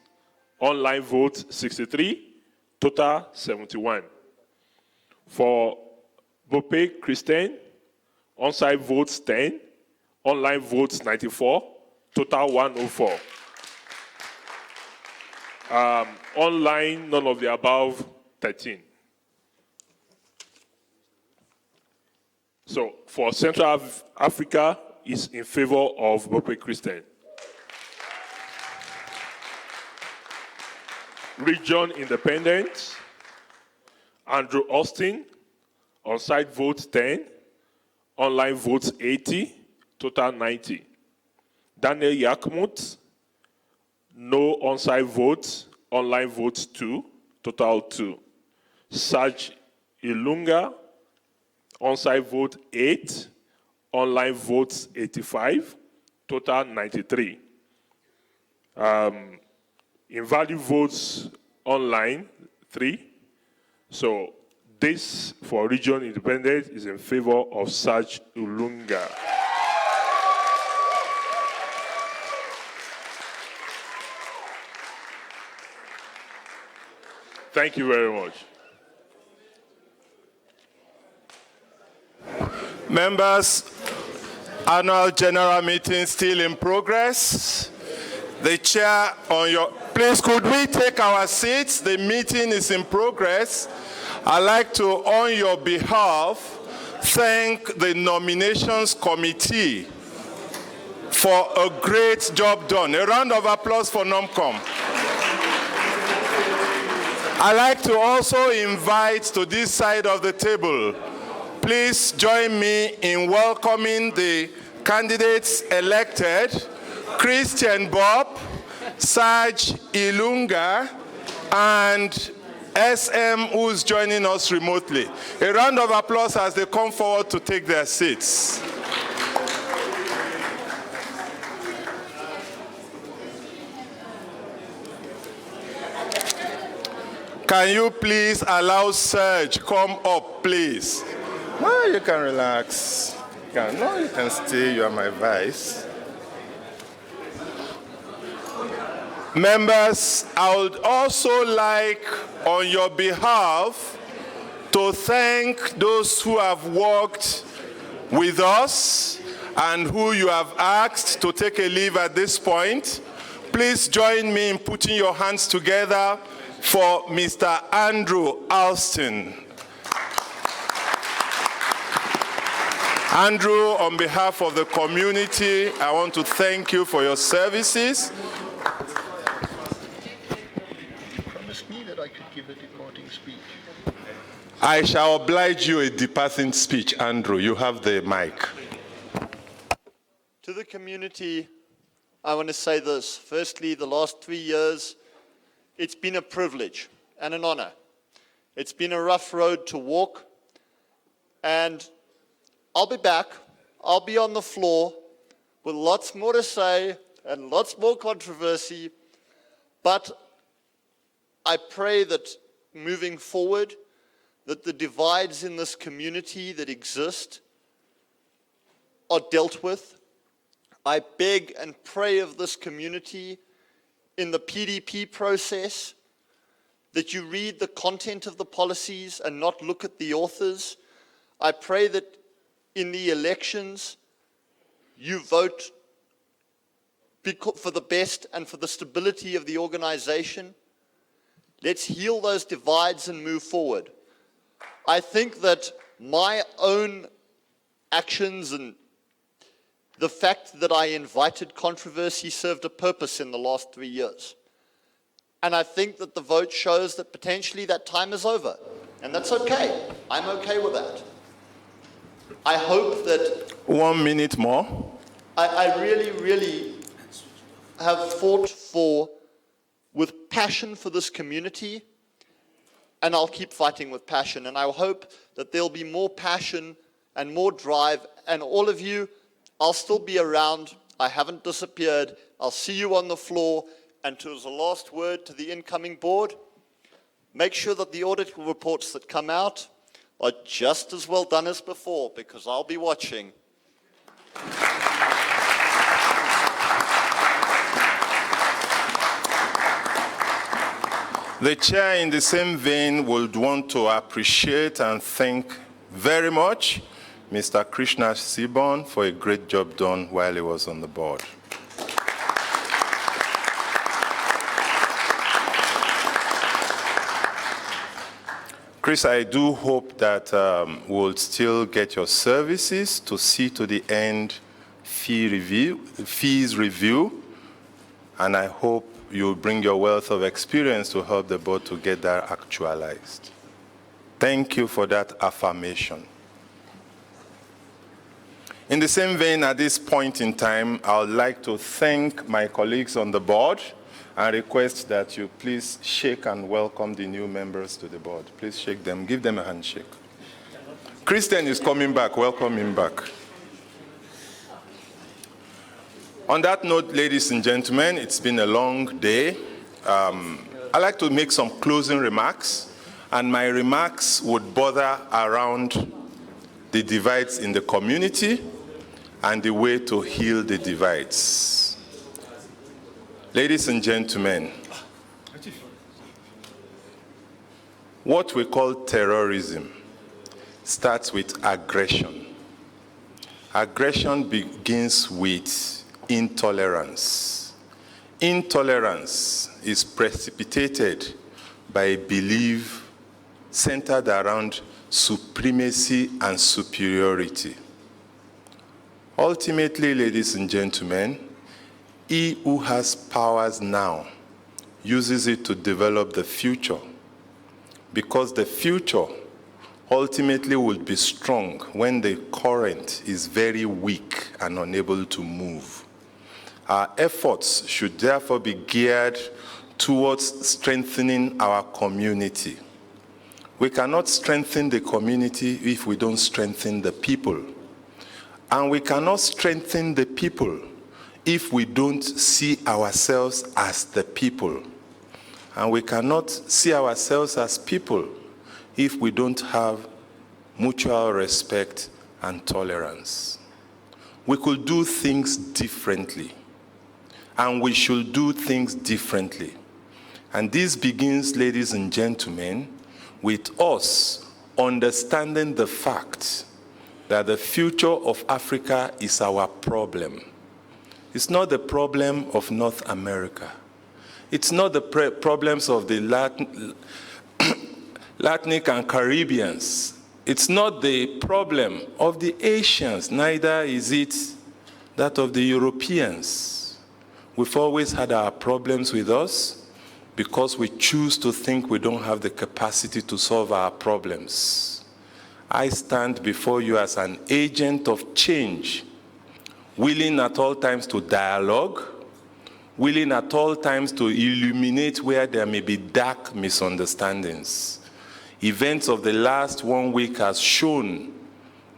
online votes 63, total 71. For Bope Christian, on-site votes 10, online votes 94, total 104. Online, none of the above, 13. So for Central Africa, is in favor of Bope Christian. Region Independent, Andrew Austin, on-site votes 10, online votes 80, total 90. Daniel Yakmut, no on-site votes, online votes 2, total 2. Saj Ilunga, on-site vote 8, online votes 85, total 93. Invalid votes online 3. So this for Region Independent is in favor of Saj Ilunga. Thank you very much. Members, annual general meeting still in progress. The chair on your, please could we take our seats? The meeting is in progress. I'd like to, on your behalf, thank the nominations committee for a great job done. A round of applause for NOMCOM. I'd like to also invite to this side of the table, please join me in welcoming the candidates elected, Christian Bob, Saj Ilunga, and SM, who's joining us remotely. A round of applause as they come forward to take their seats. Can you please allow Serge come up, please? No, you can relax. No, you can stay. You are my vice. Members, I would also like, on your behalf, to thank those who have worked with us and who you have asked to take a leave at this point, please join me in putting your hands together for Mr. Andrew Alston. Andrew, on behalf of the community, I want to thank you for your services. You promised me that I could give a departing speech. I shall oblige you a departing speech, Andrew. You have the mic. To the community, I want to say this. Firstly, the last 3 years, it's been a privilege and an honor. It's been a rough road to walk, and I'll be back. I'll be on the floor with lots more to say and lots more controversy, but I pray that moving forward, that the divides in this community that exist are dealt with. I beg and pray of this community in the PDP process that you read the content of the policies and not look at the authors. I pray that in the elections you vote for the best and for the stability of the organization. Let's heal those divides and move forward. I think that my own actions and the fact that I invited controversy served a purpose in the last 3 years. And I think that the vote shows that potentially that time is over. And that's okay. I'm okay with that. I hope that 1 minute more. I really, really have fought with passion for this community, and I'll keep fighting with passion. And I hope that there'll be more passion and more drive. And all of you, I'll still be around. I haven't disappeared. I'll see you on the floor. And as a last word to the incoming board, make sure that the audit reports that come out are just as well done as before, because I'll be watching. The chair, in the same vein, would want to appreciate and thank very much Mr. Krishna Sibon for a great job done while he was on the board. Chris, I do hope that we'll still get your services to see to the end fees review, and I hope you'll bring your wealth of experience to help the board to get that actualized. Thank you for that affirmation. In the same vein, at this point in time, I would like to thank my colleagues on the board and request that you please shake and welcome the new members to the board. Please shake them. Give them a handshake. Christian is coming back. Welcome him back. On that note, ladies and gentlemen, it's been a long day. I'd like to make some closing remarks, and my remarks would border around the divides in the community and the way to heal the divides. Ladies and gentlemen, what we call terrorism starts with aggression. Aggression begins with intolerance. Intolerance is precipitated by a belief centered around supremacy and superiority. Ultimately, ladies and gentlemen, he who has powers now uses it to develop the future, because the future ultimately will be strong when the current is very weak and unable to move. Our efforts should therefore be geared towards strengthening our community. We cannot strengthen the community if we don't strengthen the people. And we cannot strengthen the people if we don't see ourselves as the people. And we cannot see ourselves as people if we don't have mutual respect and tolerance. We could do things differently, and we should do things differently. And this begins, ladies and gentlemen, with us understanding the fact that the future of Africa is our problem. It's not the problem of North America. It's not the problems of the Latin and Caribbeans. It's not the problem of the Asians, neither is it that of the Europeans. We've always had our problems with us because we choose to think we don't have the capacity to solve our problems. I stand before you as an agent of change, willing at all times to dialogue, willing at all times to illuminate where there may be dark misunderstandings. Events of the last 1 week has shown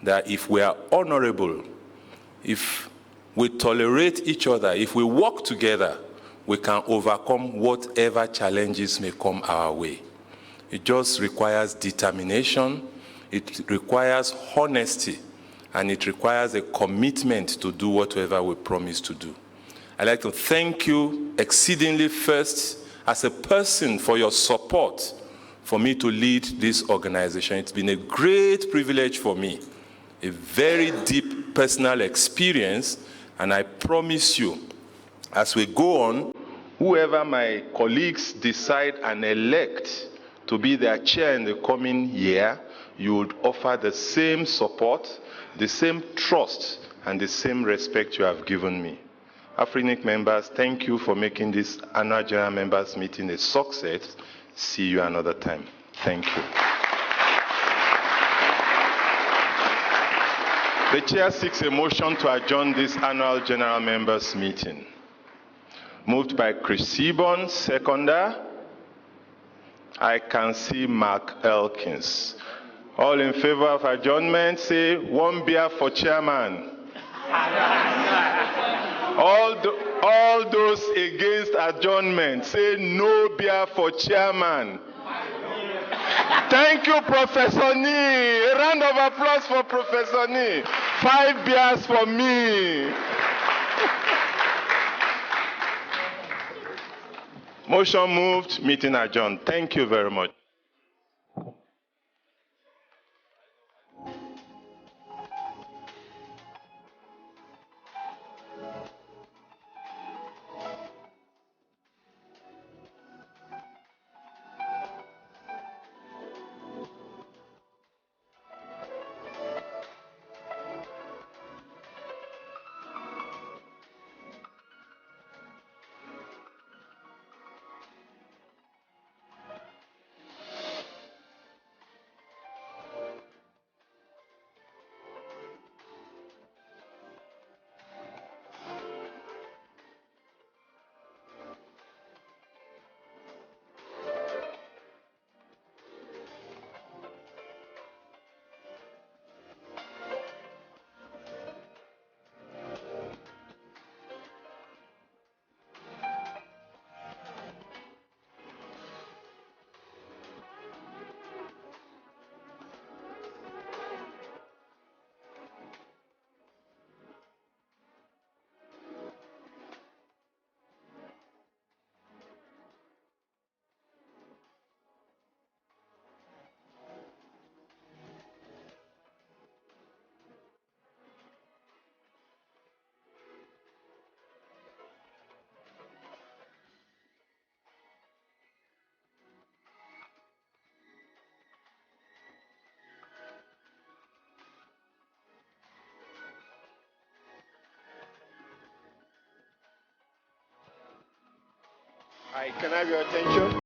that if we are honorable, if we tolerate each other, if we work together, we can overcome whatever challenges may come our way. It just requires determination, it requires honesty, and it requires a commitment to do whatever we promise to do. I'd like to thank you exceedingly first as a person for your support for me to lead this organization. It's been a great privilege for me, a very deep personal experience, and I promise you, as we go on, whoever my colleagues decide and elect to be their chair in the coming year, you would offer the same support, the same trust, and the same respect you have given me. Afrinic members, thank you for making this annual general members meeting a success. See you another time. Thank you. The chair seeks a motion to adjourn this annual general members meeting. Moved by Chris Seaborn, seconder. I can see Mark Elkins. All in favor of adjournment, say 1 beer for chairman. All those against adjournment, say no beer for chairman. Thank you, Professor Nee. A round of applause for Professor Nee. 5 beers for me. Motion moved, meeting adjourned. Thank you very much. Can I have your attention?